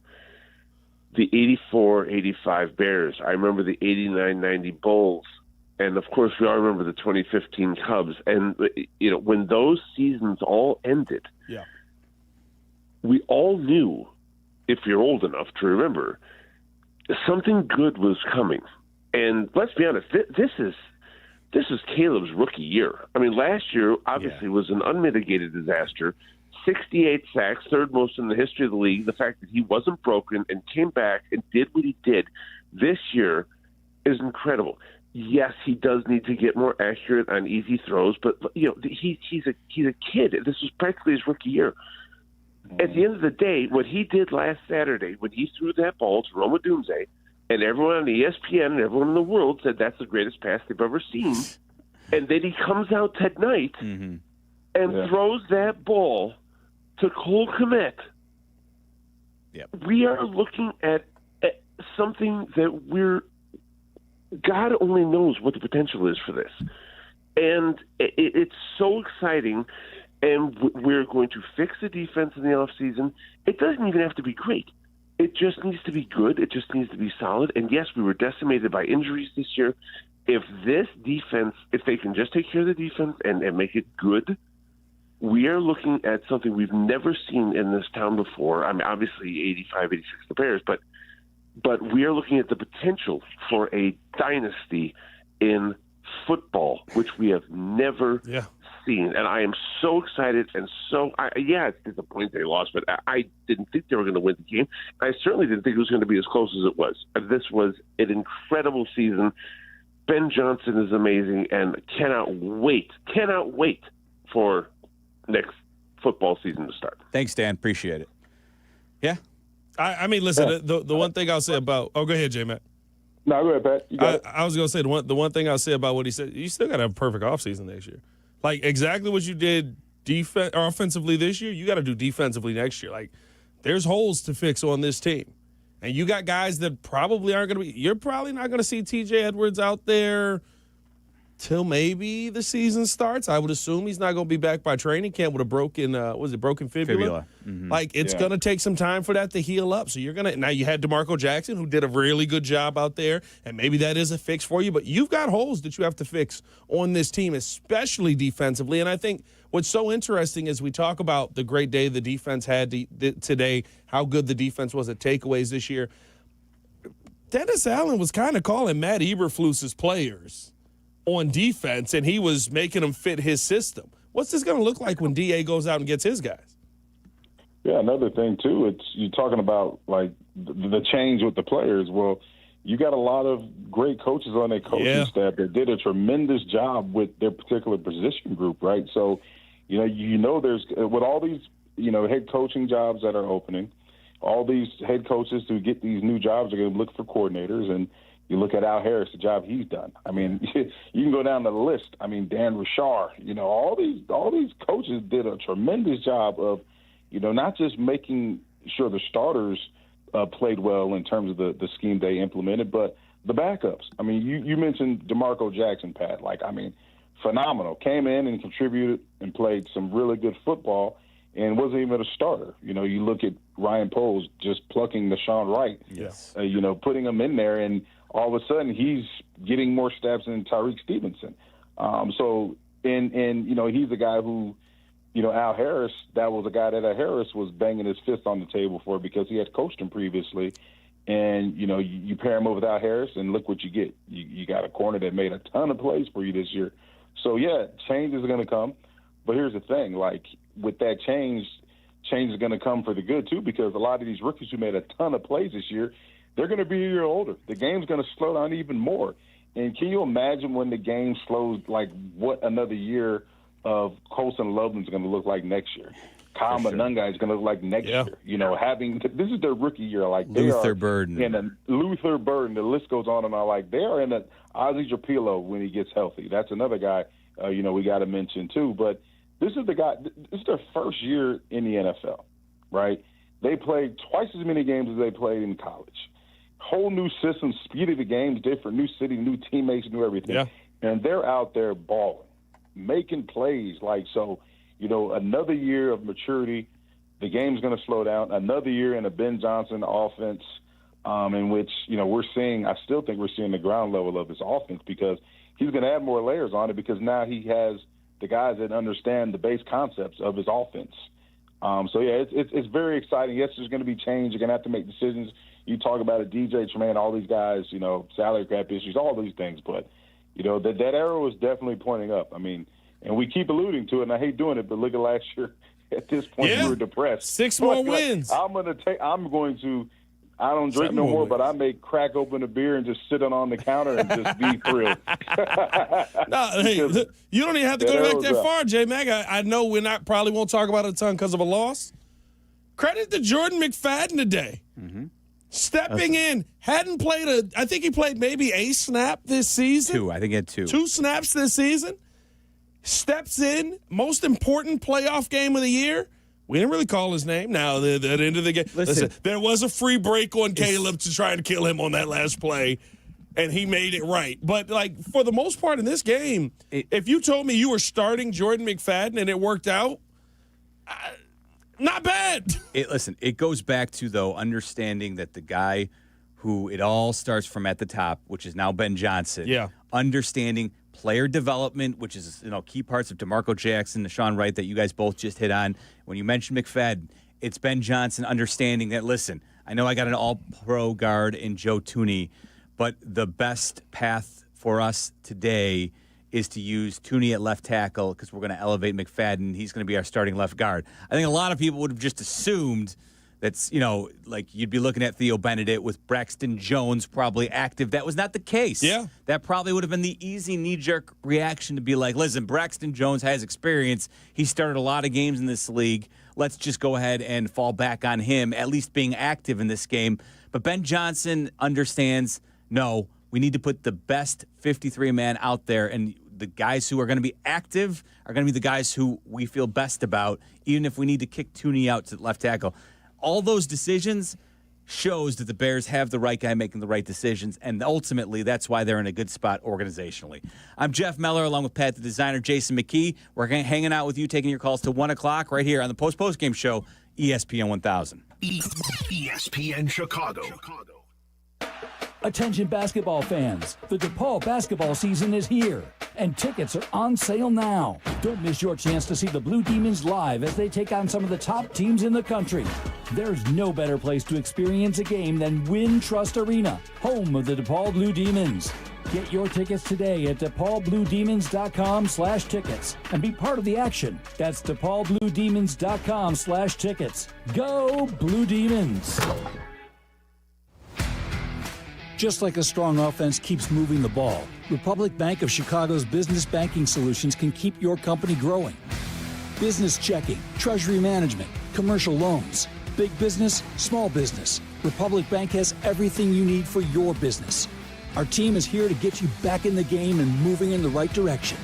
the 84-85 Bears. I remember the 89-90 Bulls. And, of course, we all remember the 2015 Cubs. And, when those seasons all ended, we all knew, if you're old enough to remember, something good was coming. And let's be honest, this is Caleb's rookie year. I mean, last year, obviously, was an unmitigated disaster. 68 sacks, third most in the history of the league. The fact that he wasn't broken and came back and did what he did this year is incredible. Yes, he does need to get more accurate on easy throws, but he's a kid. This was practically his rookie year. At the end of the day, what he did last Saturday when he threw that ball to Roma Dunze, and everyone on ESPN and everyone in the world said that's the greatest pass they've ever seen, and then he comes out tonight and throws that ball to Cole Kmet. We are looking at something that God only knows what the potential is for this. And it's so exciting, and we're going to fix the defense in the offseason. It doesn't even have to be great. It just needs to be good. It just needs to be solid. And, yes, we were decimated by injuries this year. If this defense, if they can just take care of the defense and make it good, we are looking at something we've never seen in this town before. I mean, obviously 85, 86, the Bears, but we are looking at the potential for a dynasty in football, which we have never seen. And I am so excited and it's disappointing they lost, but I didn't think they were going to win the game. I certainly didn't think it was going to be as close as it was. This was an incredible season. Ben Johnson is amazing and cannot wait for next football season to start. Thanks, Dan. Appreciate it. Yeah. I mean, listen, the one thing I'll say about – go ahead, J-Matt. No, go ahead, Pat. You got it. I was going to say, the one thing I'll say about what he said, you still got to have a perfect offseason next year. Like, exactly what you did offensively this year, you got to do defensively next year. Like, there's holes to fix on this team. And you got guys that probably aren't going to be – you're probably not going to see T.J. Edwards out there till maybe the season starts. I would assume he's not going to be back by training camp with a broken, broken fibula? Mm-hmm. Like, it's going to take some time for that to heal up. So now you had DeMarco Jackson, who did a really good job out there, and maybe that is a fix for you. But you've got holes that you have to fix on this team, especially defensively. And I think what's so interesting is we talk about the great day the defense had today, how good the defense was at takeaways this year. Dennis Allen was kind of calling Matt Eberflus's players on defense, and he was making them fit his system. What's this going to look like when DA goes out and gets his guys? Yeah, another thing, too, you're talking about, like, the change with the players. Well, you got a lot of great coaches on their coaching staff that did a tremendous job with their particular position group, right? So, there's with all these, head coaching jobs that are opening, all these head coaches who get these new jobs are going to look for coordinators. And you look at Al Harris, the job he's done. I mean, you can go down the list. I mean, Dan Richard, all these coaches did a tremendous job of, not just making sure the starters played well in terms of the scheme they implemented, but the backups. I mean, you mentioned DeMarco Jackson, Pat. Phenomenal. Came in and contributed and played some really good football and wasn't even a starter. You look at Ryan Poles just plucking Deshaun Wright, putting him in there, and all of a sudden he's getting more snaps than Tyreek Stevenson. He's a guy who, Al Harris, that was a guy that Harris was banging his fist on the table for because he had coached him previously. And, you pair him with Al Harris, and look what you get. You got a corner that made a ton of plays for you this year. So, yeah, change is going to come. But here's the thing, with that change is going to come for the good, too, because a lot of these rookies who made a ton of plays this year, they're going to be a year older. The game's going to slow down even more. And can you imagine when the game slows, what another year of Colson Loveland's going to look like next year? Kyle Monunga is going to look like next year. This is their rookie year. Luther Burden. Luther Burden. The list goes on and on. They are in a Ozzie Japilo when he gets healthy. That's another guy, we got to mention too. But this is the guy. This is their first year in the NFL, right? They played twice as many games as they played in college. Whole new system, speed of the game's different, new city, new teammates, new everything. Yeah. And they're out there balling, making plays. Another year of maturity. The game's going to slow down. Another year in a Ben Johnson offense in which, I still think we're seeing the ground level of his offense because he's going to add more layers on it because now he has the guys that understand the base concepts of his offense. It's very exciting. Yes, there's going to be change. You're going to have to make decisions. You talk about it, DJ Tremaine, all these guys, salary cap issues, all these things. But, that arrow is definitely pointing up. I mean, and we keep alluding to it, and I hate doing it, but look at last year. At this point, we were depressed. 6 more wins. I don't drink no more, but I may crack open a beer and just sit on the counter and just be thrilled. You don't even have to go back that far, J-Mac. I know probably won't talk about it a ton because of a loss. Credit to Jordan McFadden today. Mm-hmm. Stepping in, hadn't played I think he played maybe a snap this season. 2, I think he had 2. 2 snaps this season. Steps in, most important playoff game of the year. We didn't really call his name. Now, at the end of the game, listen, there was a free break on Caleb to try and kill him on that last play, and he made it right. But, for the most part in this game, if you told me you were starting Jordan McFadden and it worked out, not bad. It goes back to, though, understanding that the guy who it all starts from at the top, which is now Ben Johnson, understanding player development, which is key parts of DeMarco Jackson, Deshaun Wright that you guys both just hit on. When you mentioned McFadden, it's Ben Johnson understanding that, listen, I know I got an all-pro guard in Joe Thuney, but the best path for us today is to use Thuney at left tackle because we're going to elevate McFadden. He's going to be our starting left guard. I think a lot of people would have just assumed that's, you'd be looking at Theo Benedict with Braxton Jones probably active. That was not the case. Yeah. That probably would have been the easy knee-jerk reaction to be like, listen, Braxton Jones has experience. He started a lot of games in this league. Let's just go ahead and fall back on him, at least being active in this game. But Ben Johnson understands, no, we need to put the best 53-man out there, and the guys who are going to be active are going to be the guys who we feel best about, even if we need to kick Thuney out to left tackle. All those decisions shows that the Bears have the right guy making the right decisions, and ultimately that's why they're in a good spot organizationally. I'm Jeff Meller, along with Pat the Designer, Jason McKee. We're hanging out with you, taking your calls to 1 o'clock right here on the Post-Game Show, ESPN 1000. ESPN Chicago. Attention basketball fans, the DePaul basketball season is here, and tickets are on sale now. Don't miss your chance to see the Blue Demons live as they take on some of the top teams in the country. There's no better place to experience a game than Wintrust Arena, home of the DePaul Blue Demons. Get your tickets today at DePaulBlueDemons.com/tickets and be part of the action. That's DePaulBlueDemons.com/tickets. Go Blue Demons! Just like a strong offense keeps moving the ball, Republic Bank of Chicago's business banking solutions can keep your company growing. Business checking, treasury management, commercial loans, big business, small business. Republic Bank has everything you need for your business. Our team is here to get you back in the game and moving in the right direction.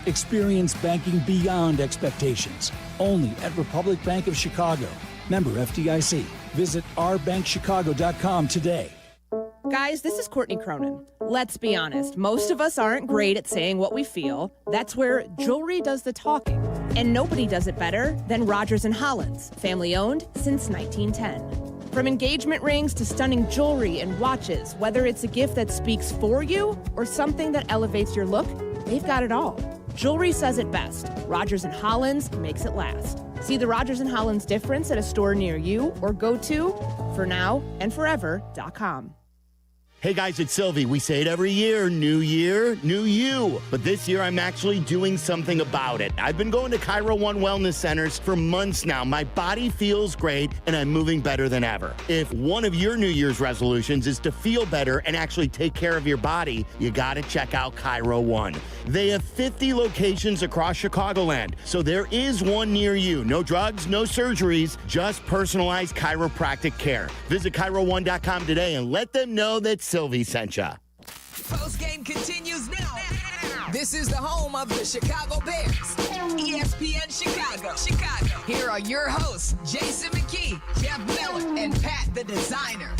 Experience banking beyond expectations. Only at Republic Bank of Chicago. Member FDIC. Visit ourbankchicago.com today. Guys, this is Courtney Cronin. Let's be honest, most of us aren't great at saying what we feel. That's where jewelry does the talking. And nobody does it better than Rogers & Hollins, family owned since 1910. From engagement rings to stunning jewelry and watches, whether it's a gift that speaks for you or something that elevates your look, they've got it all. Jewelry says it best. Rogers & Hollins makes it last. See the Rogers & Hollins difference at a store near you or go to fornowandforever.com. Hey guys, it's Sylvie. We say it every year, new you. But this year I'm actually doing something about it. I've been going to Cairo One Wellness Centers for months now. My body feels great and I'm moving better than ever. If one of your New Year's resolutions is to feel better and actually take care of your body, you gotta check out Cairo One. They have 50 locations across Chicagoland, so there is one near you. No drugs, no surgeries, just personalized chiropractic care. Visit CairoOne.com today and let them know that Sylvie sent ya. Postgame continues now. This is the home of the Chicago Bears. ESPN Chicago. Here are your hosts, Jason McKee, Jeff Miller, and Pat the Designer.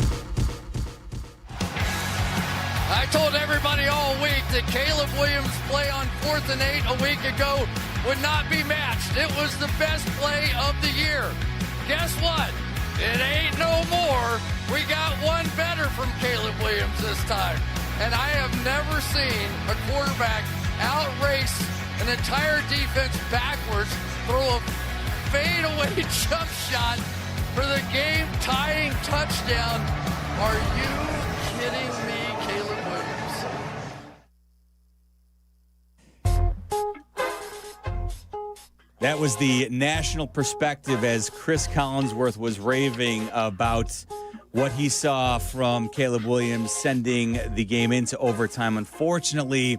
I told everybody all week that Caleb Williams' play on 4th and 8 a week ago would not be matched. It was the best play of the year. Guess what? It ain't no more. We got one better from Caleb Williams this time. And I have never seen a quarterback outrace an entire defense backwards, throw a fadeaway jump shot for the game-tying touchdown. Are you kidding me, Caleb Williams? That was the national perspective as Chris Collinsworth was raving about what he saw from Caleb Williams sending the game into overtime. Unfortunately,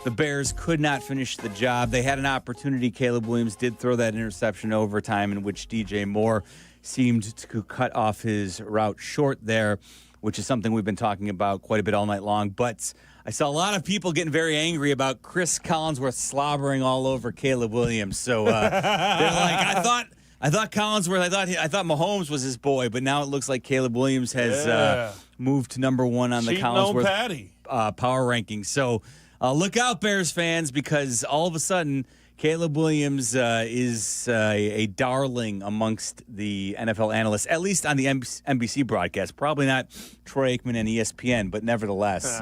the Bears could not finish the job. They had an opportunity. Caleb Williams did throw that interception overtime in which DJ Moore seemed to cut off his route short there, which is something we've been talking about quite a bit all night long. But I saw a lot of people getting very angry about Chris Collinsworth slobbering all over Caleb Williams. So they're like, I thought Collinsworth, I thought Mahomes was his boy, but now it looks like Caleb Williams has moved to number one on the Collinsworth power rankings. So look out, Bears fans, because all of a sudden Caleb Williams is a darling amongst the NFL analysts, at least on the NBC broadcast. Probably not Troy Aikman and ESPN, but nevertheless,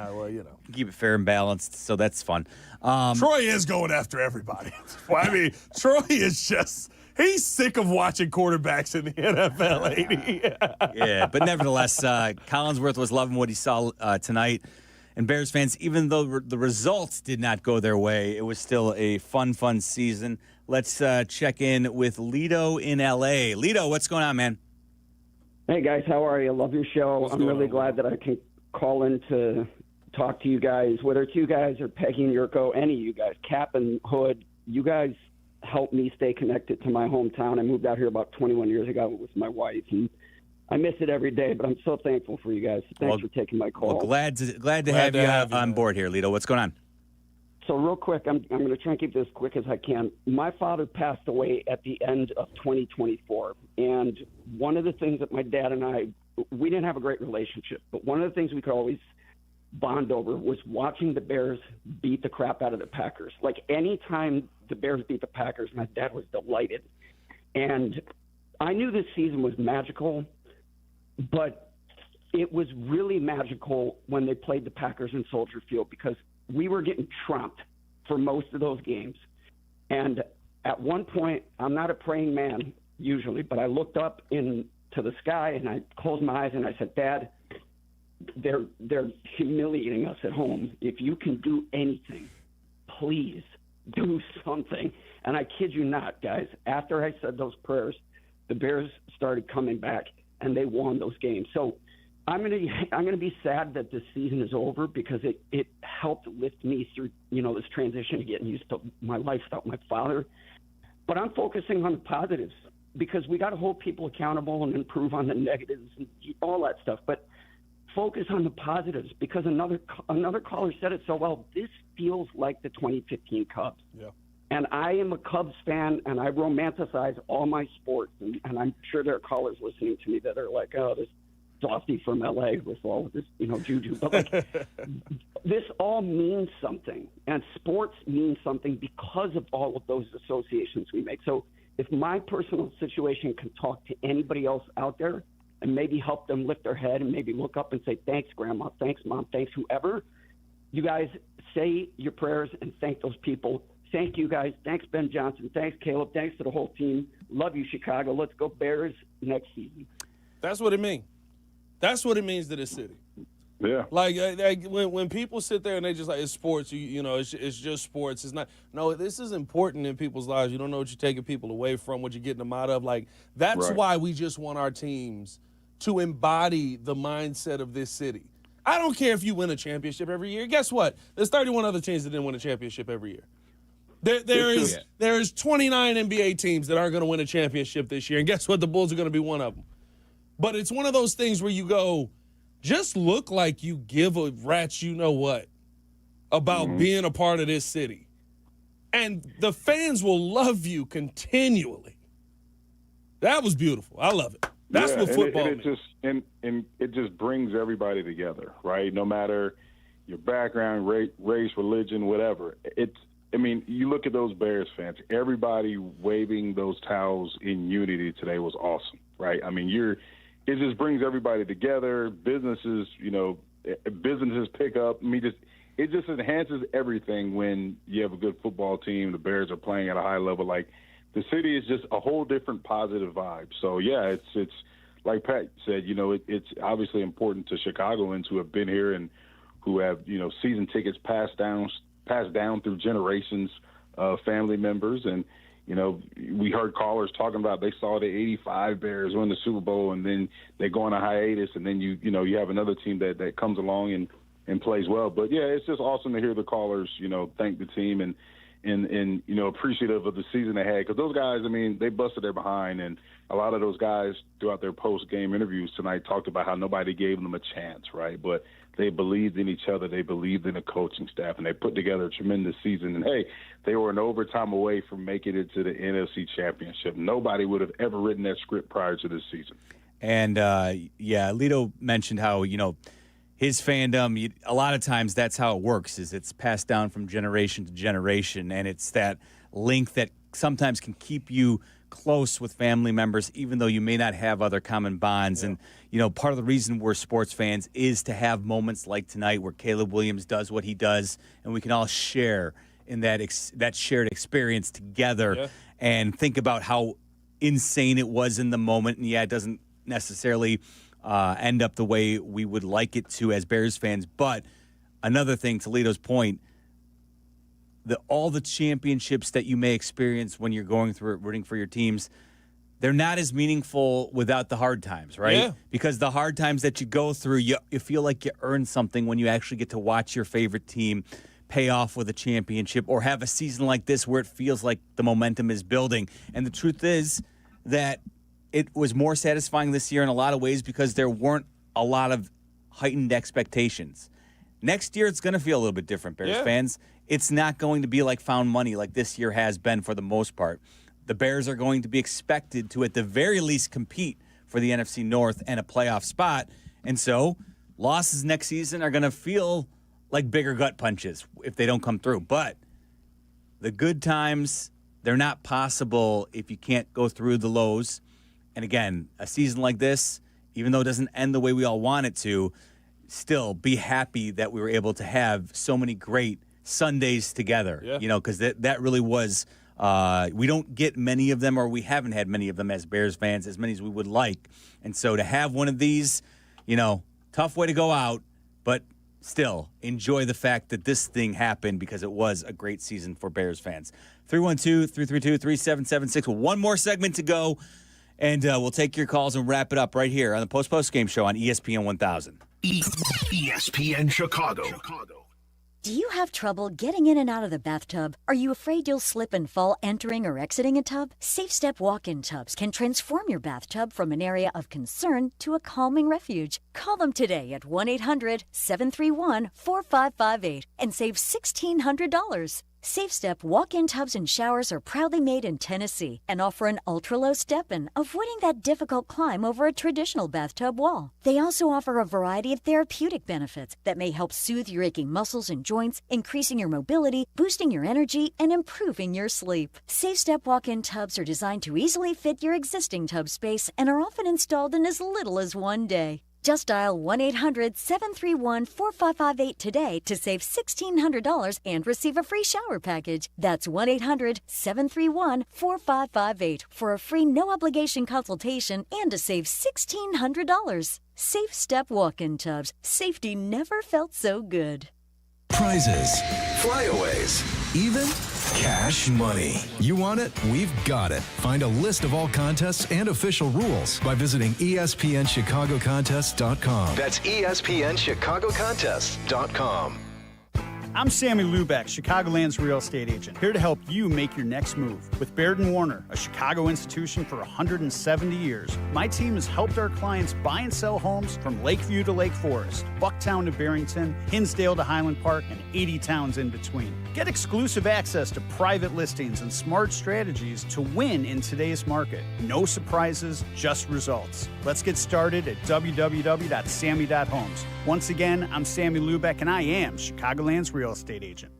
keep it fair and balanced, so that's fun. Troy is going after everybody. Well, I mean, Troy is just... He's sick of watching quarterbacks in the NFL, ain't he? Yeah, but nevertheless, Collinsworth was loving what he saw tonight. And Bears fans, even though the results did not go their way, it was still a fun season. Let's check in with Lito in L.A. Lito, what's going on, man? Hey, guys, how are you? Love your show. I'm really glad that I can call in to talk to you guys, whether it's you guys or Peggy and Yurko, any of you guys, Cap and Hood. You guys helped me stay connected to my hometown. I moved out here about 21 years ago with my wife, and I miss it every day, but I'm so thankful for you guys. Thanks for taking my call. Well, glad to have you on board here, Lito. What's going on? So real quick, I'm going to try and keep this as quick as I can. My father passed away at the end of 2024, and one of the things that my dad and I we didn't have a great relationship. But one of the things we could always bond over was watching the Bears beat the crap out of the Packers. Like, any time the Bears beat the Packers, my dad was delighted. And I knew this season was magical, but it was really magical when they played the Packers in Soldier Field, because we were getting trumped for most of those games. And at one point, I'm not a praying man usually, but I looked up into the sky and I closed my eyes and I said, Dad, they're humiliating us at home. If you can do anything, please do something. And I kid you not, guys, after I said those prayers, the Bears started coming back and they won those games. So I'm gonna be sad that this season is over, because it helped lift me through, this transition to getting used to my life without my father. But I'm focusing on the positives, because we got to hold people accountable and improve on the negatives and all that stuff. But focus on the positives, because another caller said it so well. This feels like the 2015 Cubs. Yeah. And I am a Cubs fan, and I romanticize all my sports. And I'm sure there are callers listening to me that are like, oh, this softy from L.A. with all of this, juju. But, like, this all means something. And sports means something because of all of those associations we make. So if my personal situation can talk to anybody else out there and maybe help them lift their head and maybe look up and say, thanks, Grandma, thanks, Mom, thanks, whoever, you guys say your prayers and thank those people. Thank you, guys. Thanks, Ben Johnson. Thanks, Caleb. Thanks to the whole team. Love you, Chicago. Let's go Bears next season. That's what it means. That's what it means to this city. Yeah. Like when people sit there and they just like, it's sports, it's just sports. It's not. No, this is important in people's lives. You don't know what you're taking people away from, what you're getting them out of. Like, that's Right. why we just want our teams to embody the mindset of this city. I don't care if you win a championship every year. Guess what? There's 31 other teams that didn't win a championship every year. There is 29 NBA teams that aren't going to win a championship this year. And guess what? The Bulls are going to be one of them. But it's one of those things where you go, just look like you give a rat's you-know-what about being a part of this city. And the fans will love you continually. That was beautiful. I love it. That's what football means. It just brings everybody together, right? No matter your background, race, religion, whatever. You look at those Bears fans, everybody waving those towels in unity today was awesome, right? It just brings everybody together. Businesses pick up. It just enhances everything when you have a good football team. The Bears are playing at a high level. Like, the city is just a whole different positive vibe. So yeah, it's like Pat said. It's obviously important to Chicagoans who have been here and who have season tickets passed down through generations of family members. And we heard callers talking about they saw the '85 Bears win the Super Bowl, and then they go on a hiatus, and then you have another team that comes along and plays well. But yeah, it's just awesome to hear the callers thank the team and appreciative of the season they had, because those guys, they busted their behind, and a lot of those guys throughout their post-game interviews tonight talked about how nobody gave them a chance, right? But they believed in each other, they believed in the coaching staff, and they put together a tremendous season. And hey, they were an overtime away from making it to the NFC Championship. Nobody would have ever written that script prior to this season. And Lito mentioned how his fandom, a lot of times that's how it works, is it's passed down from generation to generation, and it's that link that sometimes can keep you close with family members, even though you may not have other common bonds. Yeah. And, part of the reason we're sports fans is to have moments like tonight where Caleb Williams does what he does, and we can all share in that shared experience together and think about how insane it was in the moment. And, it doesn't necessarily end up the way we would like it to as Bears fans. But another thing, to Lito's point, all the championships that you may experience when you're going through it, rooting for your teams, they're not as meaningful without the hard times, right? Yeah. Because the hard times that you go through, you feel like you earned something when you actually get to watch your favorite team pay off with a championship, or have a season like this where it feels like the momentum is building. And the truth is that it was more satisfying this year in a lot of ways because there weren't a lot of heightened expectations. Next year, it's going to feel a little bit different, Bears fans. It's not going to be like found money like this year has been for the most part. The Bears are going to be expected to, at the very least, compete for the NFC North and a playoff spot. And so losses next season are going to feel like bigger gut punches if they don't come through. But the good times, they're not possible if you can't go through the lows. And again, a season like this, even though it doesn't end the way we all want it to, still be happy that we were able to have so many great Sundays together. Yeah. You know, because that really was, we don't get many of them, or we haven't had many of them as Bears fans, as many as we would like. And so to have one of these, you know, tough way to go out, but still enjoy the fact that this thing happened because it was a great season for Bears fans. 312-332-3776. One more segment to go, and we'll take your calls and wrap it up right here on the Post-Game Show on ESPN 1000. ESPN Chicago. Do you have trouble getting in and out of the bathtub? Are you afraid you'll slip and fall entering or exiting a tub? Safe Step walk-in tubs can transform your bathtub from an area of concern to a calming refuge. Call them today at 1-800-731-4558 and save $1,600. Safe Step walk-in tubs and showers are proudly made in Tennessee and offer an ultra-low step-in, avoiding that difficult climb over a traditional bathtub wall. They also offer a variety of therapeutic benefits that may help soothe your aching muscles and joints, increasing your mobility, boosting your energy, and improving your sleep. Safe Step walk-in tubs are designed to easily fit your existing tub space and are often installed in as little as one day. Just dial 1-800-731-4558 today to save $1,600 and receive a free shower package. That's 1-800-731-4558 for a free no-obligation consultation and to save $1,600. Safe Step walk-in tubs. Safety never felt so good. Prizes, flyaways, even cash money. You want it? We've got it. Find a list of all contests and official rules by visiting ESPNChicagoContests.com. That's ESPNChicagoContests.com. I'm Sammy Lubeck, Chicagoland's real estate agent, here to help you make your next move. With Baird & Warner, a Chicago institution for 170 years, my team has helped our clients buy and sell homes from Lakeview to Lake Forest, Bucktown to Barrington, Hinsdale to Highland Park, and 80 towns in between. Get exclusive access to private listings and smart strategies to win in today's market. No surprises, just results. Let's get started at www.sammy.homes. Once again, I'm Sammy Lubeck, and I am Chicagoland's real estate agent.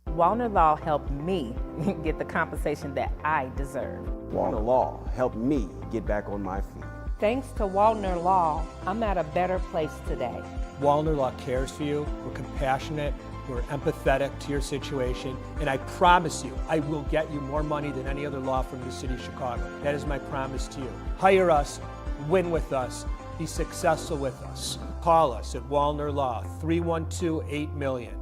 Wallner Law helped me get the compensation that I deserve. Wallner Law helped me get back on my feet. Thanks to Wallner Law, I'm at a better place today. Wallner Law cares for you. We're compassionate. We're empathetic to your situation. And I promise you, I will get you more money than any other law firm in the city of Chicago. That is my promise to you. Hire us, win with us, be successful with us. Call us at Wallner Law, 312-8-million.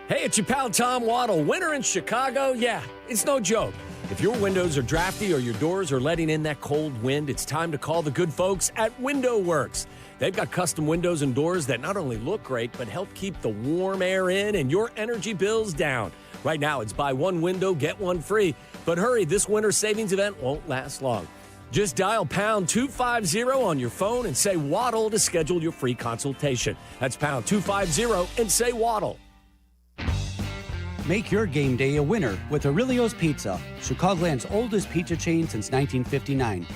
Hey, it's your pal Tom Waddle. Winter in Chicago? Yeah, it's no joke. If your windows are drafty or your doors are letting in that cold wind, it's time to call the good folks at Window Works. They've got custom windows and doors that not only look great, but help keep the warm air in and your energy bills down. Right now, it's buy one window, get one free. But hurry, this winter savings event won't last long. Just dial pound 250 on your phone and say Waddle to schedule your free consultation. That's pound 250 and say Waddle. Make your game day a winner with Aurelio's Pizza, Chicagoland's oldest pizza chain since 1959.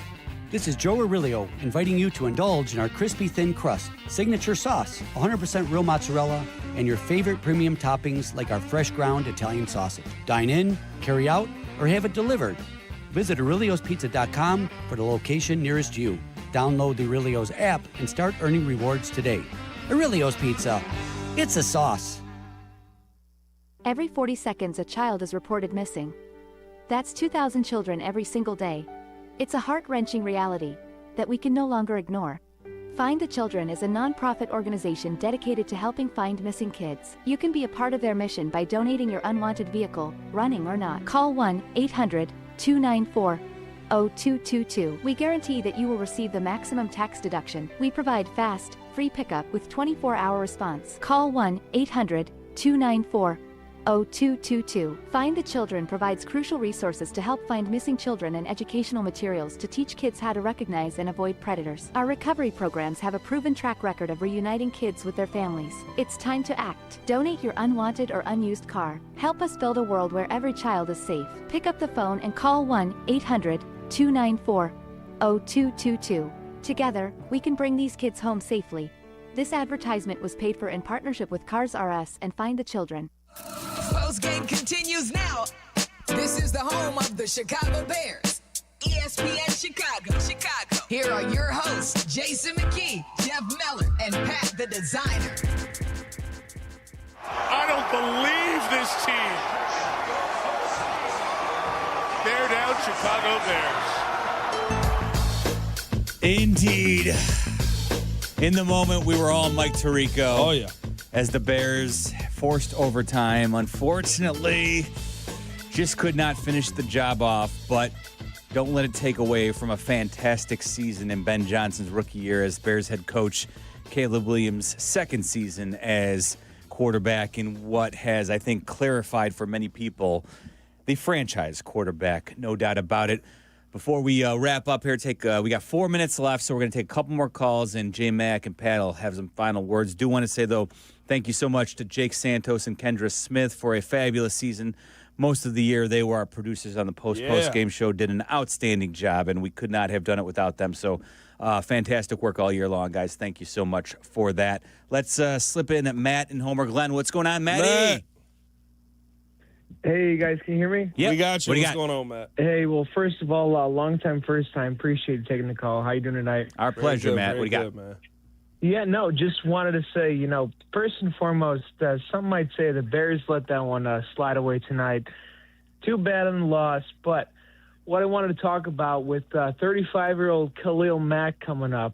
This is Joe Aurelio inviting you to indulge in our crispy thin crust, signature sauce, 100% real mozzarella, and your favorite premium toppings like our fresh ground Italian sausage. Dine in, carry out, or have it delivered. Visit Aurelio'sPizza.com for the location nearest you. Download the Aurelio's app and start earning rewards today. Aurelio's Pizza. It's a sauce. Every 40 seconds, a child is reported missing. That's 2,000 children every single day. It's a heart-wrenching reality that we can no longer ignore. Find the Children is a non-profit organization dedicated to helping find missing kids. You can be a part of their mission by donating your unwanted vehicle, running or not. Call 1-800-294-0222. We guarantee that you will receive the maximum tax deduction. We provide fast, free pickup with 24-hour response. Call 1-800-294-0222. Find the Children provides crucial resources to help find missing children and educational materials to teach kids how to recognize and avoid predators. Our recovery programs have a proven track record of reuniting kids with their families. It's time to act. Donate your unwanted or unused car. Help us build a world where every child is safe. Pick up the phone and call 1-800-294-0222. 60222. Together, we can bring these kids home safely. This advertisement was paid for in partnership with Cars R Us and Find the Children. Postgame continues now. This is the home of the Chicago Bears. ESPN Chicago. Here are your hosts, Jason McKee, Jeff Meller, and Pat the Designer. I don't believe this team. Bear down, Chicago Bears. Indeed. In the moment, we were all Mike Tirico. Oh, yeah. As the Bears forced overtime. Unfortunately, just could not finish the job off, but don't let it take away from a fantastic season in Ben Johnson's rookie year as Bears head coach, Caleb Williams' second season as quarterback in what has, I think, clarified for many people the franchise quarterback, no doubt about it. Before we wrap up here, we got 4 minutes left, so we're going to take a couple more calls, and J Mac and Pat will have some final words. Do want to say, though, thank you so much to Jake Santos and Kendra Smith for a fabulous season. Most of the year, they were our producers on the Post-Game show, did an outstanding job, and we could not have done it without them. So fantastic work all year long, guys. Thank you so much for that. Let's slip in at Matt and Homer Glen. What's going on, Matty? Matt. Hey, you guys, can you hear me? Yep. We got you. What do you What's got? going on, Matt? Hey, well, first of all, long time, first time. Appreciate you taking the call. How you doing tonight? Our pleasure, Good, Matt. What do you got? man. Yeah, no, just wanted to say, first and foremost, some might say the Bears let that one slide away tonight. Too bad on the loss, but what I wanted to talk about with 35-year-old Khalil Mack coming up,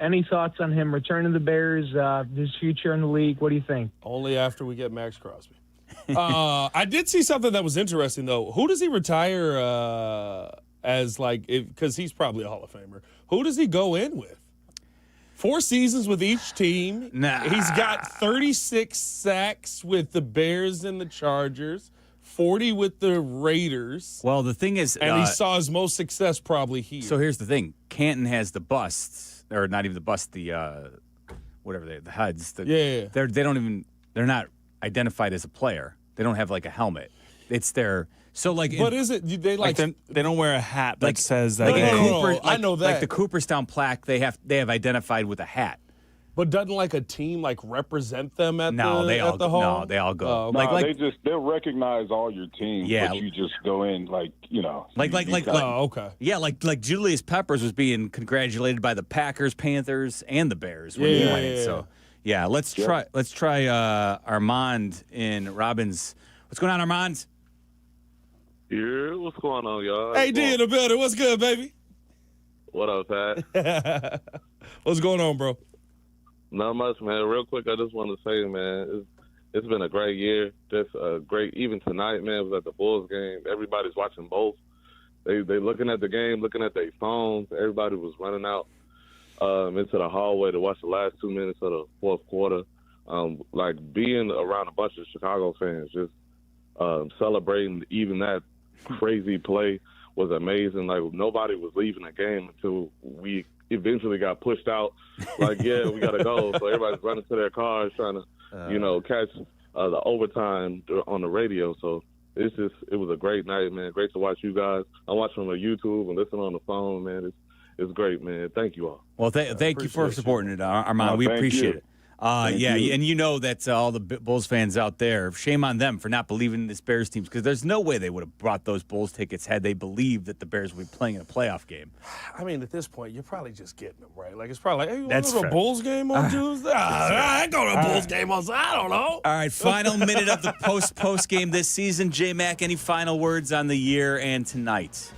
any thoughts on him returning to the Bears, his future in the league? What do you think? Only after we get Max Crosby. I did see something that was interesting, though. Who does he retire as, because he's probably a Hall of Famer. Who does he go in with? 4 seasons with each team. Nah. He's got 36 sacks with the Bears and the Chargers, 40 with the Raiders. Well, the thing is... And he saw his most success probably here. So here's the thing. Canton has the busts, or not even the bust, the HUDs. They're not identified as a player. They don't have like a helmet. It's their But is it they they don't wear a hat that says that? I know that. Like the Cooperstown plaque, they have identified with a hat. But doesn't a team represent them at the home? No, they all go. They'll recognize all your teams. Yeah. But you just go in okay. Yeah, like Julius Peppers was being congratulated by the Packers, Panthers, and the Bears when he went in. So yeah, let's try Armand in Robbins. What's going on, Armand? Yeah, what's going on, y'all? Hey, D in the building. What's good, baby? What up, Pat? What's going on, bro? Not much, man. Real quick, I just want to say, man, it's been a great year. Just great. Even tonight, man, was at the Bulls game. Everybody's watching both. They looking at the game, looking at their phones. Everybody was running out into the hallway to watch the last 2 minutes of the fourth quarter. Being around a bunch of Chicago fans, just celebrating even that crazy play was amazing. Nobody was leaving the game until we eventually got pushed out. We got to go. So everybody's running to their cars trying to, catch the overtime on the radio. So it was a great night, man. Great to watch you guys. I watch from YouTube and listen on the phone, man. It's great, man. Thank you all. Well, thank you for supporting it, Armand. We appreciate it. And you know that all the Bulls fans out there, shame on them for not believing in this Bears team, because there's no way they would have brought those Bulls tickets had they believed that the Bears would be playing in a playoff game. I mean, at this point, you're probably just getting them, right? It's probably hey, you want That's to go to a fair. Bulls game on Tuesday? I go to a Bulls game on Sunday. I don't know. All right, final minute of the post game this season. J-Mac, any final words on the year and tonight?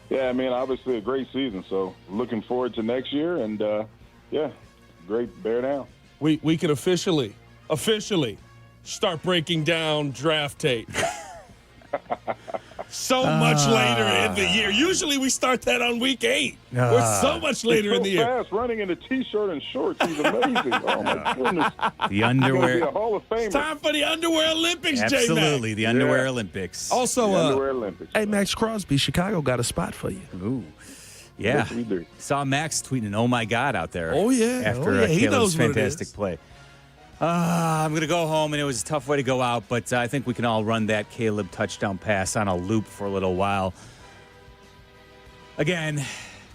Yeah, I mean, obviously a great season, so looking forward to next year, and great bear down. We can officially start breaking down draft tape. So much later in the year. Usually we start that on week 8. We're so much later in the year. Fast running in a T-shirt and shorts. He's amazing. Oh, my goodness. The underwear. He's gonna be a Hall of Famer. It's time for the Underwear Olympics, J-Mac. Absolutely, the Underwear Olympics. Also, the Underwear Olympics. Hey, Max Crosby, Chicago got a spot for you. Ooh. Yeah. Yes, we do. Saw Max tweeting, "Oh my God," out there. Oh, yeah. After He Caleb's knows what it fantastic is. play. I'm going to go home, and it was a tough way to go out, but I think we can all run that Caleb touchdown pass on a loop for a little while. Again,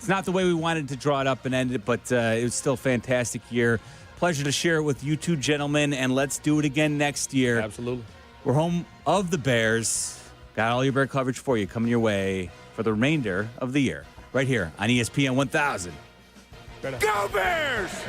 It's not the way we wanted to draw it up and end it, but it was still a fantastic year. Pleasure to share it with you two gentlemen, and let's do it again next year. Absolutely. We're home of the Bears. Got all your Bear coverage for you coming your way for the remainder of the year. Right here on ESPN 1000. Go Bears!